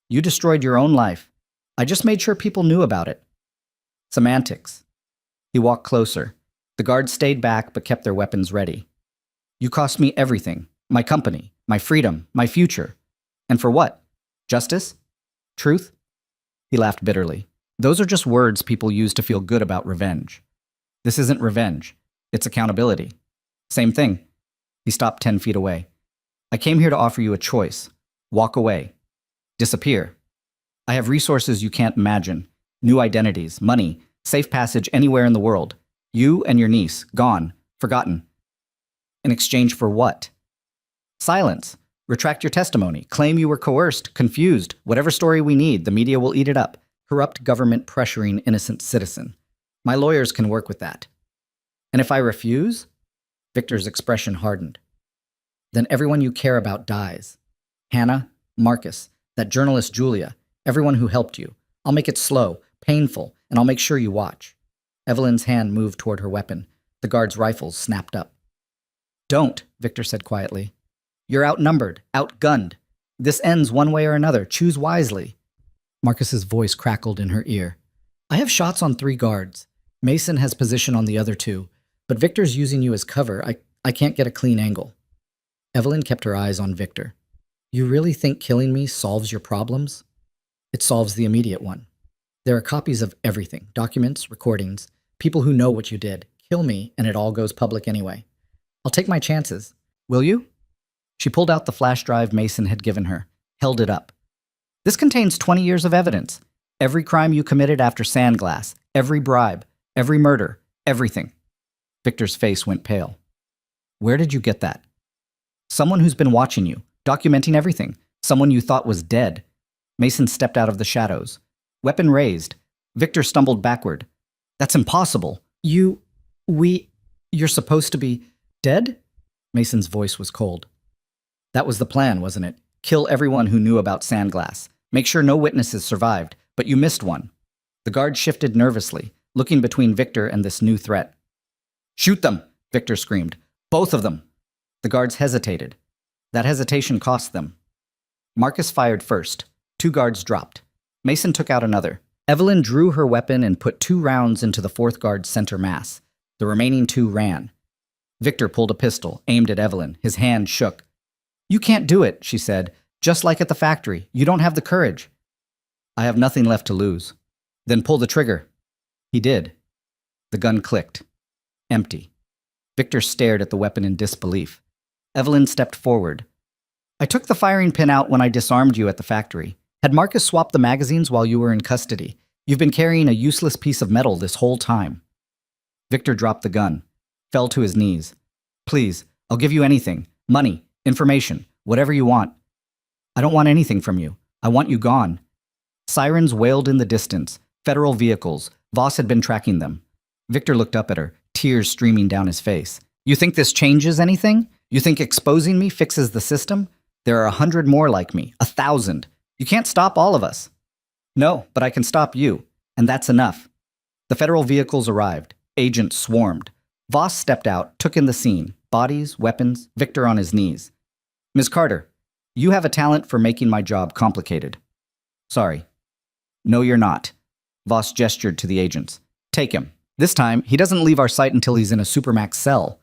You destroyed your own life. I just made sure people knew about it. Semantics. He walked closer. The guards stayed back but kept their weapons ready. You cost me everything. My company, my freedom, my future. And for what? Justice? Truth? He laughed bitterly. Those are just words people use to feel good about revenge. This isn't revenge. It's accountability. Same thing. He stopped 10 feet away. I came here to offer you a choice. Walk away. Disappear. I have resources you can't imagine. New identities, money, safe passage anywhere in the world. You and your niece, gone, forgotten. In exchange for what? Silence. Retract your testimony. Claim you were coerced, confused. Whatever story we need, the media will eat it up. Corrupt government pressuring innocent citizen. My lawyers can work with that. And if I refuse? Victor's expression hardened. Then everyone you care about dies. Hannah, Marcus, that journalist Julia, everyone who helped you. I'll make it slow, painful, and I'll make sure you watch. Evelyn's hand moved toward her weapon. The guards' rifles snapped up. Don't, Victor said quietly. You're outnumbered, outgunned. This ends one way or another. Choose wisely. Marcus's voice crackled in her ear. I have shots on 3 guards. Mason has position on the other 2. But Victor's using you as cover. I can't get a clean angle. Evelyn kept her eyes on Victor. You really think killing me solves your problems? It solves the immediate one. There are copies of everything, documents, recordings, people who know what you did. Kill me, and it all goes public anyway. I'll take my chances. Will you? She pulled out the flash drive Mason had given her, held it up. This contains 20 years of evidence. Every crime you committed after Sandglass, every bribe, every murder, everything. Victor's face went pale. Where did you get that? Someone who's been watching you, documenting everything. Someone you thought was dead. Mason stepped out of the shadows. Weapon raised. Victor stumbled backward. That's impossible. You're supposed to be dead? Mason's voice was cold. That was the plan, wasn't it? Kill everyone who knew about Sandglass. Make sure no witnesses survived, but you missed one. The guard shifted nervously, looking between Victor and this new threat. Shoot them, Victor screamed. Both of them. The guards hesitated. That hesitation cost them. Marcus fired first. 2 guards dropped. Mason took out another. Evelyn drew her weapon and put 2 rounds into the 4th guard's center mass. The remaining 2 ran. Victor pulled a pistol, aimed at Evelyn. His hand shook. You can't do it, she said. Just like at the factory. You don't have the courage. I have nothing left to lose. Then pull the trigger. He did. The gun clicked. Empty. Victor stared at the weapon in disbelief. Evelyn stepped forward. I took the firing pin out when I disarmed you at the factory. Had Marcus swapped the magazines while you were in custody? You've been carrying a useless piece of metal this whole time. Victor dropped the gun, fell to his knees. Please, I'll give you anything. Money, information, whatever you want. I don't want anything from you. I want you gone. Sirens wailed in the distance. Federal vehicles. Voss had been tracking them. Victor looked up at her, tears streaming down his face. You think this changes anything? You think exposing me fixes the system? There are 100 more like me, 1,000. You can't stop all of us. No, but I can stop you, and that's enough. The federal vehicles arrived. Agents swarmed. Voss stepped out, took in the scene. Bodies, weapons, Victor on his knees. Ms. Carter, you have a talent for making my job complicated. Sorry. No, you're not. Voss gestured to the agents. Take him. This time, he doesn't leave our sight until he's in a supermax cell.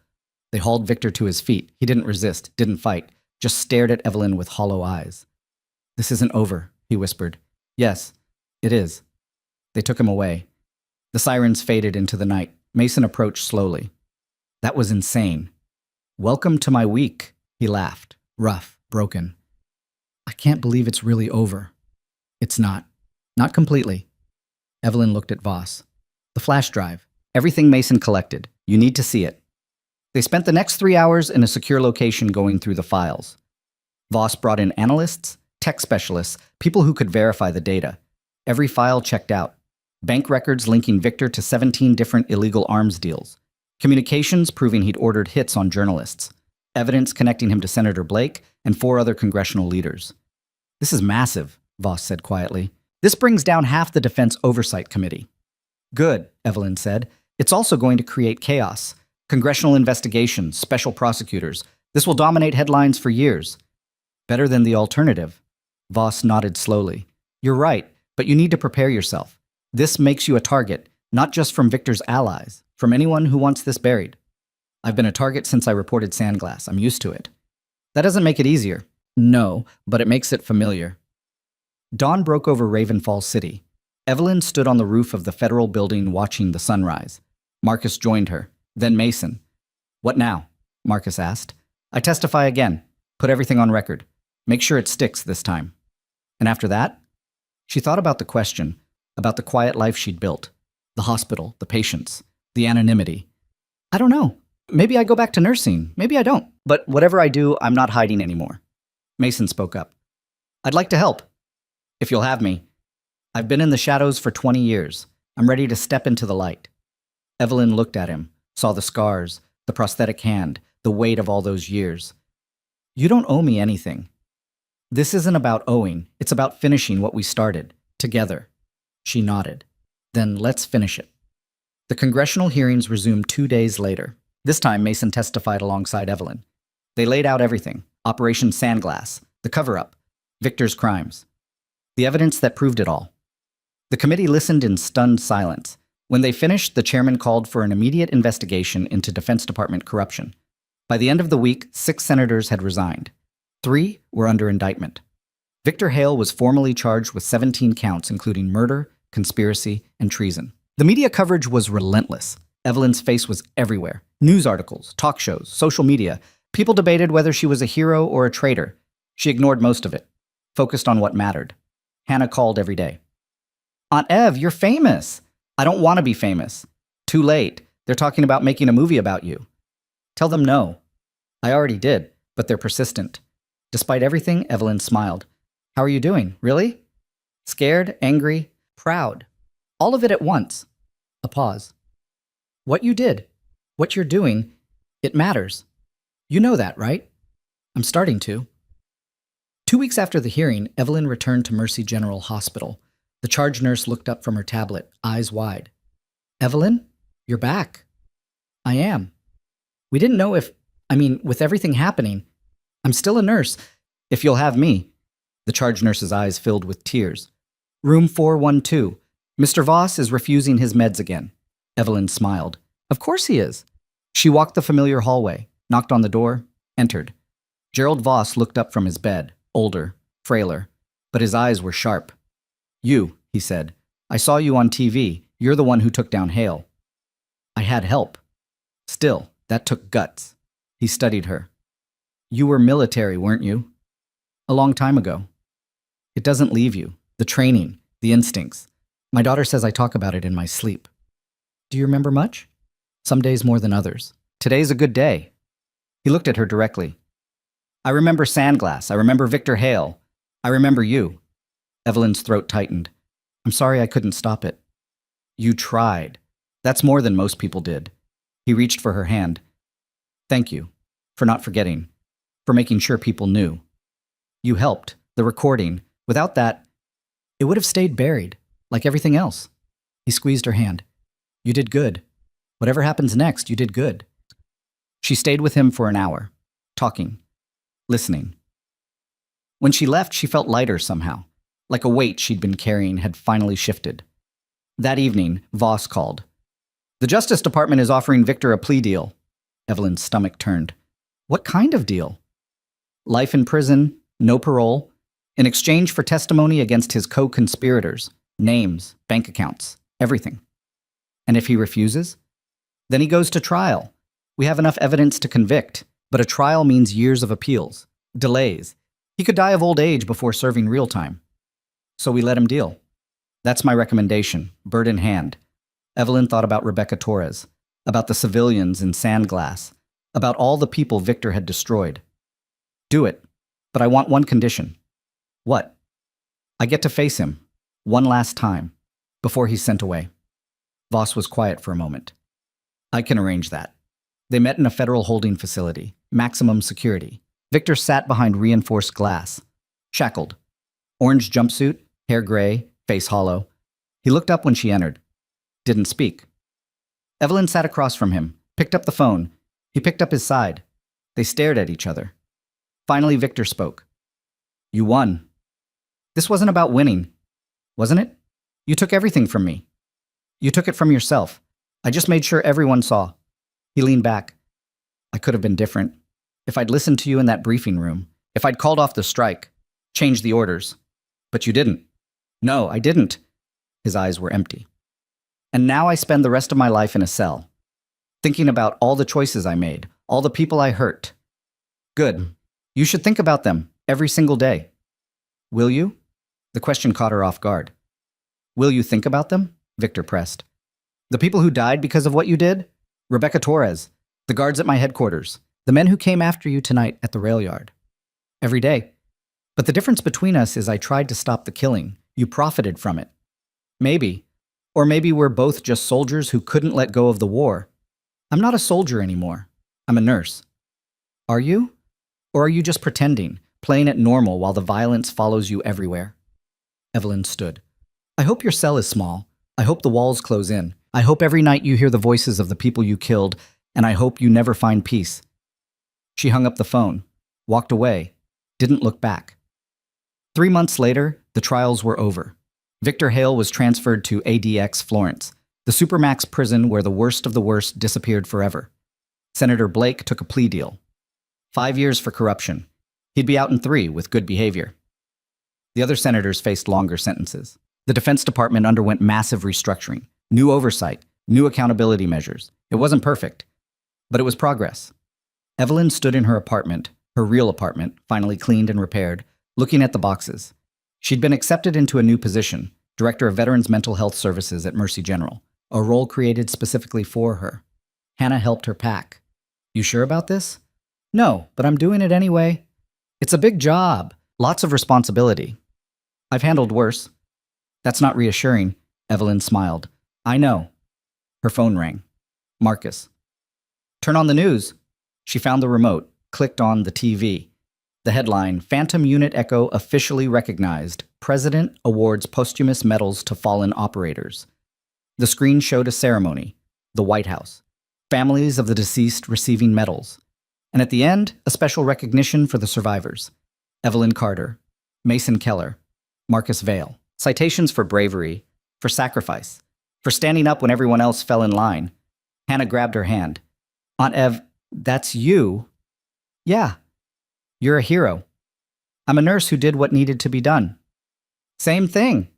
They hauled Victor to his feet. He didn't resist, didn't fight, just stared at Evelyn with hollow eyes. This isn't over, he whispered. Yes, it is. They took him away. The sirens faded into the night. Mason approached slowly. That was insane. Welcome to my week, he laughed, rough, broken. I can't believe it's really over. It's not. Not completely. Evelyn looked at Voss. The flash drive. Everything Mason collected. You need to see it. They spent the next 3 hours in a secure location going through the files. Voss brought in analysts, tech specialists, people who could verify the data. Every file checked out. Bank records linking Victor to 17 different illegal arms deals. Communications proving he'd ordered hits on journalists. Evidence connecting him to Senator Blake and 4 other congressional leaders. This is massive, Voss said quietly. This brings down half the Defense Oversight Committee. Good, Evelyn said. It's also going to create chaos. Congressional investigations, special prosecutors. This will dominate headlines for years. Better than the alternative. Voss nodded slowly. You're right, but you need to prepare yourself. This makes you a target, not just from Victor's allies, from anyone who wants this buried. I've been a target since I reported Sandglass. I'm used to it. That doesn't make it easier. No, but it makes it familiar. Dawn broke over Ravenfall City. Evelyn stood on the roof of the federal building watching the sunrise. Marcus joined her, then Mason. What now? Marcus asked. I testify again. Put everything on record. Make sure it sticks this time. And after that, she thought about the question, about the quiet life she'd built, the hospital, the patients, the anonymity. I don't know. Maybe I go back to nursing. Maybe I don't. But whatever I do, I'm not hiding anymore. Mason spoke up. I'd like to help. If you'll have me. I've been in the shadows for 20 years. I'm ready to step into the light. Evelyn looked at him, saw the scars, the prosthetic hand, the weight of all those years. You don't owe me anything. This isn't about owing. It's about finishing what we started, together. She nodded. Then let's finish it. The congressional hearings resumed 2 days later. This time, Mason testified alongside Evelyn. They laid out everything. Operation Sandglass, the cover-up, Victor's crimes. The evidence that proved it all. The committee listened in stunned silence. When they finished, the chairman called for an immediate investigation into Defense Department corruption. By the end of the week, 6 senators had resigned. 3 were under indictment. Victor Hale was formally charged with 17 counts, including murder, conspiracy, and treason. The media coverage was relentless. Evelyn's face was everywhere. News articles, talk shows, social media. People debated whether she was a hero or a traitor. She ignored most of it, focused on what mattered. Hannah called every day. Aunt Ev, you're famous. I don't want to be famous. Too late. They're talking about making a movie about you. Tell them no. I already did, but they're persistent. Despite everything, Evelyn smiled. How are you doing? Really? Scared, angry, proud. All of it at once. A pause. What you did, what you're doing, it matters. You know that, right? I'm starting to. 2 weeks after the hearing, Evelyn returned to Mercy General Hospital. The charge nurse looked up from her tablet, eyes wide. Evelyn, you're back. I am. We didn't know with everything happening, I'm still a nurse, if you'll have me. The charge nurse's eyes filled with tears. Room 412. Mr. Voss is refusing his meds again. Evelyn smiled. Of course he is. She walked the familiar hallway, knocked on the door, entered. Gerald Voss looked up from his bed, older, frailer, but his eyes were sharp. You, he said. I saw you on TV. You're the one who took down Hale. I had help. Still, that took guts. He studied her. You were military, weren't you? A long time ago. It doesn't leave you. The training, the instincts. My daughter says I talk about it in my sleep. Do you remember much? Some days more than others. Today's a good day. He looked at her directly. I remember Sandglass. I remember Victor Hale. I remember you. Evelyn's throat tightened. I'm sorry I couldn't stop it. You tried. That's more than most people did. He reached for her hand. Thank you. For not forgetting. For making sure people knew. You helped. The recording. Without that, it would have stayed buried, like everything else. He squeezed her hand. You did good. Whatever happens next, you did good. She stayed with him for an hour, talking, listening. When she left, she felt lighter somehow, like a weight she'd been carrying had finally shifted. That evening, Voss called. The Justice Department is offering Victor a plea deal. Evelyn's stomach turned. What kind of deal? Life in prison, no parole, in exchange for testimony against his co-conspirators, names, bank accounts, everything. And if he refuses? Then he goes to trial. We have enough evidence to convict, but a trial means years of appeals, delays. He could die of old age before serving real time. So we let him deal. That's my recommendation, bird in hand. Evelyn thought about Rebecca Torres, about the civilians in Sandglass, about all the people Victor had destroyed. Do it, but I want one condition. What? I get to face him, one last time, before he's sent away. Voss was quiet for a moment. I can arrange that. They met in a federal holding facility, maximum security. Victor sat behind reinforced glass, shackled. Orange jumpsuit, hair gray, face hollow. He looked up when she entered. Didn't speak. Evelyn sat across from him, picked up the phone. He picked up his side. They stared at each other. Finally, Victor spoke. You won. This wasn't about winning, wasn't it? You took everything from me. You took it from yourself. I just made sure everyone saw. He leaned back. I could have been different. If I'd listened to you in that briefing room, if I'd called off the strike, changed the orders. But you didn't. No, I didn't. His eyes were empty. And now I spend the rest of my life in a cell, thinking about all the choices I made, all the people I hurt. Good. You should think about them every single day. Will you? The question caught her off guard. Will you think about them? Victor pressed. The people who died because of what you did? Rebecca Torres, the guards at my headquarters, the men who came after you tonight at the rail yard. Every day. But the difference between us is I tried to stop the killing. You profited from it. Maybe. Or maybe we're both just soldiers who couldn't let go of the war. I'm not a soldier anymore. I'm a nurse. Are you? Or are you just pretending, playing it normal while the violence follows you everywhere? Evelyn stood. I hope your cell is small. I hope the walls close in. I hope every night you hear the voices of the people you killed, and I hope you never find peace. She hung up the phone, walked away, didn't look back. 3 months later, the trials were over. Victor Hale was transferred to ADX Florence, the supermax prison where the worst of the worst disappeared forever. Senator Blake took a plea deal. 5 years for corruption. He'd be out in 3 with good behavior. The other senators faced longer sentences. The Defense Department underwent massive restructuring, new oversight, new accountability measures. It wasn't perfect, but it was progress. Evelyn stood in her apartment, her real apartment, finally cleaned and repaired, looking at the boxes. She'd been accepted into a new position, Director of Veterans Mental Health Services at Mercy General, a role created specifically for her. Hannah helped her pack. You sure about this? No, but I'm doing it anyway. It's a big job, lots of responsibility. I've handled worse. That's not reassuring, Evelyn smiled. I know. Her phone rang. Marcus. Turn on the news. She found the remote, clicked on the TV. The headline, Phantom Unit Echo officially recognized. President awards posthumous medals to fallen operators. The screen showed a ceremony, the White House. Families of the deceased receiving medals. And at the end, a special recognition for the survivors. Evelyn Carter, Mason Keller, Marcus Vale. Citations for bravery, for sacrifice, for standing up when everyone else fell in line. Hannah grabbed her hand. Aunt Ev, that's you? Yeah. You're a hero. I'm a nurse who did what needed to be done. Same thing.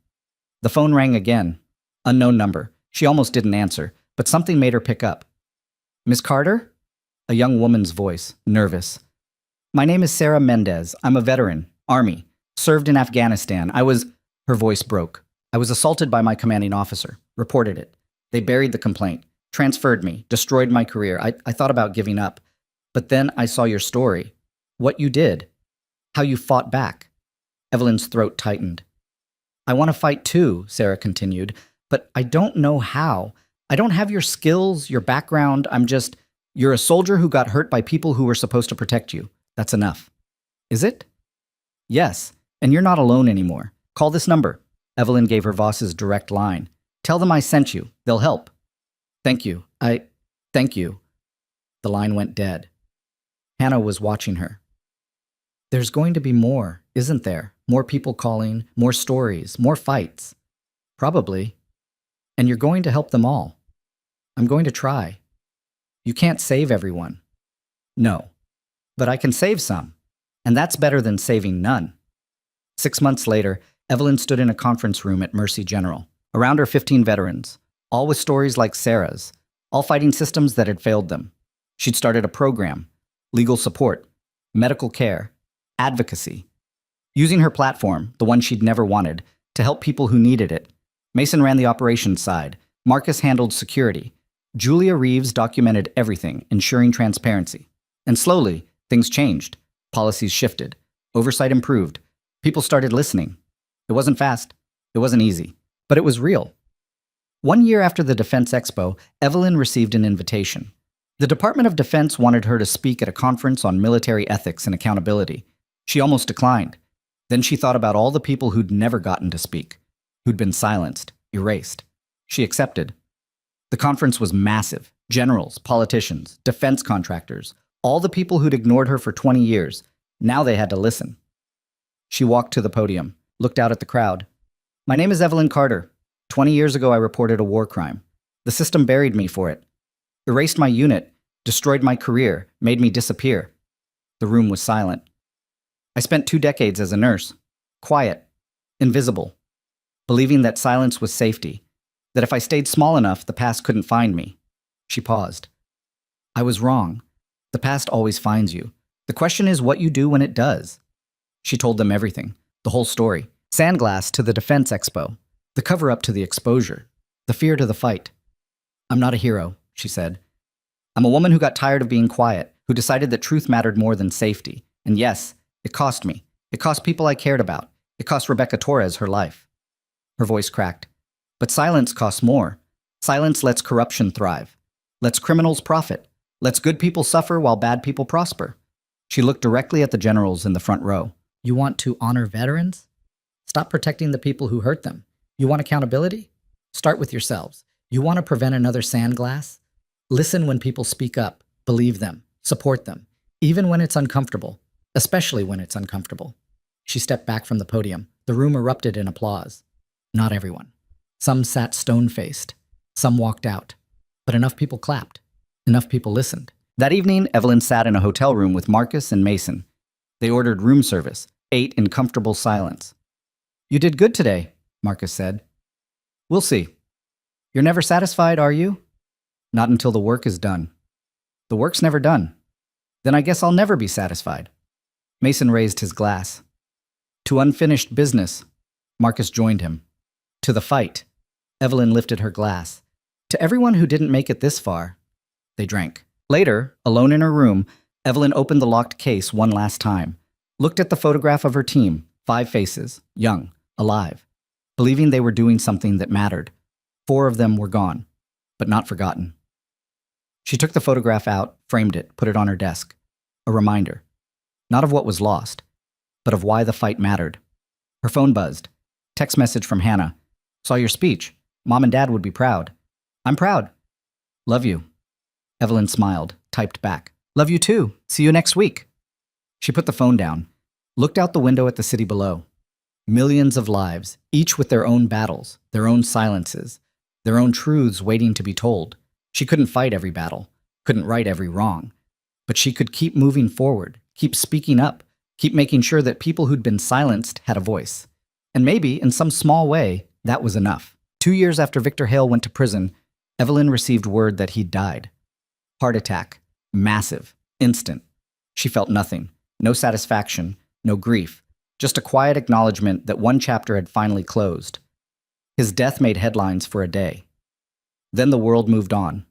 The phone rang again. Unknown number. She almost didn't answer, but something made her pick up. Miss Carter? A young woman's voice, nervous. My name is Sarah Mendez. I'm a veteran, Army, served in Afghanistan. Her voice broke. I was assaulted by my commanding officer, reported it. They buried the complaint, transferred me, destroyed my career. I thought about giving up. But then I saw your story. What you did. How you fought back. Evelyn's throat tightened. I want to fight too, Sarah continued, but I don't know how. I don't have your skills, your background. You're a soldier who got hurt by people who were supposed to protect you. That's enough. Is it? Yes, and you're not alone anymore. Call this number. Evelyn gave her boss's direct line. Tell them I sent you. They'll help. Thank you. Thank you. The line went dead. Hannah was watching her. There's going to be more, isn't there? More people calling, more stories, more fights. Probably. And you're going to help them all. I'm going to try. You can't save everyone. No. But I can save some. And that's better than saving none. 6 months later, Evelyn stood in a conference room at Mercy General. Around her 15 veterans, all with stories like Sarah's, all fighting systems that had failed them. She'd started a program, legal support, medical care, advocacy. Using her platform, the one she'd never wanted, to help people who needed it. Mason ran the operations side. Marcus handled security. Julia Reeves documented everything, ensuring transparency. And slowly, things changed. Policies shifted. Oversight improved. People started listening. It wasn't fast. It wasn't easy. But it was real. 1 year after the Defense Expo, Evelyn received an invitation. The Department of Defense wanted her to speak at a conference on military ethics and accountability. She almost declined. Then she thought about all the people who'd never gotten to speak, who'd been silenced, erased. She accepted. The conference was massive. Generals, politicians, defense contractors, all the people who'd ignored her for 20 years. Now they had to listen. She walked to the podium, looked out at the crowd. My name is Evelyn Carter. 20 years ago, I reported a war crime. The system buried me for it. Erased my unit, destroyed my career, made me disappear. The room was silent. I spent 2 decades as a nurse. Quiet. Invisible. Believing that silence was safety. That if I stayed small enough, the past couldn't find me. She paused. I was wrong. The past always finds you. The question is what you do when it does. She told them everything, the whole story. Sandglass to the defense expo, the cover-up to the exposure, the fear to the fight. I'm not a hero, she said. I'm a woman who got tired of being quiet, who decided that truth mattered more than safety. And yes, it cost me. It cost people I cared about. It cost Rebecca Torres her life. Her voice cracked. But silence costs more. Silence lets corruption thrive. Lets criminals profit. Lets good people suffer while bad people prosper. She looked directly at the generals in the front row. You want to honor veterans? Stop protecting the people who hurt them. You want accountability? Start with yourselves. You want to prevent another Sandglass? Listen when people speak up. Believe them. Support them. Even when it's uncomfortable. Especially when it's uncomfortable. She stepped back from the podium. The room erupted in applause. Not everyone. Some sat stone-faced. Some walked out. But enough people clapped. Enough people listened. That evening, Evelyn sat in a hotel room with Marcus and Mason. They ordered room service, ate in comfortable silence. You did good today, Marcus said. We'll see. You're never satisfied, are you? Not until the work is done. The work's never done. Then I guess I'll never be satisfied. Mason raised his glass. To unfinished business. Marcus joined him. To the fight. Evelyn lifted her glass. To everyone who didn't make it this far. They drank. Later, alone in her room, Evelyn opened the locked case one last time, looked at the photograph of her team, 5 faces, young, alive, believing they were doing something that mattered. 4 of them were gone, but not forgotten. She took the photograph out, framed it, put it on her desk. A reminder, not of what was lost, but of why the fight mattered. Her phone buzzed. Text message from Hannah. Saw your speech. Mom and Dad would be proud. I'm proud. Love you. Evelyn smiled, typed back. Love you too. See you next week. She put the phone down, looked out the window at the city below. Millions of lives, each with their own battles, their own silences, their own truths waiting to be told. She couldn't fight every battle, couldn't right every wrong, but she could keep moving forward, keep speaking up, keep making sure that people who'd been silenced had a voice. And maybe, in some small way, that was enough. 2 years after Victor Hale went to prison, Evelyn received word that he'd died. Heart attack. Massive. Instant. She felt nothing. No satisfaction. No grief. Just a quiet acknowledgement that one chapter had finally closed. His death made headlines for a day. Then the world moved on.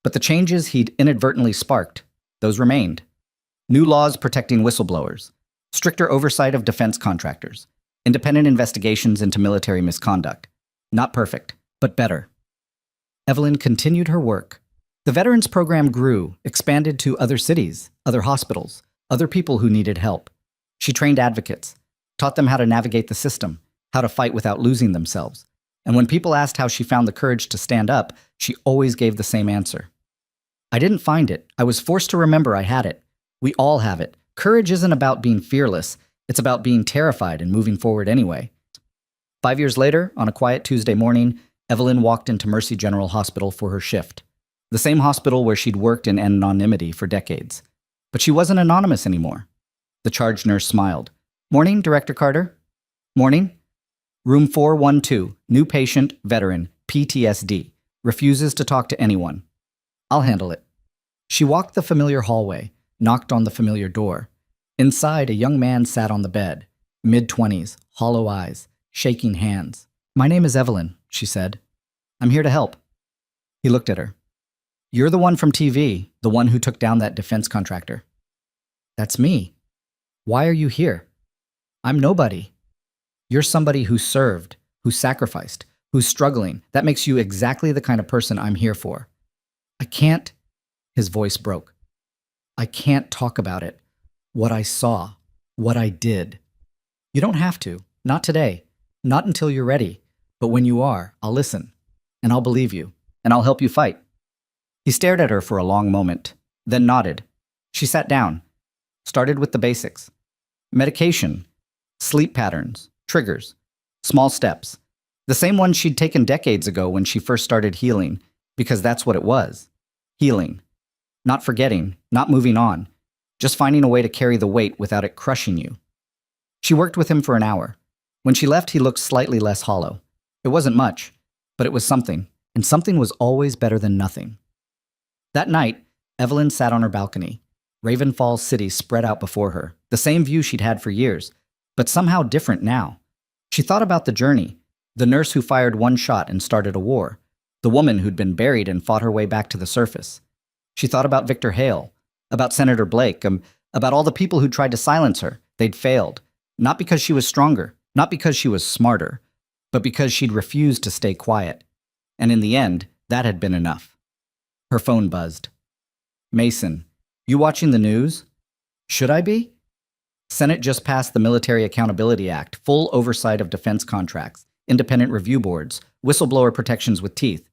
But the changes he'd inadvertently sparked, those remained. New laws protecting whistleblowers. Stricter oversight of defense contractors. Independent investigations into military misconduct. Not perfect, but better. Evelyn continued her work. The Veterans Program grew, expanded to other cities, other hospitals, other people who needed help. She trained advocates, taught them how to navigate the system, how to fight without losing themselves. And when people asked how she found the courage to stand up, she always gave the same answer. I didn't find it. I was forced to remember I had it. We all have it. Courage isn't about being fearless. It's about being terrified and moving forward anyway. 5 years later, on a quiet Tuesday morning, Evelyn walked into Mercy General Hospital for her shift. The same hospital where she'd worked in anonymity for decades. But she wasn't anonymous anymore. The charge nurse smiled. Morning, Director Carter. Morning. Room 412, new patient, veteran, PTSD. Refuses to talk to anyone. I'll handle it. She walked the familiar hallway, knocked on the familiar door. Inside, a young man sat on the bed, mid-20s, hollow eyes, shaking hands. My name is Evelyn, she said. I'm here to help. He looked at her. You're the one from TV, the one who took down that defense contractor. That's me. Why are you here? I'm nobody. You're somebody who served, who sacrificed, who's struggling. That makes you exactly the kind of person I'm here for. I can't, his voice broke. I can't talk about it. What I saw, what I did. You don't have to, not today, not until you're ready. But when you are, I'll listen, and I'll believe you, and I'll help you fight. He stared at her for a long moment, then nodded. She sat down, started with the basics. Medication, sleep patterns, triggers, small steps. The same ones she'd taken decades ago when she first started healing, because that's what it was. Healing. Not forgetting, not moving on, just finding a way to carry the weight without it crushing you. She worked with him for an hour. When she left, he looked slightly less hollow. It wasn't much, but it was something, and something was always better than nothing. That night, Evelyn sat on her balcony, Ravenfall's city spread out before her, the same view she'd had for years, but somehow different now. She thought about the journey, the nurse who fired one shot and started a war, the woman who'd been buried and fought her way back to the surface. She thought about Victor Hale, about Senator Blake, about all the people who tried to silence her. They'd failed, not because she was stronger, not because she was smarter, but because she'd refused to stay quiet. And in the end, that had been enough. Her phone buzzed. Mason, you watching the news? Should I be? Senate just passed the Military Accountability Act, full oversight of defense contracts, independent review boards, whistleblower protections with teeth.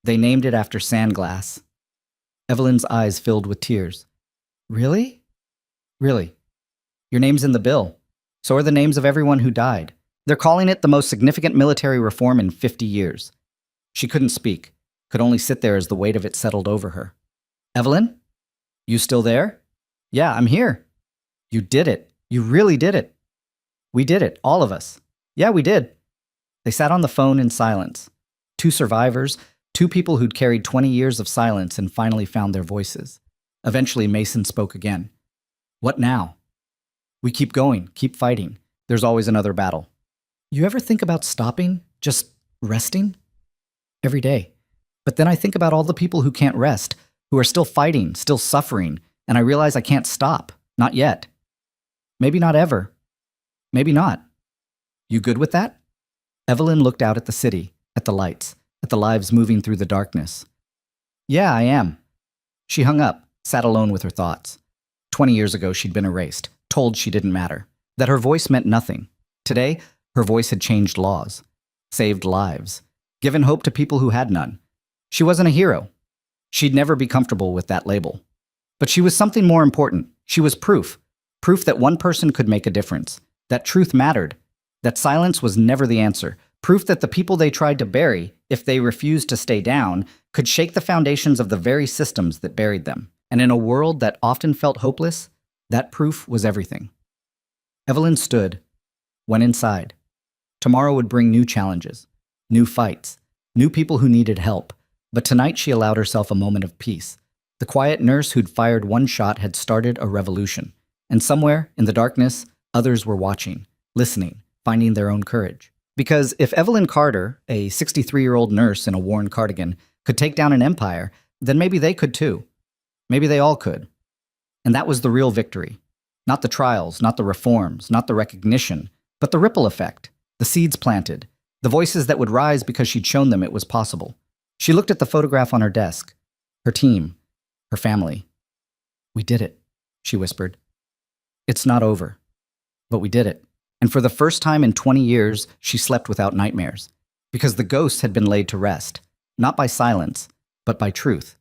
They named it after Sandglass. Evelyn's eyes filled with tears. Really? Really. Your name's in the bill. So are the names of everyone who died. They're calling it the most significant military reform in 50 years. She couldn't speak, could only sit there as the weight of it settled over her. Evelyn? You still there? Yeah, I'm here. You did it. You really did it. We did it, all of us. Yeah, we did. They sat on the phone in silence. Two survivors, two people who'd carried 20 years of silence and finally found their voices. Eventually, Mason spoke again. What now? We keep going, keep fighting. There's always another battle. You ever think about stopping? Just resting? Every day. But then I think about all the people who can't rest, who are still fighting, still suffering, and I realize I can't stop. Not yet. Maybe not ever. Maybe not. You good with that? Evelyn looked out at the city, at the lights, at the lives moving through the darkness. Yeah, I am. She hung up, sat alone with her thoughts. 20 years ago, she'd been erased, told she didn't matter, that her voice meant nothing. Today, her voice had changed laws, saved lives, given hope to people who had none. She wasn't a hero. She'd never be comfortable with that label. But she was something more important. She was proof. Proof that one person could make a difference, that truth mattered, that silence was never the answer. Proof that the people they tried to bury, if they refused to stay down, could shake the foundations of the very systems that buried them. And in a world that often felt hopeless, that proof was everything. Evelyn stood, went inside. Tomorrow would bring new challenges, new fights, new people who needed help. But tonight she allowed herself a moment of peace. The quiet nurse who'd fired one shot had started a revolution. And somewhere, in the darkness, others were watching, listening, finding their own courage. Because if Evelyn Carter, a 63-year-old nurse in a worn cardigan, could take down an empire, then maybe they could too. Maybe they all could. And that was the real victory. Not the trials, not the reforms, not the recognition, but the ripple effect, the seeds planted, the voices that would rise because she'd shown them it was possible. She looked at the photograph on her desk, her team, her family. We did it, she whispered. It's not over, but we did it. And for the first time in 20 years, she slept without nightmares, because the ghosts had been laid to rest, not by silence, but by truth.